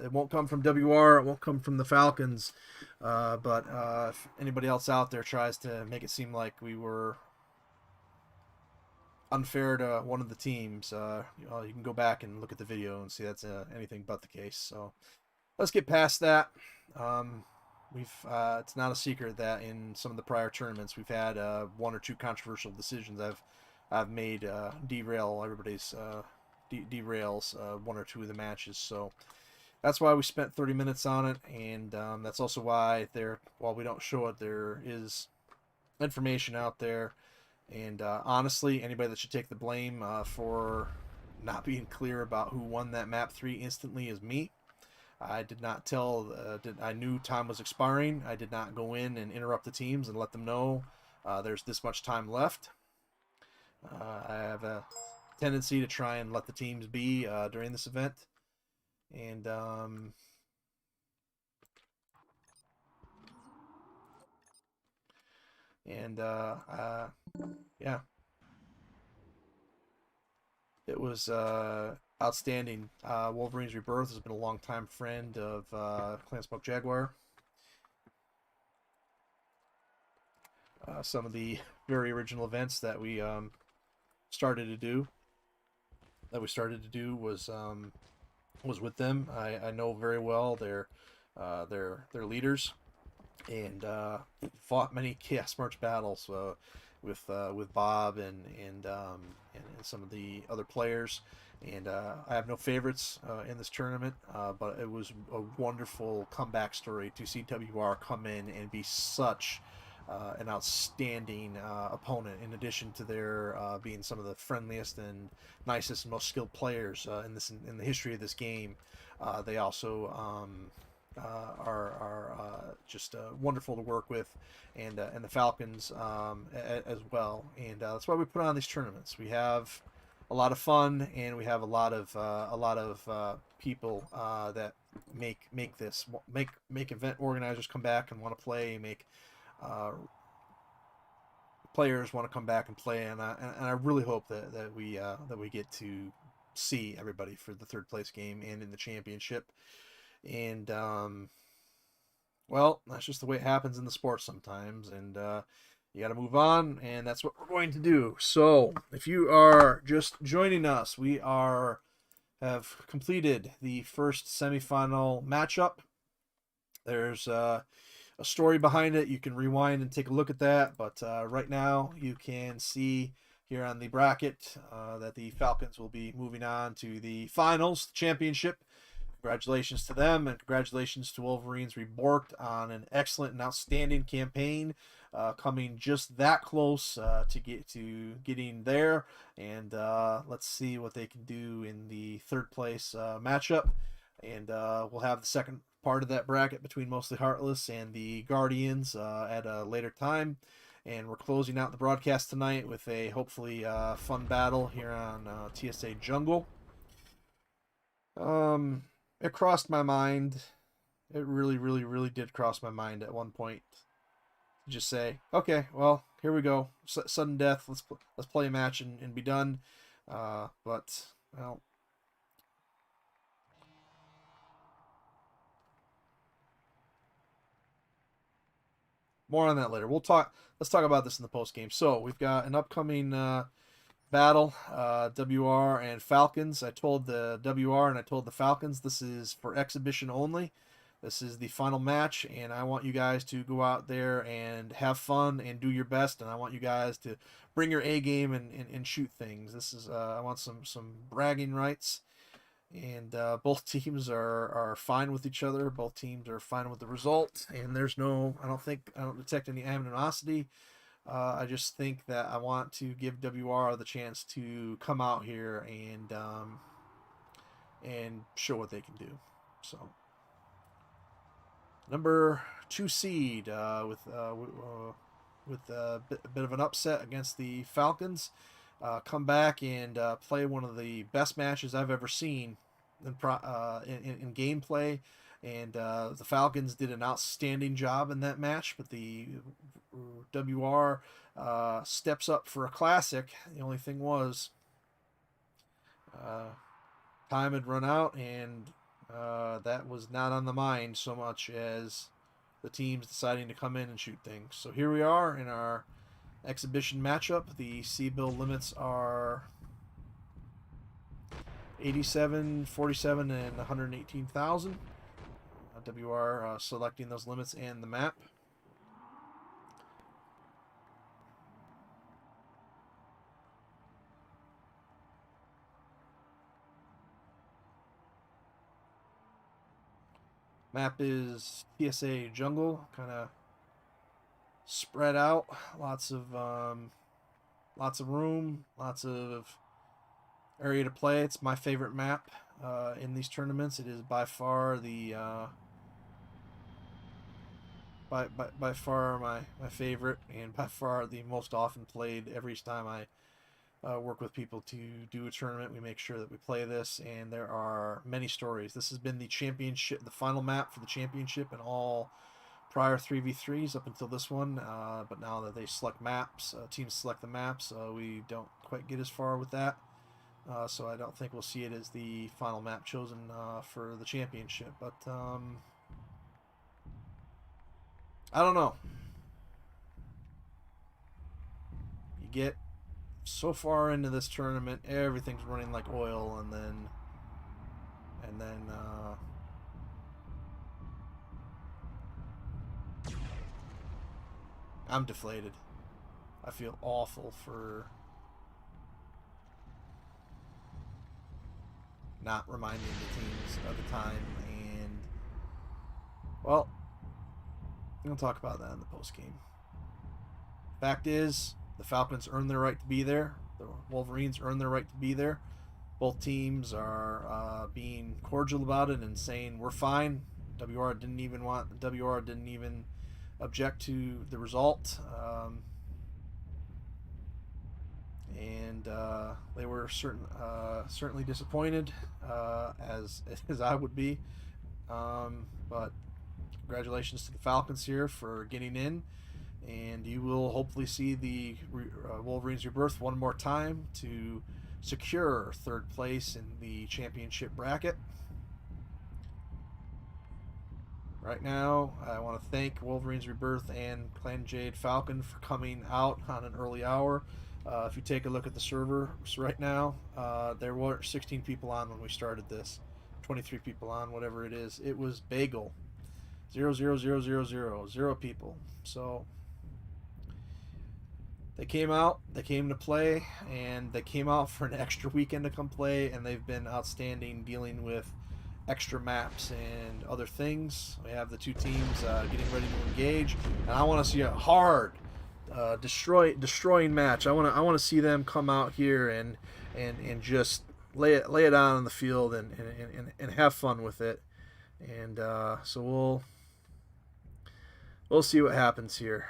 It won't come from WR. It won't come from the Falcons. But if anybody else out there tries to make it seem like we were unfair to one of the teams, you can go back and look at the video and see that's anything but the case. So let's get past that. It's not a secret that in some of the prior tournaments we've had one or two controversial decisions I've made derail everybody's derails one or two of the matches. So that's why we spent 30 minutes on it, and that's also why while we don't show it, there is information out there. And honestly, anybody that should take the blame for not being clear about who won that map 3 instantly is me. I did not tell. I knew time was expiring. I did not go in and interrupt the teams and let them know there's this much time left. I have a tendency to try and let the teams be during this event, and yeah, it was outstanding. Wolverine's Rebirth has been a longtime friend of Clan Smoke Jaguar. Some of the very original events that we started to do was with them. I know very well their leaders, and fought many Chaos March battles with Bob and some of the other players. And I have no favorites in this tournament, but it was a wonderful comeback story to see WR come in and be such an outstanding opponent. In addition to their being some of the friendliest and nicest and most skilled players in the history of this game, they also are just wonderful to work with, and the Falcons as well. And that's why we put on these tournaments. We have a lot of fun, and we have a lot of people that make event organizers come back and want to play, make players want to come back and play, and I really hope that we get to see everybody for the third place game and in the championship. And well, that's just the way it happens in the sport sometimes, and you got to move on, and that's what we're going to do. So if you are just joining us, we have completed the first semifinal matchup. There's a story behind it. You can rewind and take a look at that, but right now you can see here on the bracket that the Falcons will be moving on to the finals, the championship. Congratulations to them, and congratulations to Wolverines Reborked on an excellent and outstanding campaign, coming just that close to getting there. And let's see what they can do in the third place matchup. And we'll have the second part of that bracket between Mostly Heartless and the Guardians at a later time. And we're closing out the broadcast tonight with a hopefully fun battle here on TSA Jungle. It crossed my mind. It really, really, really did cross my mind at one point to just say, okay, well, here we go. Sudden death. Let's play a match and be done. But well, more on that later. Let's talk about this in the post game. So we've got an upcoming battle, WR and Falcons. I told the WR and I told the Falcons this is for exhibition only. This is the final match, and I want you guys to go out there and have fun and do your best, and I want you guys to bring your A game and shoot things. This is I want some bragging rights, and both teams are fine with each other. Both teams are fine with the result, and there's no I don't detect any animosity. I just think that I want to give WR the chance to come out here and show what they can do. So, number 2 seed with a bit of an upset against the Falcons, come back and play one of the best matches I've ever seen in gameplay. And the Falcons did an outstanding job in that match, but the WR steps up for a classic. The only thing was time had run out, and that was not on the mind so much as the teams deciding to come in and shoot things. So here we are in our exhibition matchup. The C-bill limits are 87, 47, and 118,000. WR selecting those limits and the map. Map is TSA Jungle, kind of spread out, lots of room, lots of area to play. It's my favorite map in these tournaments. It is by far the by far my favorite, and by far the most often played. Every time I work with people to do a tournament, we make sure that we play this, and there are many stories. This has been the championship, the final map for the championship, and all prior 3v3s up until this one. But now that they select maps, teams select the maps, we don't quite get as far with that. So I don't think we'll see it as the final map chosen for the championship. But I don't know. You get so far into this tournament, everything's running like oil, and then I'm deflated. I feel awful for not reminding the teams of the time, and well, we'll talk about that in the post game. Fact is, the Falcons earned their right to be there. The Wolverines earned their right to be there. Both teams are being cordial about it and saying we're fine. WR didn't even object to the result, and they were certainly disappointed, as I would be. But congratulations to the Falcons here for getting in, and you will hopefully see the Wolverines rebirth one more time to secure third place in the championship bracket. Right now, I want to thank Wolverines Rebirth and Clan Jade Falcon for coming out on an early hour. If you take a look at the servers right now, there were 16 people on when we started this, 23 people on, whatever it is. It was bagel, 0 people. So they came out, they came to play, and they came out for an extra weekend to come play, and they've been outstanding dealing with extra maps and other things. We have the two teams getting ready to engage, and I want to see a hard destroying match. I want to see them come out here and just lay it out on the field and have fun with it. And so we'll see what happens here.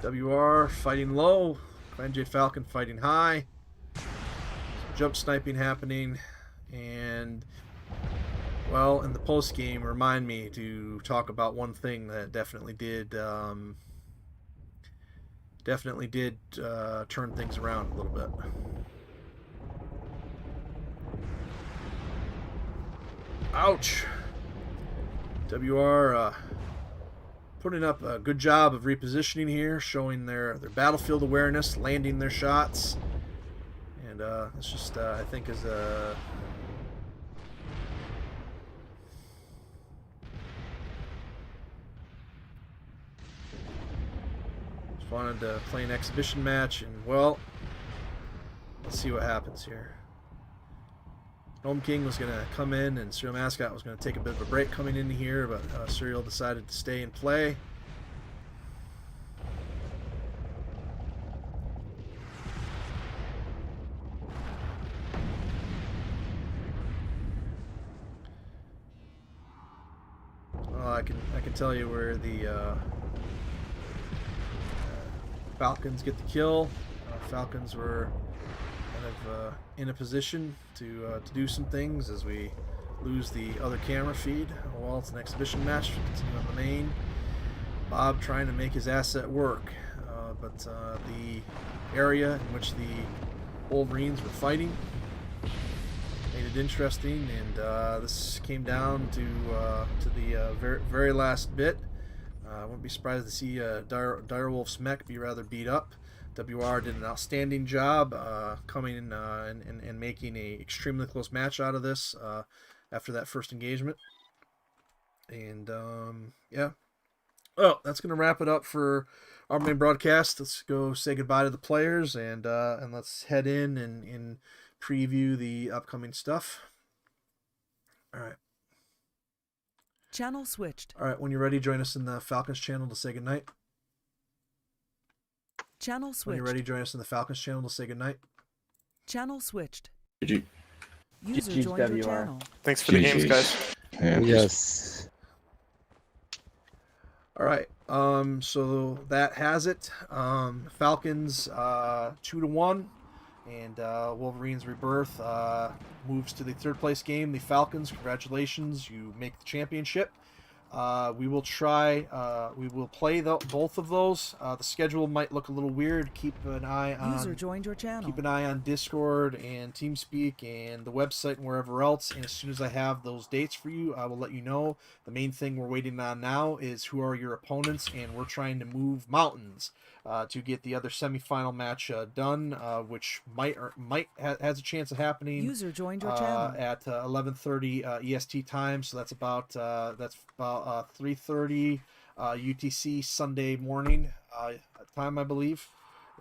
WR fighting low, Clan Jade Falcon fighting high. Jump sniping happening, and well, in the post game, remind me to talk about one thing that definitely did turn things around a little bit. Ouch. WR putting up a good job of repositioning here, showing their battlefield awareness, landing their shots, and it's just I think is a just wanted to play an exhibition match, and well, let's see what happens here. Gnome King was going to come in, and Serial Mascot was going to take a bit of a break coming into here, but Serial decided to stay and play. Well, I can tell you where the Falcons get the kill. Falcons were kind of in a position to do some things as we lose the other camera feed. Well, it's an exhibition match. We continue on the main. Bob trying to make his asset work, but the area in which the Wolverines were fighting made it interesting, and this came down to the very last bit. I wouldn't be surprised to see Direwolf's mech be rather beat up. WR did an outstanding job coming in and making a extremely close match out of this after that first engagement. And yeah, well, that's going to wrap it up for our main broadcast. Let's go say goodbye to the players, and let's head in and preview the upcoming stuff. All right. Channel switched. All right, when you're ready, join us in the Falcons channel to say goodnight. Channel switched. When you're ready, join us in the Falcons channel to say goodnight. Channel switched. GG. User GG's joined your WR. channel. Thanks for the games, GG's. guys. Yeah. Yes. All right. So that has it. Falcons 2-1, and Wolverines Rebirth moves to the third place game. The Falcons, congratulations, you make the championship. We will try. We will play both of those. The schedule might look a little weird. Keep an eye User on. joined your channel. Keep an eye on Discord and TeamSpeak and the website and wherever else. And as soon as I have those dates for you, I will let you know. The main thing we're waiting on now is who are your opponents, and we're trying to move mountains to get the other semifinal match done, which has a chance of happening. User joined your channel. At 11:30 EST time. So that's about 3:30 UTC Sunday morning time, I believe.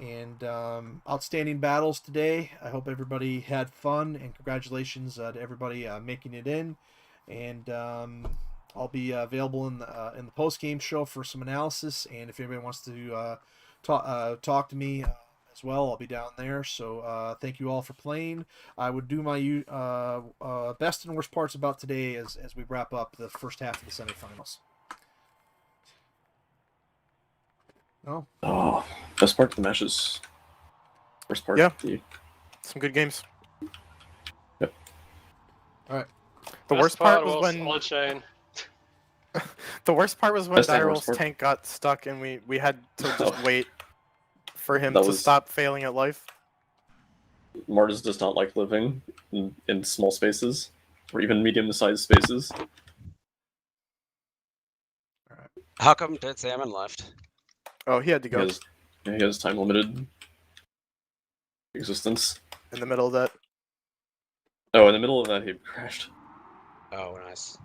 And outstanding battles today. I hope everybody had fun, and congratulations to everybody making it in. And I'll be available in the post game show for some analysis. And if anybody wants to talk to me as well, I'll be down there. So thank you all for playing. I would do my best and worst parts about today as we wrap up the first half of the semifinals. No. Oh, best part of the matches. First part. Yeah. The... Some good games. Yep. All right. The Best worst part was was when all chain. the worst part was when Best and worst Direwolf's part. tank got stuck and we had to just wait for him That to was- stop failing at life. Martis does not like living in small spaces, or even medium-sized spaces. How come Dead Salmon left? Oh, he had to He go has time-limited existence. in the middle of that. Oh, in the middle of that, he crashed. Oh, nice.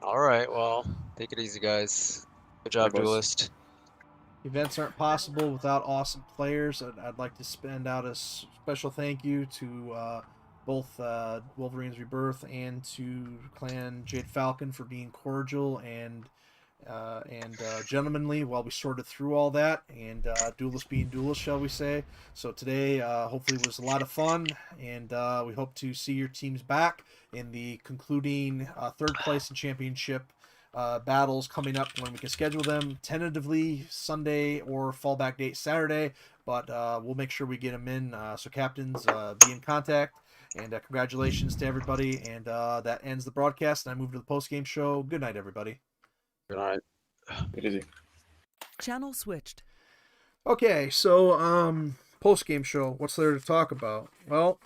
Alright, well, take it easy, guys. Good job, Likewise. Duelist. Events aren't possible without awesome players. I'd like to spend out a special thank you to both Wolverines Rebirth and to Clan Jade Falcon for being cordial and gentlemanly while we sorted through all that, and duelist being duelist, shall we say. So today hopefully was a lot of fun, and we hope to see your teams back in the concluding third place and championship battles coming up when we can schedule them, tentatively Sunday or fallback date Saturday, but we'll make sure we get them in. So captains, be in contact, and congratulations to everybody. And that ends the broadcast, and I move to the post-game show. Good night, everybody. Good night. It is easy. Channel switched. Okay, so post-game show, what's there to talk about? Well,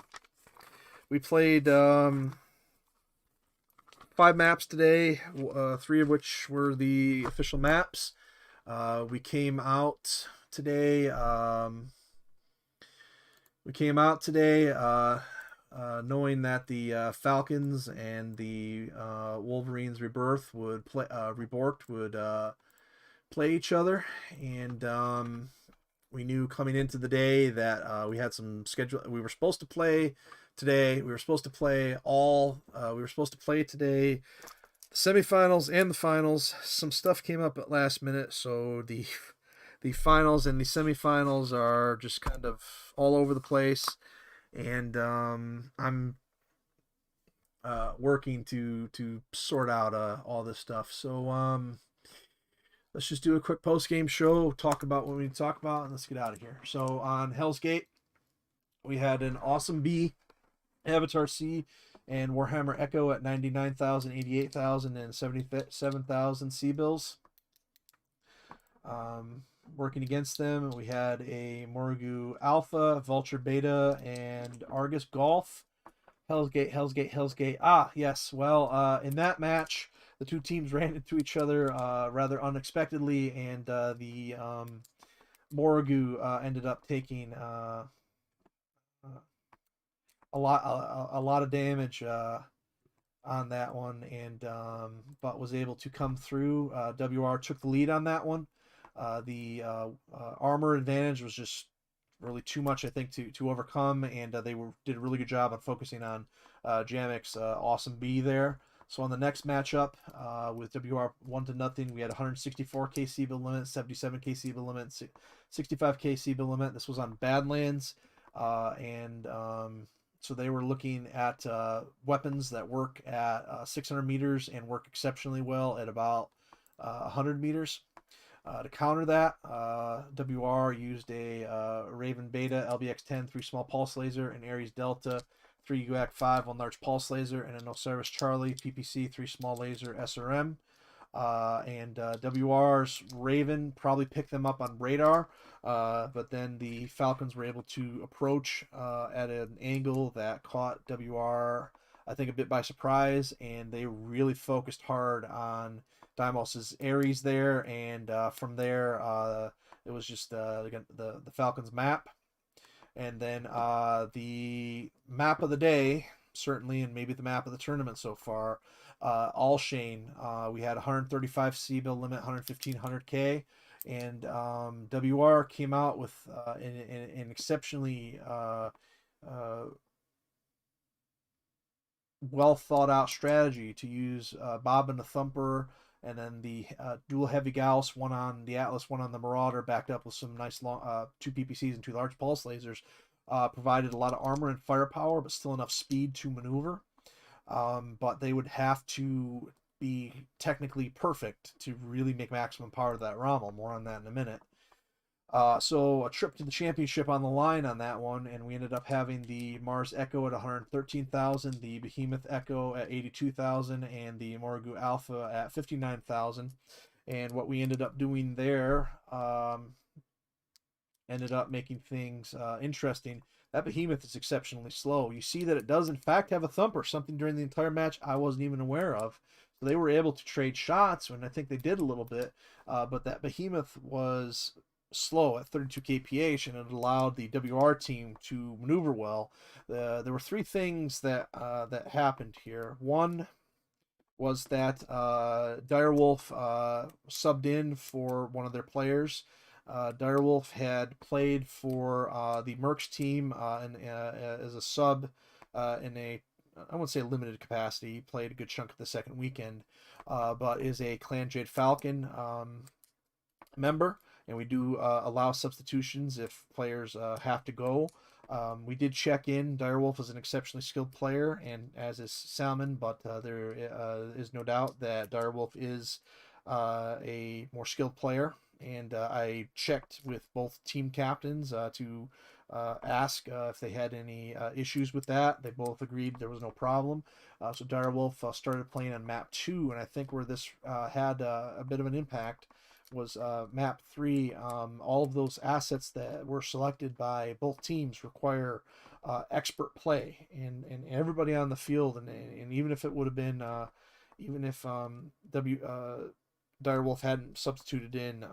we played 5 maps today, 3 of which were the official maps. We came out today knowing that the Falcons and the Wolverines Rebirth would play play each other, and we knew coming into the day that we had some schedule. We were supposed to play today. We were supposed to play today, the semifinals and the finals. Some stuff came up at last minute, so the finals and the semifinals are just kind of all over the place. And I'm working to sort out all this stuff. So let's just do a quick post-game show, talk about what we need to talk about, and let's get out of here. So on Hell's Gate, we had an Awesome B, Avatar C, and Warhammer Echo at 99,000, 88,000, and 77,000 C-bills. Working against them, we had a Morrigu Alpha, Vulture Beta, and Argus Golf. Hell's Gate. Ah, yes. Well, in that match, the two teams ran into each other rather unexpectedly, and the Morrigu ended up taking a lot of damage on that one, and but was able to come through. WR took the lead on that one. The armor advantage was just really too much, I think, to overcome, and they did a really good job on focusing on Jamik's Awesome B there. So on the next matchup, with WR 1-0, we had 164 KC bill limit, 77 KC bill limit, 65 KC bill limit. This was on Badlands. and so they were looking at weapons that work at 600 meters and work exceptionally well at about 100 meters. To counter that, WR used a Raven Beta LBX-10 3 small pulse laser, an Ares Delta 3 UAC-5 1 large pulse laser, and an Osiris Charlie PPC 3 small laser SRM. And WR's Raven probably picked them up on radar, but then the Falcons were able to approach at an angle that caught WR, I think, a bit by surprise, and they really focused hard on Deimos's Ares there, and from there it was just the Falcons map. And then the map of the day, certainly, and maybe the map of the tournament so far, All Shane. We had 135 C-bill limit, 115, 100K. And WR came out with an exceptionally well thought out strategy to use Bob and the Thumper, and then the dual heavy Gauss, one on the Atlas, one on the Marauder, backed up with some nice long 2 PPCs and 2 large pulse lasers, provided a lot of armor and firepower, but still enough speed to maneuver. But they would have to be technically perfect to really make maximum power of that Rommel. More on that in a minute. So a trip to the championship on the line on that one, and we ended up having the Mars Echo at 113,000, the Behemoth Echo at 82,000, and the Morrigu Alpha at 59,000. And what we ended up doing there ended up making things interesting. That Behemoth is exceptionally slow. You see that it does in fact have a Thumper, something during the entire match I wasn't even aware of. So they were able to trade shots, and I think they did a little bit, but that Behemoth was slow at 32 kph, and it allowed the WR team to maneuver well. There were 3 things that that happened here. One was that Direwolf subbed in for one of their players. Direwolf had played for the Mercs team as a sub in a, I wouldn't say limited capacity. He played a good chunk of the second weekend, but is a Clan Jade Falcon member, and we do allow substitutions if players have to go. We did check in. Direwolf is an exceptionally skilled player, and as is Salmon, but there is no doubt that Direwolf is a more skilled player. And I checked with both team captains to ask if they had any issues with that. They both agreed there was no problem. So Direwolf started playing on map 2, and I think where this had a bit of an impact was map 3. All of those assets that were selected by both teams require expert play, and everybody on the field, and even if it would have been even if Direwolf hadn't substituted in,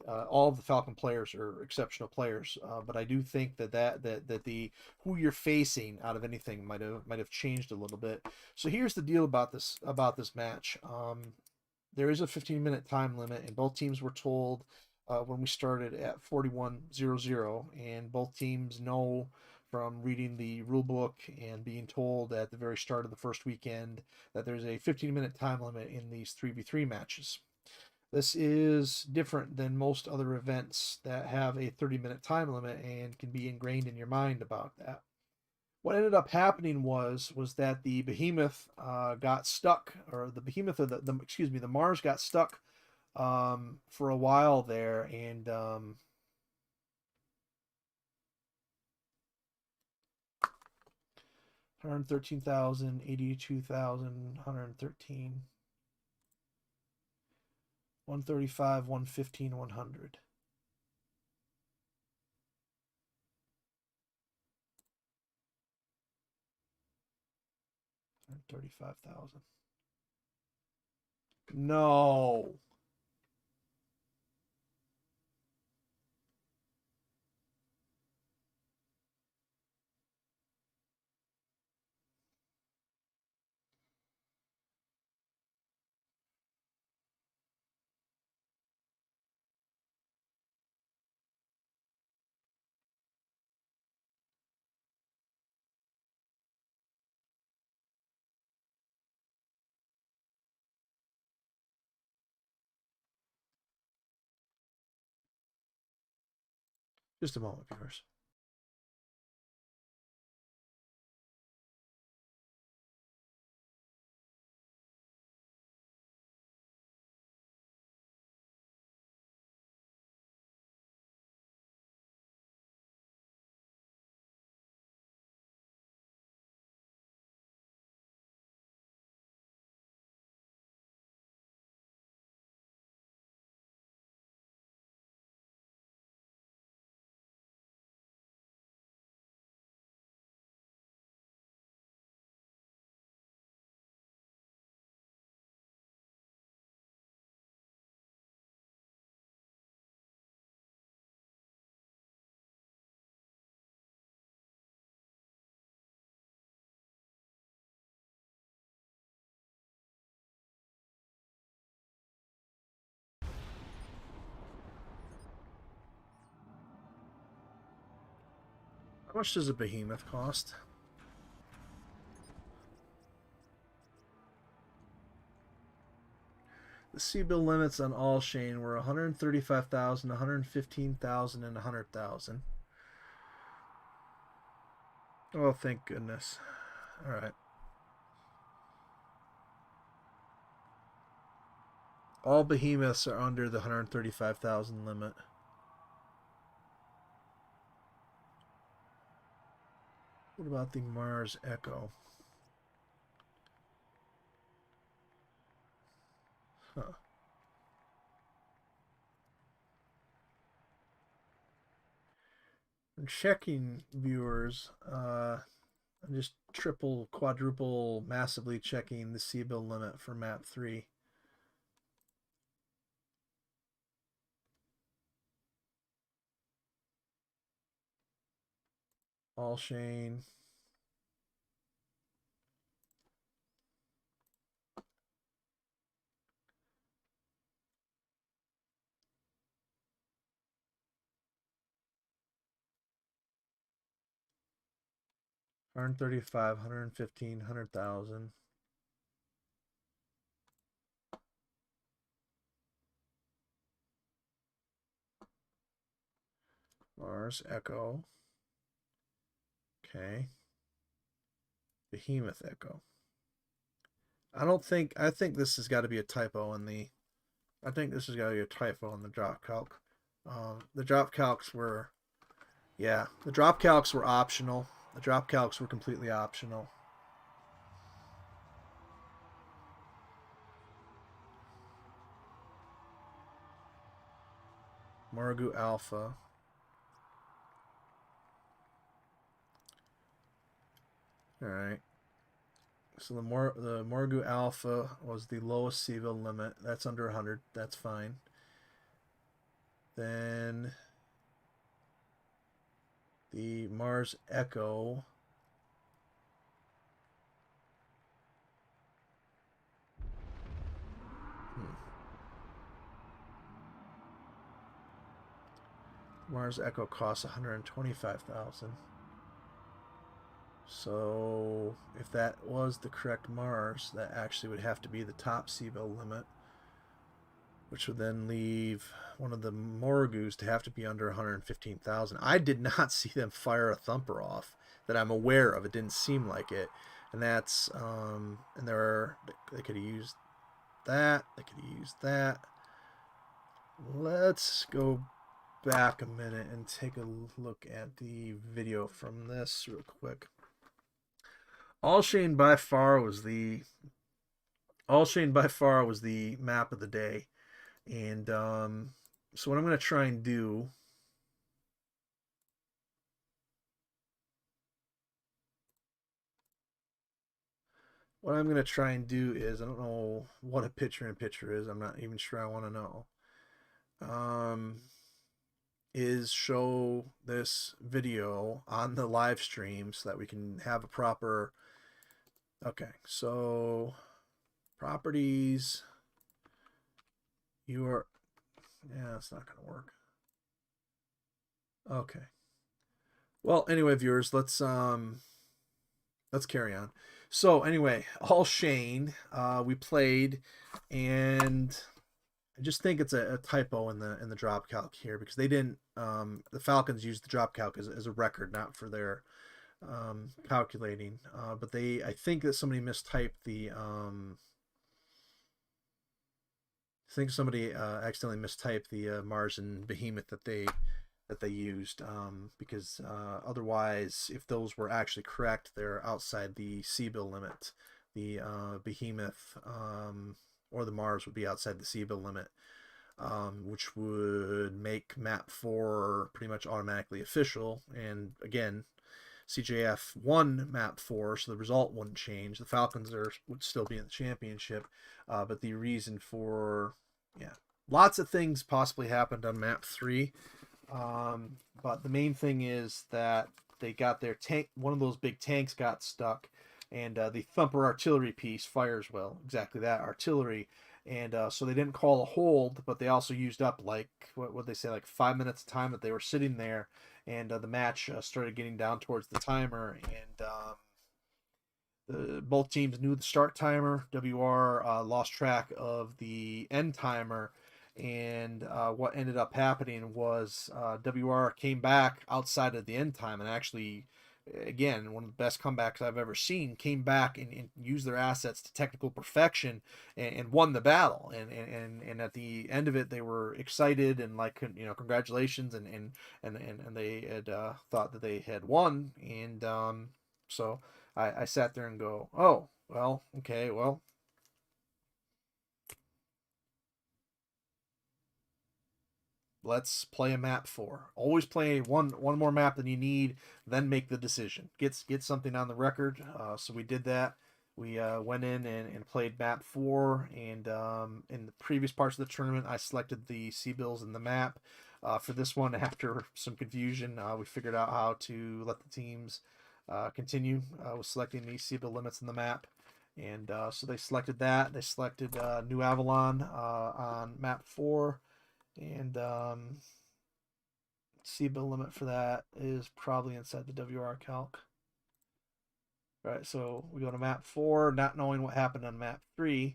all of the Falcon players are exceptional players, but I do think that the who you're facing out of anything might have changed a little bit. So here's the deal about this match. There is a 15-minute time limit, and both teams were told when we started at 41:00, and both teams know from reading the rule book and being told at the very start of the first weekend that there's a 15-minute time limit in these 3v3 matches. This is different than most other events that have a 30-minute time limit and can be ingrained in your mind about that. What ended up happening was that the Behemoth got stuck, or the Behemoth, or the Mars got stuck for a while there, and 113,000, 82,000, 113, 135, 115, 100. $35,000. No. Just a moment, viewers. How much does a behemoth cost? The C-bill limits on all Shane were 135,000, 115,000, and 100,000. Oh, thank goodness. All right. All behemoths are under the 135,000 limit. What about the Mars Echo? Huh. I'm checking, viewers. I'm just triple, quadruple, massively checking the C-bill limit for map 3. All Shane. $135,000, $115,000, $100,000. Mars Echo. Okay. Behemoth Echo. I think this has got to be a typo in the, I think this has got to be a typo in the drop calc. The drop calcs were, yeah, the drop calcs were optional. The drop calcs were completely optional. Morgu Alpha. All right. So the Morgu Alpha was the lowest C-bill limit. That's under 100. That's fine. Then the Mars Echo. Mars Echo costs 125,000. So if that was the correct Mars, that actually would have to be the top C-bill limit, which would then leave one of the Morgus to have to be under 115,000. I did not see them fire a thumper off that I'm aware of. It didn't seem like it, and that's and they could have used that. They could have used that. Let's go back a minute and take a look at the video from this real quick. All Shane by far was the map of the day, and so what I'm going to try and do. What I'm going to try and do is, I don't know what a picture-in-picture is. I'm not even sure I want to know. Is show this video on the live stream so that we can have a proper. Okay, so properties. Yeah, it's not going to work. Okay. Well, anyway, viewers, let's carry on. So anyway, all Shane, we played, and just think it's a typo in the drop calc here, because they didn't. The Falcons used the drop calc as a record, not for their calculating. But I think that somebody mistyped the. I think somebody accidentally mistyped the Mars and Behemoth that they used, because otherwise, if those were actually correct, they're outside the C-bill limit. The Behemoth or the Mars would be outside the C-bill limit, which would make map 4 pretty much automatically official. And again, CJF won map 4, so the result wouldn't change. The Falcons would still be in the championship, but the reason for, lots of things possibly happened on map 3. But the main thing is that they got their tank, one of those big tanks got stuck, and the thumper artillery piece fires, well, exactly that, artillery. And so they didn't call a hold, but they also used up, like, what would they say, like 5 minutes of time that they were sitting there. And the match started getting down towards the timer, and both teams knew the start timer. WR lost track of the end timer, and what ended up happening was WR came back outside of the end time, and actually, again, one of the best comebacks I've ever seen, came back and used their assets to technical perfection, and won the battle. And at the end of it, they were excited and, like, congratulations, and they had thought that they had won. And so I sat there and go, oh, well, okay, well, let's play a map 4. Always play one more map than you need, then make the decision. Get something on the record. So we did that. We went in and played map 4, and in the previous parts of the tournament, I selected the C-bills in the map. For this one, after some confusion, we figured out how to let the teams continue with selecting the C-bill limits in the map. And so they selected that. They selected New Avalon on map 4. And C-bill limit for that is probably inside the WR calc. Right, so we go to map 4, not knowing what happened on map 3,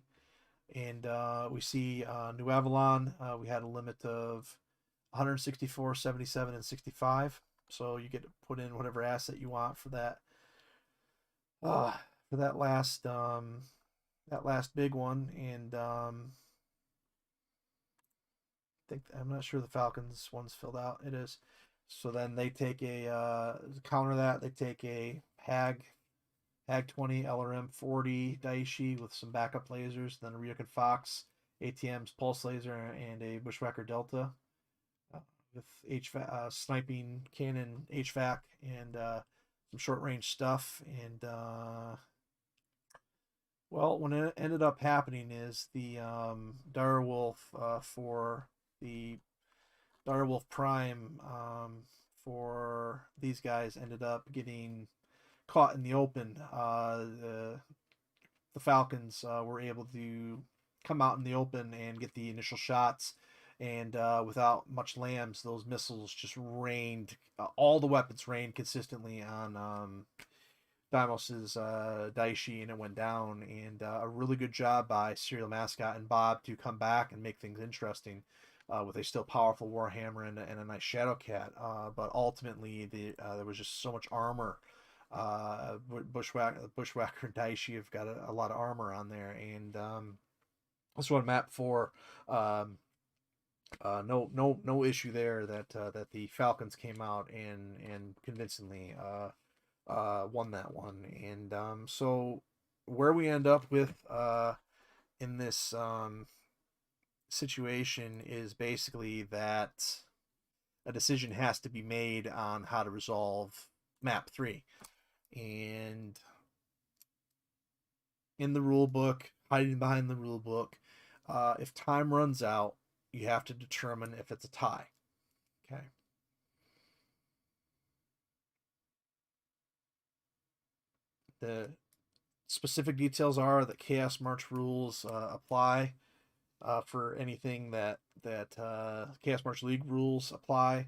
and we see New Avalon. We had a limit of 164, 77, and 65. So you get to put in whatever asset you want for that. For that last big one, and I'm not sure the Falcons one's filled out. It is. So then they take a counter that. They take a Hag 20 LRM 40 Daishi with some backup lasers, then a Ryukin Fox, ATM's pulse laser, and a Bushwhacker Delta with HVAC, sniping cannon HVAC, and some short range stuff. And well, what it ended up happening is the Direwolf for the Direwolf Prime for these guys ended up getting caught in the open. The Falcons were able to come out in the open and get the initial shots, and without much lambs, those missiles just rained. All the weapons rained consistently on Deimos's Daishi, and it went down. And a really good job by Serial Mascot and Bob to come back and make things interesting with a still powerful Warhammer and a nice Shadowcat. But ultimately, there was just so much armor. Bushwhacker and Daishi have got a lot of armor on there, and this one map 4, no issue there that the Falcons came out and convincingly won that one. And so where we end up with in this situation is basically that a decision has to be made on how to resolve map 3. And in the rule book, hiding behind the rule book, if time runs out, you have to determine if it's a tie. Okay. The specific details are that Chaos March rules apply for anything that Chaos March League rules apply.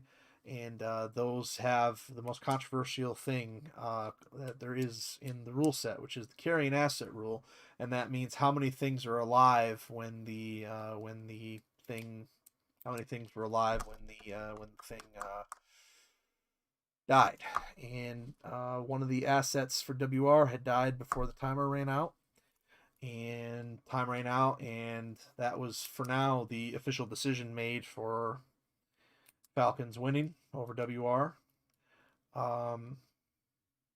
And those have the most controversial thing that there is in the rule set, which is the carrying asset rule, and that means how many things are alive when the things were alive when the thing died. And one of the assets for WR had died before the timer ran out. And time ran out, and that was for now the official decision made for Falcons winning over WR.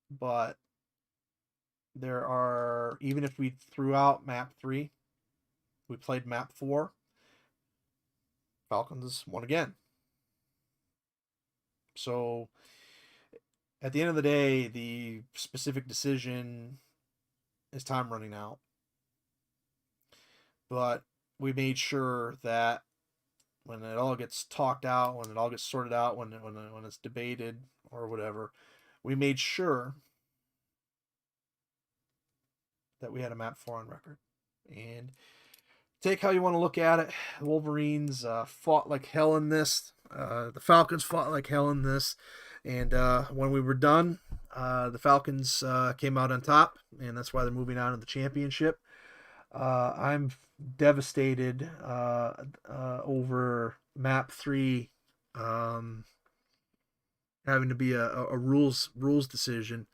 But there are, even if we threw out map 3, we played map 4, Falcons won again. So at the end of the day, the specific decision is time running out. But we made sure that when it all gets talked out, when it all gets sorted out, when it's debated or whatever, we made sure that we had a map 4 on record. And take how you want to look at it. The Wolverines fought like hell in this. The Falcons fought like hell in this. And when we were done, the Falcons came out on top, and that's why they're moving on to the championship. I'm devastated over map 3 having to be a rules decision.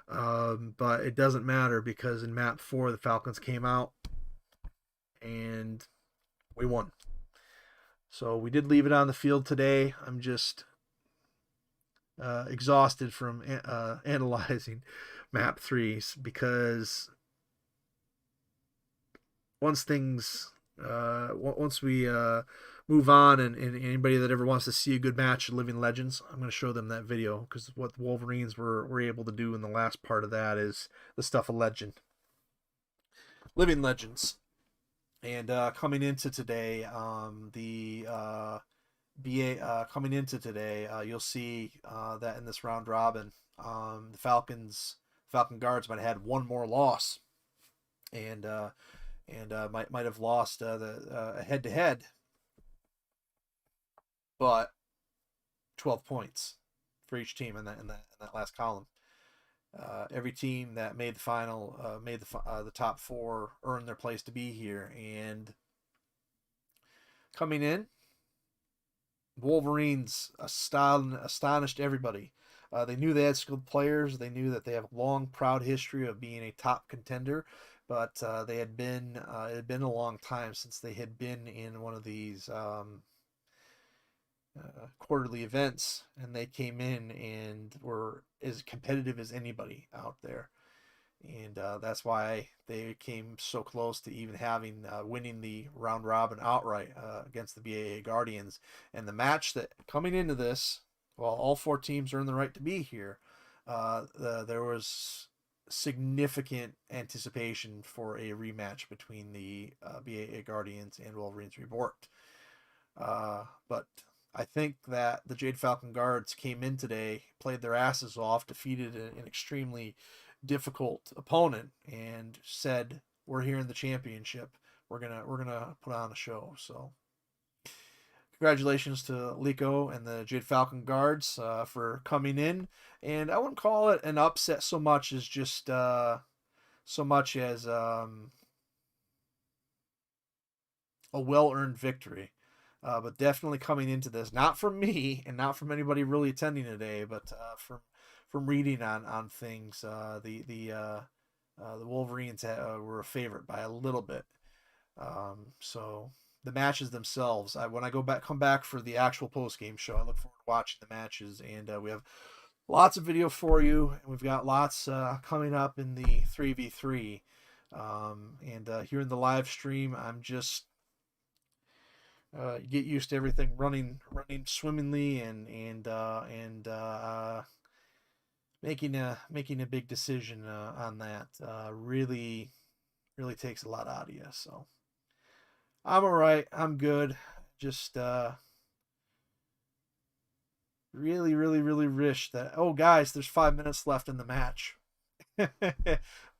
But it doesn't matter, because in map 4 the Falcons came out and we won. So we did leave it on the field today. I'm just exhausted from analyzing map 3s, because once we move on, and anybody that ever wants to see a good match of Living Legends, I'm going to show them that video, because what the Wolverines were able to do in the last part of that is the stuff of legend. Living Legends. And coming into today, coming into today, you'll see that in this round robin, the Falcon Guards might have had one more loss, and might have lost the head-to-head, but 12 points for each team in that last column. Every team that made the final, made the top 4, earned their place to be here. And coming in, Wolverines astonished everybody. They knew they had skilled players. They knew that they have a long, proud history of being a top contender. But it had been a long time since they had been in one of these quarterly events, and they came in and were as competitive as anybody out there. And that's why they came so close to even winning the round robin outright against the BAA Guardians. And the match that coming into this, while all 4 teams earned the right to be here, there was significant anticipation for a rematch between the BAA Guardians and Wolverines Reborn. But I think that the Jade Falcon Guards came in today, played their asses off, defeated an extremely difficult opponent, and said, "We're here in the championship. We're gonna put on a show." So, congratulations to Lico and the Jade Falcon Guards for coming in. And I wouldn't call it an upset so much as just a well-earned victory. But definitely coming into this, not from me and not from anybody really attending today, but from reading on things, the Wolverines were a favorite by a little bit. So the matches themselves, when I come back for the actual post-game show, I look forward to watching the matches, and we have lots of video for you, and we've got lots coming up in the 3v3, and here in the live stream, I'm just get used to everything running swimmingly, and making a big decision on that really takes a lot out of you. So I'm all right. I'm good. Just really wish that, oh guys, there's 5 minutes left in the match.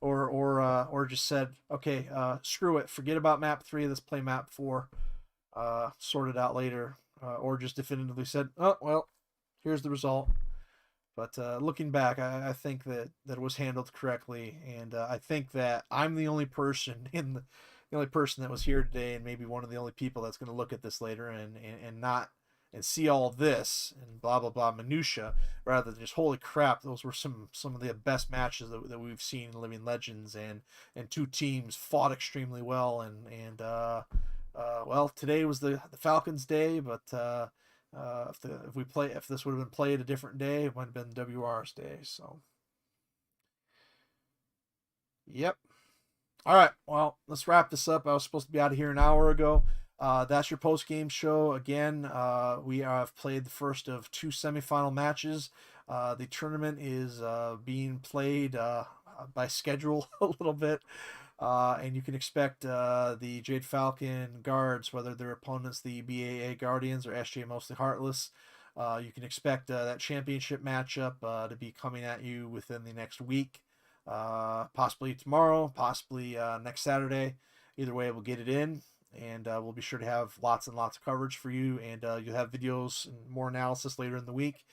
or just said, okay, screw it, forget about map 3, let's play map 4, sort it out later, or just definitively said, oh well, here's the result. But looking back, I think that it was handled correctly, and I think that I'm the only person in person that was here today, and maybe one of the only people that's going to look at this later and not and see all this and blah blah blah minutia, rather than just holy crap, those were some of the best matches that we've seen in Living Legends, and two teams fought extremely well, and well, today was the Falcons' day, but if this would have been played a different day, it might have been WR's day. So, yep. All right, well, let's wrap this up. I was supposed to be out of here an hour ago. That's your post-game show. Again, we have played the first of 2 semifinal matches. The tournament is being played by schedule a little bit. And you can expect the Jade Falcon guards, whether their opponents the BAA Guardians or SJ Mostly Heartless, you can expect that championship matchup to be coming at you within the next week. Possibly tomorrow, possibly next Saturday. Either way, we'll get it in, and we'll be sure to have lots and lots of coverage for you, and you'll have videos and more analysis later in the week.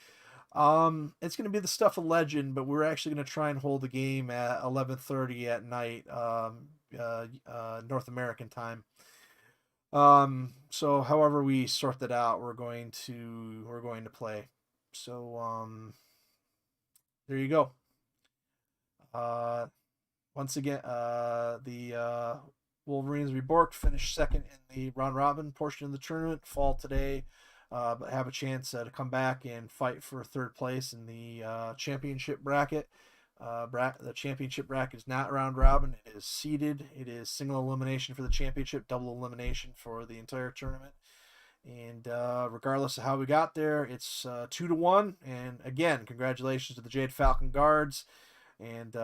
It's going to be the stuff of Legend, but we're actually going to try and hold the game at 11:30 at night, North American time. So however we sort that out, we're going to play. So there you go. Once again, the Wolverines Reborked finished second in the round robin portion of the tournament, fall today, but have a chance to come back and fight for third place in the championship bracket. The championship bracket is not round robin; it is seeded. It is single elimination for the championship, double elimination for the entire tournament. And regardless of how we got there, it's 2-1. And again, congratulations to the Jade Falcon guards. And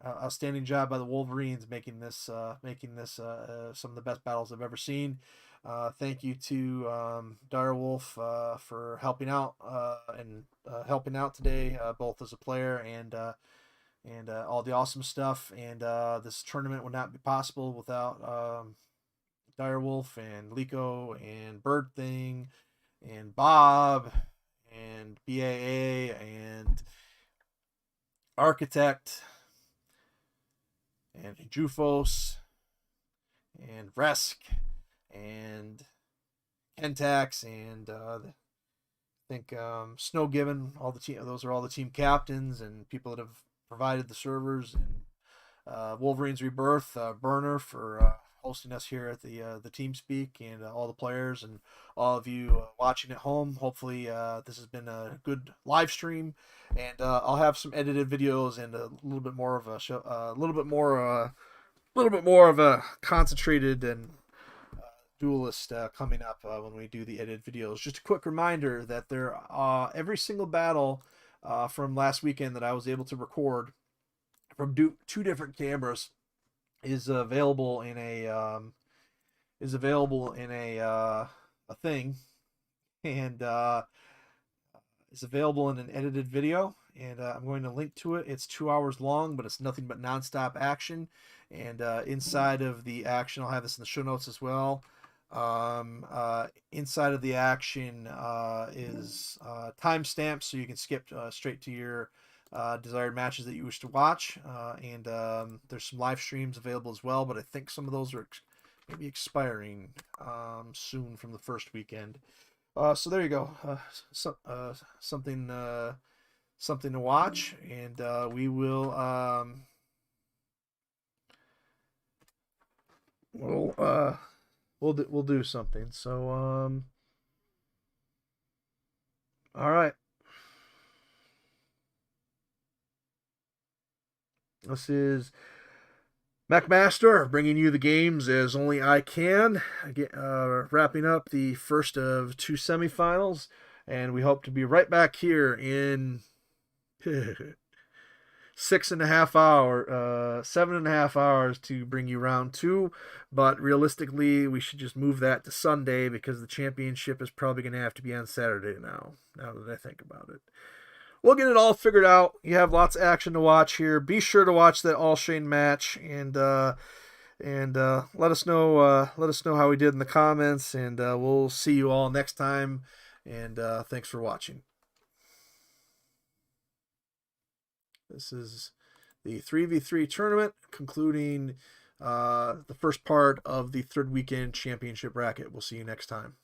outstanding job by the Wolverines making this some of the best battles I've ever seen. Thank you to Direwolf for helping out helping out today, both as a player and all the awesome stuff. And this tournament would not be possible without Direwolf and Lico and Bird Thing and Bob and BAA and Architect and Jufos and Resk and Kentax and I think Snow Given. All the team, those are all the team captains and people that have provided the servers, and Wolverines Rebirth, Burner for hosting us here at the TeamSpeak, and all the players and all of you watching at home. Hopefully this has been a good live stream, and I'll have some edited videos and a little bit more of a show, a little bit more of a concentrated and duelist coming up when we do the edited videos. Just a quick reminder that there every single battle from last weekend that I was able to record from 2 different cameras is available in a thing, and is available in an edited video, and I'm going to link to it. It's 2 hours long, but it's nothing but nonstop action, and inside of the action, I'll have this in the show notes as well. Inside of the action is timestamps, so you can skip straight to your desired matches that you wish to watch, and there's some live streams available as well, but I think some of those are maybe expiring soon from the first weekend. So there you go, something to watch, and we will we'll do something. So all right. This is MechMaster bringing you the games as only I can. Wrapping up the first of 2 semifinals, and we hope to be right back here in 7.5 hours to bring you round 2. But realistically, we should just move that to Sunday, because the championship is probably going to have to be on Saturday now that I think about it. We'll get it all figured out. You have lots of action to watch here. Be sure to watch that All Shane match, and let us know how we did in the comments, and we'll see you all next time. And thanks for watching. This is the 3v3 tournament concluding the first part of the third weekend championship bracket. We'll see you next time.